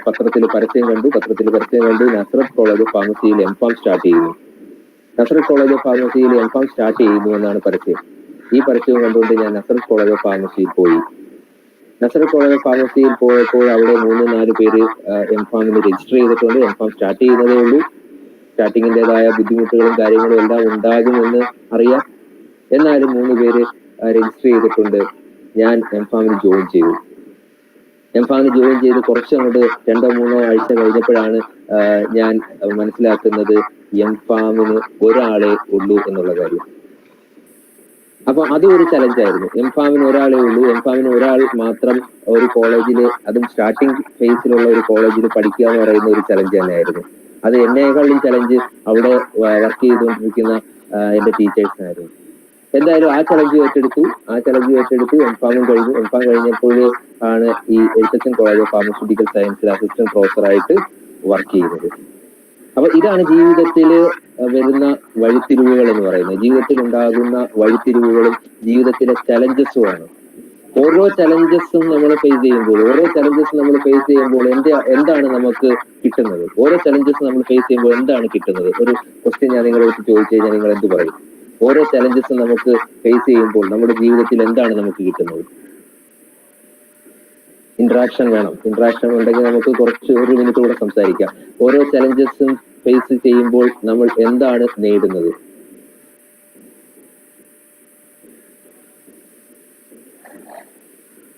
പത്രത്തിൽ പരസ്യം കണ്ടു. നസ്രത്ത് കോളേജ് ഓഫ് ഫാർമസിയിൽ M.Pharm സ്റ്റാർട്ട് ചെയ്യുന്നു. നസ്രത്ത് കോളേജ് ഓഫ് ഫാർമസിയിൽ M.Pharm സ്റ്റാർട്ട് ചെയ്യുന്നു എന്നാണ് പരസ്യം. ഈ പരസ്യം കണ്ടുകൊണ്ട് ഞാൻ നസ്രത്ത് കോളേജ് ഓഫ് ഫാർമസിയിൽ പോയി. നസ്രത്ത് കോളേജ് ഓഫ് ഫാർമസിയിൽ പോയപ്പോൾ അവിടെ 3-4 പേര് M.Pharmന് രജിസ്റ്റർ ചെയ്തിട്ടുണ്ട്. M.Pharm സ്റ്റാർട്ട് ചെയ്യുന്നതേ ഉള്ളൂ. സ്റ്റാർട്ടിങ്ങിൻ്റെതായ ബുദ്ധിമുട്ടുകളും കാര്യങ്ങളും എല്ലാം ഉണ്ടാകുമെന്ന് അറിയാം. എന്നാലും 3 പേര് രജിസ്റ്റർ ചെയ്തിട്ടുണ്ട്. ഞാൻ M.Pharmന് ജോയിൻ ചെയ്തു. M.Pharmന് ജോയിൻ ചെയ്ത് കുറച്ചങ്ങോട്ട് 2-3 ആഴ്ച കഴിഞ്ഞപ്പോഴാണ് ഞാൻ മനസ്സിലാക്കുന്നത് M.Pharmന് ഒരാളെ ഉള്ളൂ എന്നുള്ള കാര്യം. അപ്പൊ അതും ഒരു ചലഞ്ചായിരുന്നു. M.Pharmന് ഒരാളേ ഉള്ളൂ, M.Pharmന് ഒരാൾ മാത്രം ഒരു കോളേജിൽ, അതും സ്റ്റാർട്ടിംഗ് ഫേസിലുള്ള ഒരു കോളേജിൽ പഠിക്കുക എന്ന് പറയുന്ന ഒരു ചലഞ്ച് തന്നെയായിരുന്നു. അത് എന്നേക്കാളും ചലഞ്ച് അവിടെ വർക്ക് ചെയ്തുകൊണ്ടിരിക്കുന്ന എന്റെ ടീച്ചേഴ്സിനായിരുന്നു. എന്തായാലും ആ ചലഞ്ച് ഏറ്റെടുത്തു. M.Pharm കഴിഞ്ഞു. M.Pharm കഴിഞ്ഞപ്പോൾ ആണ് ഈ എഴുത്തച്ഛൻ കോളേജ് ഓഫ് ഫാർമസ്യൂട്ടിക്കൽ സയൻസിൽ അസിസ്റ്റന്റ് പ്രൊഫസറായിട്ട് വർക്ക് ചെയ്യുന്നത്. അപ്പൊ ഇതാണ് ജീവിതത്തിൽ വരുന്ന വഴിത്തിരിവുകൾ എന്ന് പറയുന്നത്. ജീവിതത്തിൽ ഉണ്ടാകുന്ന വഴിത്തിരിവുകളും ജീവിതത്തിലെ ചലഞ്ചസുമാണ്. ഓരോ ചലഞ്ചസും നമ്മൾ ഫേസ് ചെയ്യുമ്പോൾ എന്താണ് നമുക്ക് കിട്ടുന്നത്? ഓരോ ചലഞ്ചസ് നമ്മൾ ഫേസ് ചെയ്യുമ്പോൾ എന്താണ് കിട്ടുന്നത്? ഒരു ക്വസ്റ്റ്യൻ ഞാൻ നിങ്ങളെ ചോദിച്ചു കഴിഞ്ഞാൽ നിങ്ങൾ എന്ത് പറയും? ഓരോ ചലഞ്ചസും നമുക്ക് ഫേസ് ചെയ്യുമ്പോൾ നമ്മുടെ ജീവിതത്തിൽ എന്താണ് നമുക്ക് കിട്ടുന്നത്? ഇന്ററാക്ഷൻ വേണം. ഇന്ററാക്ഷൻ ഉണ്ടെങ്കിൽ നമുക്ക് ഒരു മിനിറ്റ് കൂടെ സംസാരിക്കാം. ഓരോ ചലഞ്ചസും ഫേസ് ചെയ്യുമ്പോൾ നമ്മൾ എന്താണ് നേടുന്നത്?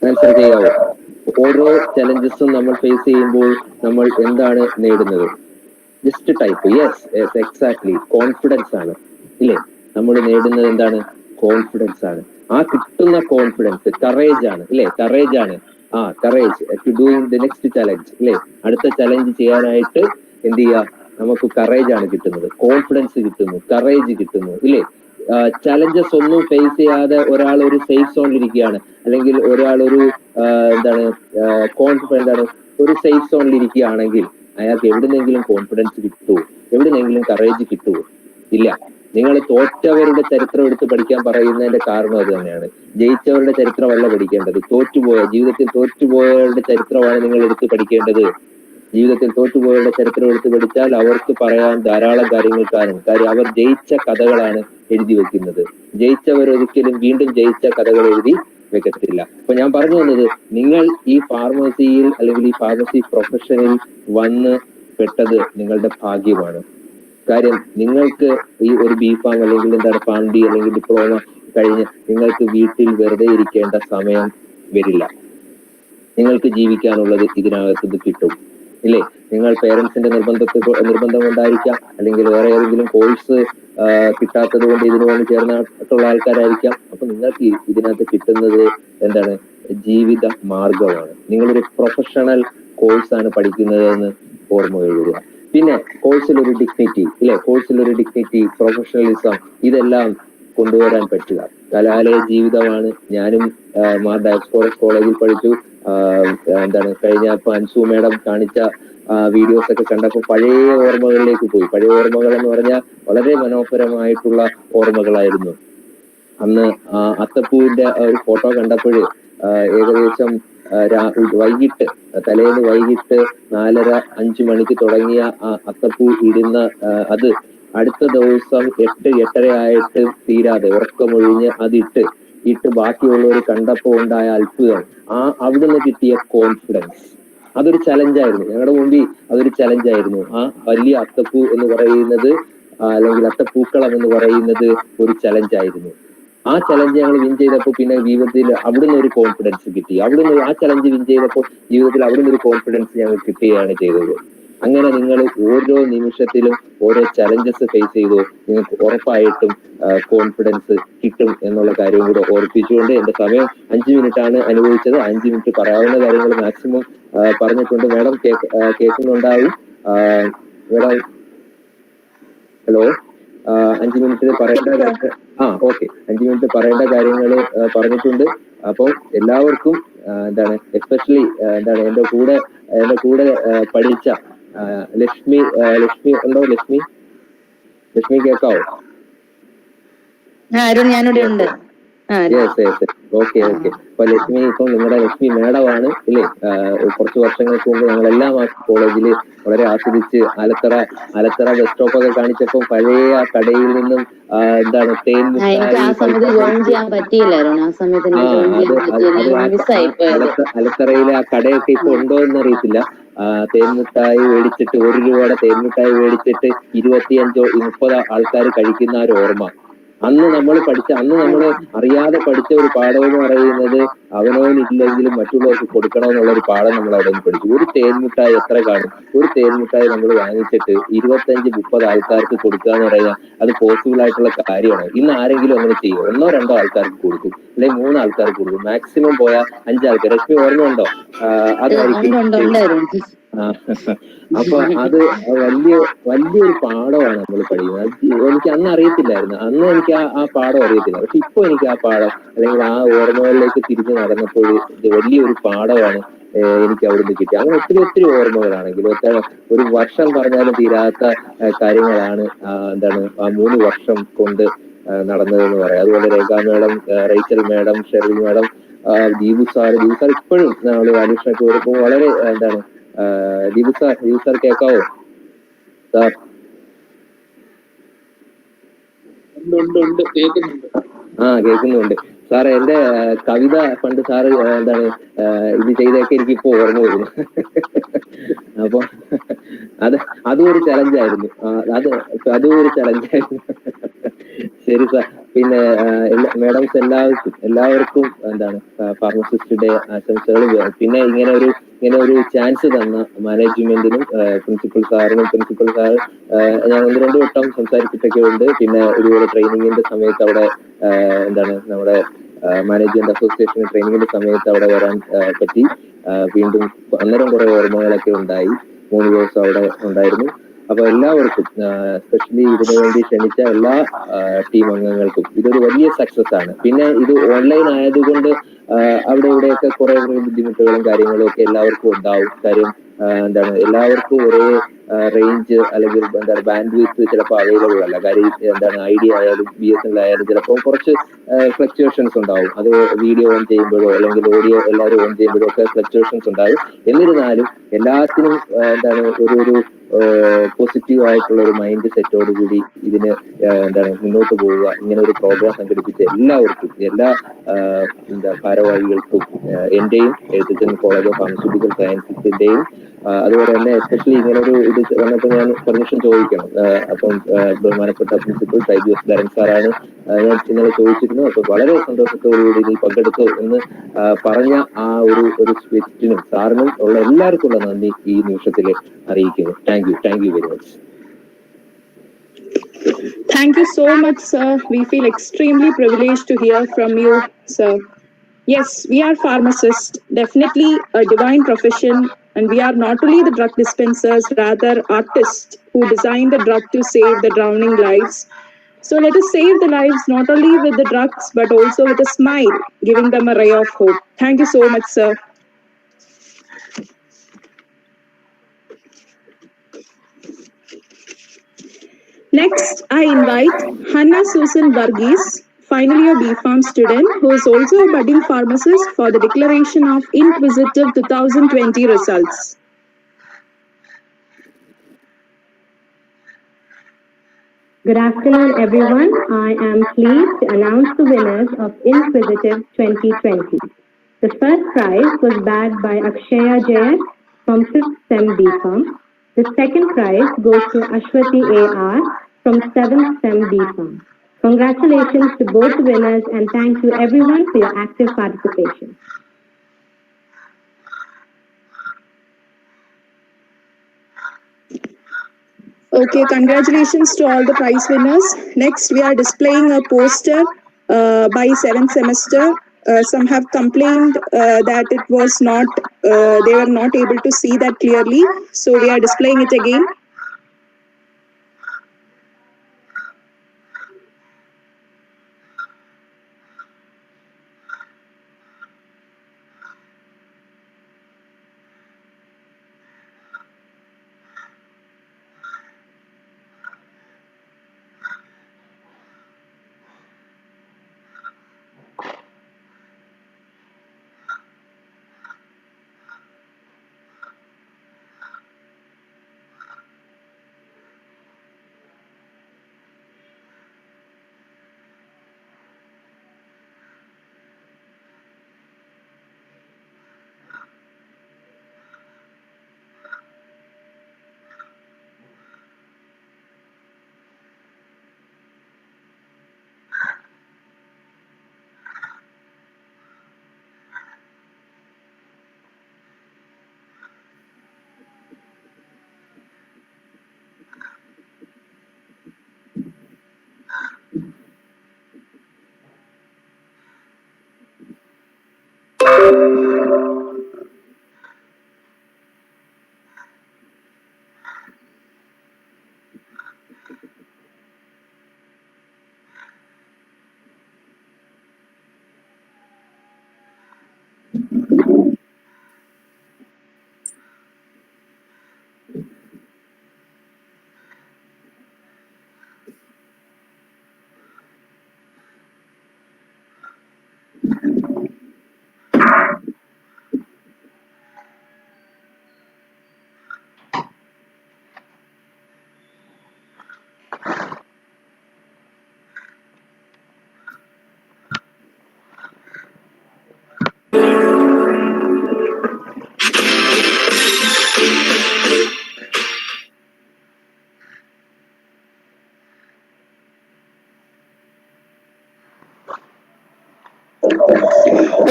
ആൻസർ ചെയ്യാവോ? ഓരോ ചലഞ്ചസും നമ്മൾ ഫേസ് ചെയ്യുമ്പോൾ നമ്മൾ എന്താണ് നേടുന്നത്? Just type. Yes, exactly, confidence ആണ്, ഇല്ലേ? നമ്മൾ നേടുന്നത് എന്താണ്? കോൺഫിഡൻസ് ആണ്. ആ കിട്ടുന്ന കോൺഫിഡൻസ് കറേജ് ആണ്, ഇല്ലേ? കറേജ് ആണ്. Courage to doing the next challenge, ഇല്ലേ? അടുത്ത ചലഞ്ച് ചെയ്യാനായിട്ട് എന്ത് ചെയ്യുക? നമുക്ക് കറേജ് ആണ് കിട്ടുന്നത്, കോൺഫിഡൻസ് കിട്ടുന്നു, കറേജ് കിട്ടുന്നു, ഇല്ലേ? ചലഞ്ചസ് ഒന്നും ഫേസ് ചെയ്യാതെ ഒരാൾ ഒരു സേഫ് സോണിൽ ഇരിക്കുകയാണ്, അല്ലെങ്കിൽ ഒരാൾ ഒരു ഒരു സേഫ് സോണിൽ ഇരിക്കുകയാണെങ്കിൽ അയാൾക്ക് എവിടുന്നെങ്കിലും കോൺഫിഡൻസ് കിട്ടുമോ? എവിടുന്നെങ്കിലും കറേജ് കിട്ടുമോ? ഇല്ല. നിങ്ങൾ തോറ്റവരുടെ ചരിത്രം എടുത്ത് പഠിക്കാൻ പറയുന്നതിന്റെ കാരണം അത് തന്നെയാണ്. ജയിച്ചവരുടെ ചരിത്രമല്ല പഠിക്കേണ്ടത്, ജീവിതത്തിൽ തോറ്റുപോയവരുടെ ചരിത്രമാണ് നിങ്ങൾ എടുത്ത് പഠിക്കേണ്ടത്. ജീവിതത്തിൽ തോറ്റുപോയവരുടെ ചരിത്രം എടുത്ത് പഠിച്ചാൽ അവർക്ക് പറയാൻ ധാരാളം കാര്യങ്ങൾ കാണും. കാര്യം അവർ ജയിച്ച കഥകളാണ് എഴുതി വെക്കുന്നത്. ജയിച്ചവർ ഒരിക്കലും വീണ്ടും ജയിച്ച കഥകൾ എഴുതി വെക്കത്തില്ല. അപ്പൊ ഞാൻ പറഞ്ഞു വന്നത്, നിങ്ങൾ ഈ ഫാർമസിയിൽ അല്ലെങ്കിൽ ഈ ഫാർമസി പ്രൊഫഷനിൽ വന്ന് പെട്ടത് നിങ്ങളുടെ ഭാഗ്യമാണ്. കാര്യം നിങ്ങൾക്ക് ഈ ഒരു B.Pharm അല്ലെങ്കിൽ Pharm D അല്ലെങ്കിൽ ഡിപ്ലോമ കഴിഞ്ഞ് നിങ്ങൾക്ക് വീട്ടിൽ വെറുതെ ഇരിക്കേണ്ട സമയം വരില്ല. നിങ്ങൾക്ക് ജീവിക്കാനുള്ളത് ഇതിനകത്ത് കിട്ടും, ഇല്ലേ? നിങ്ങൾ പേരൻസിന്റെ നിർബന്ധം കൊണ്ടായിരിക്കാം, അല്ലെങ്കിൽ വേറെ ഏതെങ്കിലും കോഴ്സ് കിട്ടാത്തത് കൊണ്ട് ഇതിനു വേണ്ടി ചേർന്നിട്ടുള്ള ആൾക്കാരായിരിക്കാം. അപ്പൊ നിങ്ങൾക്ക് ഇതിനകത്ത് കിട്ടുന്നത് എന്താണ്? ജീവിത മാർഗമാണ്. നിങ്ങളൊരു പ്രൊഫഷണൽ കോഴ്സാണ് പഠിക്കുന്നതെന്ന് ഓർമ്മ വരിക. പിന്നെ കോഴ്സിലൊരു ഡിഗ്നിറ്റി, ഇല്ലേ, കോഴ്സിലൊരു ഡിഗ്നിറ്റി, പ്രൊഫഷണലിസം, ഇതെല്ലാം കൊണ്ടുവരാൻ പറ്റുക. കലാലയ ജീവിതമാണ്. ഞാനും മാർ ഡയസ്കോറസ് കോളേജിൽ പഠിച്ചു. കഴിഞ്ഞ അൻസു മേഡം കാണിച്ച വീഡിയോസ് ഒക്കെ കണ്ടപ്പോൾ പഴയ ഓർമ്മകളിലേക്ക് പോയി. പഴയ ഓർമ്മകൾ എന്ന് പറഞ്ഞാൽ വളരെ മനോഹരമായിട്ടുള്ള ഓർമ്മകളായിരുന്നു. അന്ന് അത്തപ്പൂവിന്റെ ഒരു ഫോട്ടോ കണ്ടപ്പോൾ ഏകദേശം വൈകിട്ട്, തലേന്ന് വൈകിട്ട് 4:30-5 മണിക്ക് തുടങ്ങിയ അത്തപ്പൂ ഇടുന്ന അത് അടുത്ത ദിവസം 8-8:30 ആയിട്ട് തീരാതെ ഉറക്കമൊഴിഞ്ഞ് ഇട്ട് ബാക്കിയുള്ളവർ കണ്ടപ്പോൾ ഉണ്ടായ അത്ഭുതം, അവിടുന്ന് കിട്ടിയ കോൺഫിഡൻസ്, അതൊരു ചലഞ്ചായിരുന്നു. ഞങ്ങളുടെ മുമ്പിൽ അതൊരു ചലഞ്ചായിരുന്നു. ആ വലിയ അത്തപ്പൂ എന്ന് പറയുന്നത്, അല്ലെങ്കിൽ അത്തപ്പൂക്കളം എന്ന് പറയുന്നത് ഒരു ചലഞ്ചായിരുന്നു. ആ ചലഞ്ച് ഞങ്ങൾ വിൻ ചെയ്തപ്പോൾ പിന്നെ ജീവിതത്തിൽ അവിടുന്ന് ഒരു കോൺഫിഡൻസ് കിട്ടി. അവിടുന്ന് ആ ചലഞ്ച് വിൻ ചെയ്തപ്പോൾ ജീവിതത്തിൽ അവിടുന്ന് ഒരു കോൺഫിഡൻസ് ഞങ്ങൾ കിട്ടുകയാണ് ചെയ്തത്. അങ്ങനെ നിങ്ങൾ ഓരോ നിമിഷത്തിലും ഓരോ ചലഞ്ചസ് ഫേസ് ചെയ്തു, നിങ്ങൾക്ക് ഉറപ്പായിട്ടും കോൺഫിഡൻസ് കിട്ടും എന്നുള്ള കാര്യം കൂടെ ഓർപ്പിച്ചുകൊണ്ട് എന്റെ സമയം 5 മിനിറ്റാണ് അനുഭവിച്ചത്. 5 മിനിറ്റ് പറയാവുന്ന കാര്യങ്ങൾ മാക്സിമം പറഞ്ഞിട്ടുണ്ട്. മാഡം കേൾക്കുന്നുണ്ടാവും. മാഡം ഹലോ, 5 മിനിറ്റ് പറയേണ്ട ഓക്കെ, 5 മിനിറ്റ് പറയേണ്ട കാര്യങ്ങൾ പറഞ്ഞിട്ടുണ്ട്. അപ്പോൾ എല്ലാവർക്കും എസ്പെഷ്യലി എന്റെ കൂടെ പഠിച്ച ലക്ഷ്മി ഉണ്ടോ? ലക്ഷ്മി കേൾക്കാവോ? ഞാനിവിടെ ഉണ്ട്. ഓക്കെ. അപ്പൊ ലക്ഷ്മി, ഇപ്പം നിങ്ങളുടെ ലക്ഷ്മി മേഡമാണ് ഇല്ലേ? കുറച്ച് വർഷങ്ങൾക്ക് മുമ്പ് ഞങ്ങളെല്ലാം ആ കോളേജിൽ വളരെ ആസ്വദിച്ച് അലത്തറ ബസ് സ്റ്റോപ്പ് ഒക്കെ കാണിച്ചപ്പോൾ പഴയ ആ കടയിൽ നിന്നും തേൻ അലത്തറയിലെ ആ കടയൊക്കെ ഇപ്പൊ ഉണ്ടോ എന്ന് അറിയത്തില്ല. തേൻമുട്ടായി മേടിച്ചിട്ട് 1 രൂപയുടെ തേൻമുട്ടായി മേടിച്ചിട്ട് 25-30 ആൾക്കാർ കഴിക്കുന്ന ഒരു ഓർമ്മ. അന്ന് നമ്മൾ അറിയാതെ പഠിച്ച ഒരു പാഠം എന്ന് പറയുന്നത് അവനവനില്ലെങ്കിലും മറ്റുള്ളവർക്ക് കൊടുക്കണമെന്നുള്ള ഒരു പാഠം നമ്മൾ അവിടെ നിന്ന് പഠിച്ചു. ഒരു തേൻമുട്ടായി എത്ര കാണും? ഒരു തേൻമുട്ടായി നമ്മൾ വാങ്ങിച്ചിട്ട് 25-30 ആൾക്കാർക്ക് കൊടുക്കുക എന്ന് പറയുന്നത് അത് പോസിബിൾ ആയിട്ടുള്ള കാര്യമാണ്. ഇന്ന് ആരെങ്കിലും അങ്ങനെ ചെയ്യും? 1-2 ആൾക്കാർക്ക് കൊടുക്കും, അല്ലെങ്കിൽ 3 ആൾക്കാർക്ക് കൊടുക്കും, മാക്സിമം പോയാൽ 5 ആൾക്കാർ. ലക്ഷ്മി ഓർമ്മയുണ്ടോ? അതായിരിക്കും. അപ്പൊ അത് വലിയൊരു പാഠമാണ് നമ്മൾ പഠിക്കുന്നത്. എനിക്ക് അന്ന് അറിയത്തില്ലായിരുന്നു, അന്ന് എനിക്ക് ആ പാഠം അറിയത്തില്ല. പക്ഷെ ഇപ്പൊ എനിക്ക് ആ പാഠം, അല്ലെങ്കിൽ ആ ഓർമ്മകളിലേക്ക് തിരിഞ്ഞു നടന്നപ്പോൾ വലിയൊരു പാഠമാണ് എനിക്ക് അവിടുന്ന് കിട്ടി. അങ്ങനെ ഒത്തിരി ഓർമ്മകളാണെങ്കിലും ഒരു വർഷം പറഞ്ഞാലും തീരാത്ത കാര്യങ്ങളാണ് ആ 3 വർഷം കൊണ്ട് നടന്നതെന്ന് പറയാം. അതുപോലെ Rekha madam, Rachel madam, Sheryl madam, Deepu sir ഇപ്പോഴും നമ്മള് വാല്യൂഷനൊക്കെ വരുമ്പോൾ വളരെ ദീപു സാർ കേൾക്കാവോ സാർ? കേൾക്കുന്നുണ്ട് സാർ. എന്റെ കവിത പണ്ട് സാറ് ഇത് ചെയ്തൊക്കെ എനിക്കിപ്പോ ഓർമ്മ വരുന്നു. അപ്പൊ അതും ഒരു ചലഞ്ചായിരുന്നു. അതും ഒരു ചലഞ്ചായിരുന്നു. ശരി സാർ. പിന്നെ മേഡംസ് എല്ലാവർക്കും ഫാർമസിസ്റ്റ് ഡേ ആശംസകൾ. പിന്നെ ഇങ്ങനെ ഒരു ചാൻസ് തന്ന മാനേജ്മെന്റിനും പ്രിൻസിപ്പൽ സാറിനും, പ്രിൻസിപ്പൽ സാർ ഞാൻ 1-2 വട്ടം സംസാരിച്ചിട്ടൊക്കെ ഉണ്ട്. പിന്നെ ഇതുപോലെ ട്രെയിനിങ്ങിന്റെ സമയത്ത് അവിടെ നമ്മുടെ മാനേജ്മെന്റ് അസോസിയേഷൻ ട്രെയിനിങ്ങിന്റെ സമയത്ത് അവിടെ വരാൻ പറ്റി. വീണ്ടും അന്നേരം കുറെ ഓർമ്മകളൊക്കെ ഉണ്ടായി. 3 ദിവസം അവിടെ ഉണ്ടായിരുന്നു. അപ്പൊ എല്ലാവർക്കും, എസ്പെഷ്യലി ഇതിനു വേണ്ടി ക്ഷണിച്ച എല്ലാ ടീം അംഗങ്ങൾക്കും ഇതൊരു വലിയ സക്സസ് ആണ്. പിന്നെ ഇത് ഓൺലൈൻ ആയതുകൊണ്ട് അവിടെ ഇവിടെയൊക്കെ കുറെ ബുദ്ധിമുട്ടുകളും കാര്യങ്ങളും ഒക്കെ എല്ലാവർക്കും ഉണ്ടാവും. കാര്യം എല്ലാവർക്കും ഒരേ റേഞ്ച് അല്ലെങ്കിൽ ബാൻഡ് വിഡ്ത്ത് ചിലപ്പോൾ അവൈലബിൾ അല്ല. കാര്യം ഐഡിയ ആയാലും BSNL ആയാലും ചിലപ്പോൾ കുറച്ച് ഫ്ലക്ച്വേഷൻസ് ഉണ്ടാവും. അത് വീഡിയോ ഓൺ ചെയ്യുമ്പോഴോ അല്ലെങ്കിൽ ഓഡിയോ എല്ലാവരും ഓൺ ചെയ്യുമ്പോഴോ ഒക്കെ ഫ്ലക്ച്വേഷൻസ് ഉണ്ടാവും. എന്നിരുന്നാലും എല്ലാത്തിനും ഒരു പോസിറ്റീവ് ആയിട്ടുള്ള ഒരു മൈൻഡ് സെറ്റോട് കൂടി ഇതിന് മുന്നോട്ട് പോവുക. ഇങ്ങനെ ഒരു പ്രോഗ്രാം സംഘടിപ്പിച്ച എല്ലാവർക്കും, എല്ലാ ഭാരവാഹികൾക്കും, എന്റെയും എഴുത്തച്ഛൻ കോളേജ് ഓഫ് ഫാർമസ്യൂട്ടിക്കൽ സയൻസസിന്റെയും, അതുപോലെ തന്നെ എസ്പെഷ്യലി ഇങ്ങനെ ഒരു ഇത് വന്നപ്പോൾ ഞാൻ പെർമിഷൻ ചോദിക്കണം. അപ്പം ബഹുമാനപ്പെട്ട പ്രിൻസിപ്പൽ Dioscorus ധരൻ സാറാണ് ഞാൻ ഇന്നലെ ചോദിച്ചിരുന്നു. അപ്പൊ വളരെ സന്തോഷത്തോടുകൂടി ഇതിൽ പങ്കെടുത്തു എന്ന് പറഞ്ഞ ആ ഒരു സ്പിരിറ്റിനും സാറിനും ഉള്ള എല്ലാവർക്കും ഉള്ള നന്ദി ഈ നിമിഷത്തിൽ അറിയിക്കുന്നു. Thank you very much. Thank you so much, sir. We feel extremely privileged to hear from you, sir. Yes, we are pharmacists, definitely a divine profession And we are not only the drug dispensers, rather artists who design the drug to save the drowning lives. So let us save the lives not only with the drugs, but also with a smile, giving them a ray of hope. Thank you so much, sir. Next, I invite Hannah Susan Varghese, final year B.Pharm student, who is also a budding pharmacist, for the declaration of Inquisitive 2020 results. Good afternoon, everyone. I am pleased to announce the winners of Inquisitive 2020. The first prize was bagged by Akshaya Jayat from 5th SEM B.Pharm. The second prize goes to Ashwati A.R. from 7th SEM B.Pharm. Congratulations to both the winners and thank you everyone for your active participation. Okay, congratulations to all the prize winners. Next, we are displaying a poster by 7th semester. Some have complained that it was not, they were not able to see that clearly. So we are displaying it again.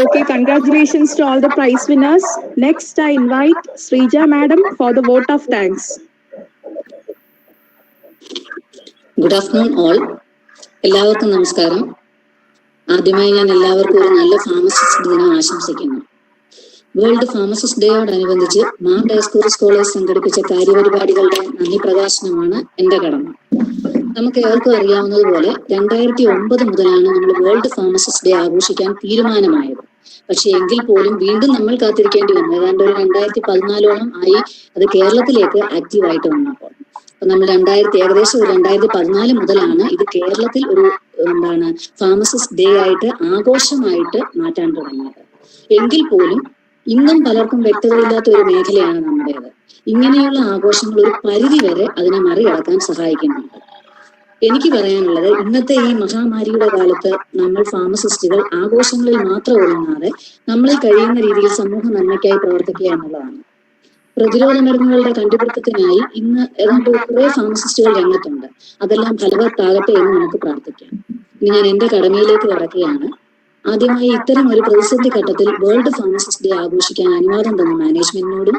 Okay, congratulations to all the prize winners. Next, I invite Srija Madam for the vote of thanks. Good afternoon all. എല്ലാവർക്കും നമസ്കാരം. ആദ്യമായി ഞാൻ എല്ലാവർക്കും ഒരു നല്ല pharmacist ദിനം ആശംസിക്കുന്നു. World pharmacist ഡേയോടനുബന്ധിച്ച് Mar ഡയസ്കോറസ് college സംഘടിപ്പിച്ച കാര്യപരിപാടികളുടെ നന്ദി പ്രകാശനമാണ് എന്റെ കടമ. നമുക്ക് ഏവർക്കും അറിയാവുന്നതുപോലെ 2009 മുതലാണ് നമ്മൾ വേൾഡ് ഫാർമസിസ്റ്റ് ഡേ ആഘോഷിക്കാൻ തീരുമാനമായത്. പക്ഷെ എങ്കിൽ പോലും വീണ്ടും നമ്മൾ കാത്തിരിക്കേണ്ടി വന്നു. ഏതാണ്ട് ഒരു 2014ഓളം ആയി അത് കേരളത്തിലേക്ക് ആക്റ്റീവായിട്ട് വന്നപ്പോൾ. അപ്പൊ നമ്മൾ ഏകദേശം ഒരു 2014 മുതലാണ് ഇത് കേരളത്തിൽ ഒരു ഫാർമസിസ്റ്റ് ഡേ ആയിട്ട് ആഘോഷമായിട്ട് മാറ്റാൻ തുടങ്ങിയത്. എങ്കിൽ പോലും ഇന്നും പലർക്കും വ്യക്തതയില്ലാത്ത ഒരു മേഖലയാണ് നമ്മുടേത്. ഇങ്ങനെയുള്ള ആഘോഷങ്ങൾ ഒരു പരിധി വരെ അതിനെ മറികടക്കാൻ സഹായിക്കുന്നുണ്ട്. എനിക്ക് പറയാനുള്ളത്, ഇന്നത്തെ ഈ മഹാമാരിയുടെ കാലത്ത് നമ്മൾ ഫാർമസിസ്റ്റുകൾ ആഘോഷങ്ങളിൽ മാത്രം ഒതുങ്ങാതെ നമ്മളിൽ കഴിയുന്ന രീതിയിൽ സമൂഹ നന്മയ്ക്കായി പ്രവർത്തിക്കുക എന്നുള്ളതാണ്. പ്രതിരോധ മരുന്നുകളുടെ കണ്ടുപിടുത്തത്തിനായി ഇന്ന് ഏതാണ്ട് കുറെ ഫാർമസിസ്റ്റുകൾ രംഗത്തുണ്ട്. അതെല്ലാം ഫലവത്താകട്ടെ എന്ന് നമുക്ക് പ്രാർത്ഥിക്കാം. ഇനി ഞാൻ എന്റെ കടമയിലേക്ക് കടക്കുകയാണ്. ആദ്യമായി ഇത്തരം ഒരു പ്രതിസന്ധി ഘട്ടത്തിൽ വേൾഡ് ഫാർമസിസ്റ്റ് ഡേ ആഘോഷിക്കാൻ അനുവാദം തന്ന മാനേജ്മെന്റിനോടും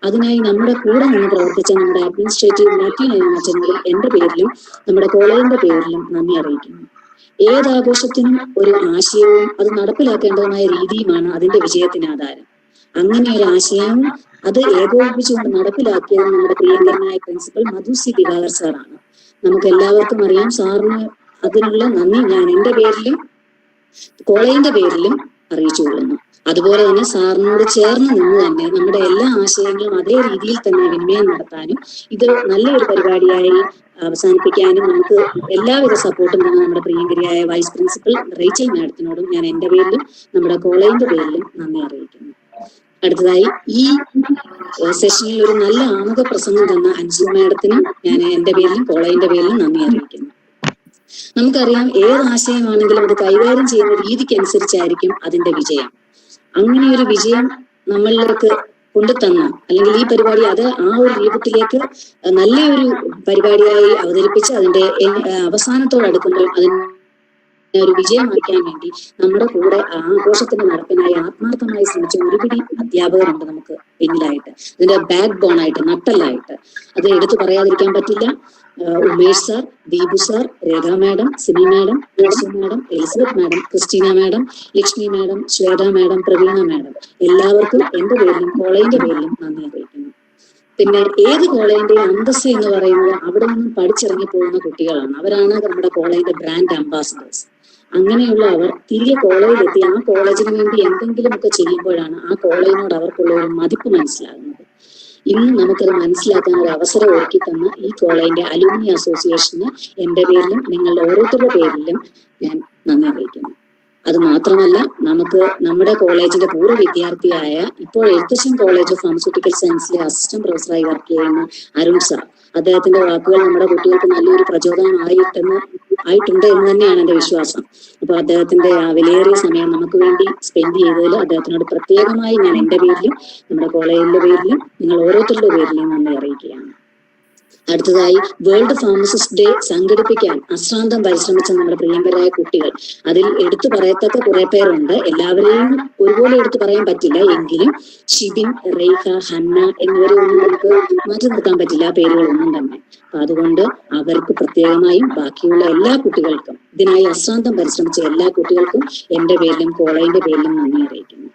അതിനായി നമ്മുടെ കൂടെ നിന്ന് പ്രവർത്തിച്ച നമ്മുടെ അഡ്മിനിസ്ട്രേറ്റീവ് അച്ഛനോടും എന്റെ പേരിലും നമ്മുടെ കോളേജിന്റെ പേരിലും നന്ദി അറിയിക്കുന്നു. ഏതാഘോഷത്തിനും ഒരു ആശയവും അത് നടപ്പിലാക്കേണ്ടതുമായ രീതിയുമാണ് അതിന്റെ വിജയത്തിന് ആധാരം. അങ്ങനെ ഒരു ആശയവും അത് ഏകോപിപ്പിച്ചുകൊണ്ട് നടപ്പിലാക്കിയത് നമ്മുടെ പ്രിയങ്കരനായ പ്രിൻസിപ്പൽ മധു സി ദിവാകർ സാറാണ്. നമുക്ക് എല്ലാവർക്കും അറിയാം. സാറിന് അതിനുള്ള നന്ദി ഞാൻ എൻ്റെ പേരിലും കോളേജിന്റെ പേരിലും അറിയിച്ചു കൊള്ളുന്നു. അതുപോലെ തന്നെ സാറിനോട് ചേർന്ന് നിന്ന് തന്നെ നമ്മുടെ എല്ലാ ആശയങ്ങളും അതേ രീതിയിൽ തന്നെ വിനിമയം നടത്താനും ഇത് നല്ലൊരു പരിപാടിയായി അവസാനിപ്പിക്കാനും നമുക്ക് എല്ലാവിധ സപ്പോർട്ടും തന്നെ നമ്മുടെ പ്രിയങ്കരിയായ വൈസ് പ്രിൻസിപ്പൽ റേച്ചൽ മാഡത്തിനോടും ഞാൻ എൻ്റെ പേരിലും നമ്മുടെ കോളേജിന്റെ പേരിലും നന്ദി അറിയിക്കുന്നു. അടുത്തതായി ഈ സെഷനിൽ ഒരു നല്ല ആമുഖ പ്രസംഗം തന്ന അഞ്ജു മാഡത്തിനും ഞാൻ എൻ്റെ പേരിലും കോളേജിന്റെ പേരിലും നന്ദി അറിയിക്കുന്നു. നമുക്കറിയാം, ഏത് ആശയമാണെങ്കിലും അത് കൈകാര്യം ചെയ്യുന്ന രീതിക്കനുസരിച്ചായിരിക്കും അതിന്റെ വിജയം. അങ്ങനെ ഒരു വിജയം നമ്മളിലേക്ക് കൊണ്ടുതന്ന അല്ലെങ്കിൽ ഈ പരിപാടി അത് ആ ഒരു രൂപത്തിലേക്ക് നല്ലൊരു പരിപാടിയായി അവതരിപ്പിച്ച് അതിന്റെ അവസാനത്തോടടുക്കുമ്പോൾ അതിന് ഒരു വിജയമാക്കാൻ വേണ്ടി നമ്മുടെ കൂടെ ആഘോഷത്തിന്റെ നടപ്പിനായി ആത്മാർത്ഥമായി ശ്രമിച്ച ഒരുപിടി അധ്യാപകരുണ്ട് നമുക്ക് പിന്നിലായിട്ട്, ഇതിന്റെ ബാക്ക് ബോണായിട്ട്, നട്ടലായിട്ട്. അത് എടുത്തു പറയാതിരിക്കാൻ പറ്റില്ല. Umesh sir, Deepu sir, Rekha madam, Sini madam, madam, Elizabeth madam, Christina madam, Lakshmi madam, Shweta madam, Praveena madam, എല്ലാവർക്കും എന്റെ പേരിലും കോളേജിന്റെ പേരിലും നന്ദി അറിയിക്കുന്നു. പിന്നെ ഏത് കോളേജിന്റെയും അന്തസ്സ് എന്ന് പറയുന്നത് അവിടെ നിന്നും പഠിച്ചിറങ്ങി പോകുന്ന കുട്ടികളാണ്. അവരാണ് നമ്മുടെ കോളേജിന്റെ ബ്രാൻഡ് അംബാസിഡേഴ്സ്. അങ്ങനെയുള്ള അവർ തിരികെ കോളേജിലെത്തി ആ കോളേജിന് വേണ്ടി എന്തെങ്കിലുമൊക്കെ ചെയ്യുമ്പോഴാണ് ആ കോളേജിനോട് അവർക്കുള്ള ഒരു മതിപ്പ് മനസ്സിലാകുന്നത്. ഇന്ന് നമുക്കത് മനസ്സിലാക്കാൻ ഒരു അവസരം ഒരുക്കി തന്ന ഈ കോളേജിന്റെ അലൂമിനി അസോസിയേഷന് എന്റെ പേരിലും നിങ്ങളുടെ ഓരോരുത്തരുടെ പേരിലും ഞാൻ നന്ദി അറിയിക്കുന്നു. അത് മാത്രമല്ല, നമുക്ക് നമ്മുടെ കോളേജിന്റെ പൂർവ്വ വിദ്യാർത്ഥിയായ ഇപ്പോൾ എഴുത്തച്ഛൻ കോളേജ് ഓഫ് ഫാർമസ്യൂട്ടിക്കൽ സയൻസിലെ അസിസ്റ്റന്റ് പ്രൊഫസറായി വർക്ക് ചെയ്യുന്ന അരുൺ സാർ, അദ്ദേഹത്തിന്റെ വാക്കുകൾ നമ്മുടെ കുട്ടികൾക്ക് നല്ലൊരു പ്രചോദനം ആയിട്ടുണ്ട് എന്ന് തന്നെയാണ് എന്റെ വിശ്വാസം. അപ്പൊ അദ്ദേഹത്തിന്റെ ആ വിലയേറിയ സമയം നമുക്ക് വേണ്ടി സ്പെൻഡ് ചെയ്തതിൽ അദ്ദേഹത്തിനോട് പ്രത്യേകമായി ഞാൻ എന്റെ പേരിലും നമ്മുടെ കോളേജിന്റെ പേരിലും നിങ്ങൾ ഓരോരുത്തരുടെ പേരിലും നന്ദി അറിയിക്കുകയാണ്. അടുത്തതായി വേൾഡ് ഫാർമസിസ്റ്റ് ഡേ സംഘടിപ്പിക്കാൻ അശ്രാന്തം പരിശ്രമിച്ച നമ്മുടെ പ്രിയങ്കരായ കുട്ടികൾ, അതിൽ എടുത്തു പറയത്തക്ക കുറെ പേരുണ്ട്. എല്ലാവരെയും ഒരുപോലെ എടുത്തു പറയാൻ പറ്റില്ല. എങ്കിലും ഷിബിൻ, റെയ്ഹ, ഹന്ന എന്നിവരെ ഒന്നും നമുക്ക് മാറ്റി നിർത്താൻ പറ്റില്ല, പേരുകളൊന്നും തന്നെ. അപ്പൊ അതുകൊണ്ട് അവർക്ക് പ്രത്യേകമായും ബാക്കിയുള്ള എല്ലാ കുട്ടികൾക്കും, ഇതിനായി അശ്രാന്തം പരിശ്രമിച്ച എല്ലാ കുട്ടികൾക്കും എന്റെ പേരിലും കോളേജിന്റെ പേരിലും നന്ദി അറിയിക്കുന്നു.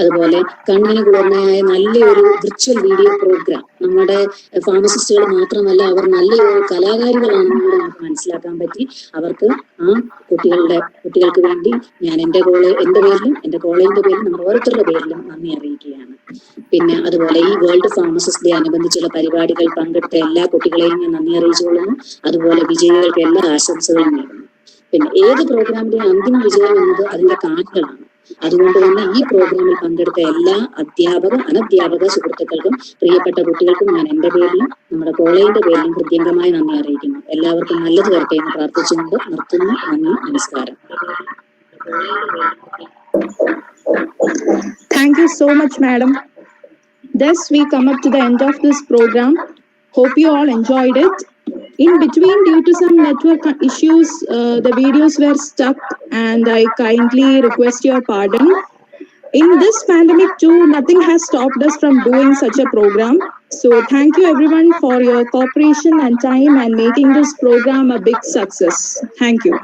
അതുപോലെ കണ്ണിന് കുളിർമയായ നല്ലൊരു വിർച്വൽ വീഡിയോ പ്രോഗ്രാം, നമ്മുടെ ഫാർമസിസ്റ്റുകൾ മാത്രമല്ല അവർ നല്ലൊരു കലാകാരികളാണെന്ന് കൂടെ നമുക്ക് മനസ്സിലാക്കാൻ പറ്റി. അവർക്ക് ആ കുട്ടികൾക്ക് വേണ്ടി ഞാൻ എന്റെ പേരിലും എന്റെ കോളേജിന്റെ പേരിലും നമ്മുടെ ഓരോരുത്തരുടെ പേരിലും നന്ദി അറിയിക്കുകയാണ്. പിന്നെ അതുപോലെ ഈ വേൾഡ് ഫാർമസിസ്റ്റ് ഡേ അനുബന്ധിച്ചുള്ള പരിപാടികൾ പങ്കെടുത്ത എല്ലാ കുട്ടികളെയും ഞാൻ നന്ദി അറിയിച്ചുകൊള്ളുന്നു. അതുപോലെ വിജയികൾക്ക് എല്ലാ ആശംസകളും നേരുന്നു. പിന്നെ ഏത് പ്രോഗ്രാമിന്റെയും അന്തിമ വിജയം എന്നത് അതിന്റെ കാണികളാണ്. അതുകൊണ്ട് തന്നെ ഈ പ്രോഗ്രാമിൽ പങ്കെടുത്ത എല്ലാ അധ്യാപക അനധ്യാപക സുഹൃത്തുക്കൾക്കും പ്രിയപ്പെട്ട കുട്ടികൾക്കും ഞാൻ എന്റെ പേരിലും നമ്മുടെ കോളേജിന്റെ പേരിലും കൃത്യമായി നന്ദി അറിയിക്കുന്നു. എല്ലാവർക്കും നല്ലത് വരട്ടെ എന്ന് പ്രാർത്ഥിച്ചുകൊണ്ട് നിർത്തുന്നു. നന്ദി, നമസ്കാരം. Thank you so much, madam. Thus we come up to the end of this program. Hope you all enjoyed it. In between, due to some network issues, the videos were stuck and I kindly request your pardon. In this pandemic too, nothing has stopped us from doing such a program. So thank you everyone for your cooperation and time and making this program a big success. Thank you.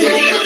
Jaya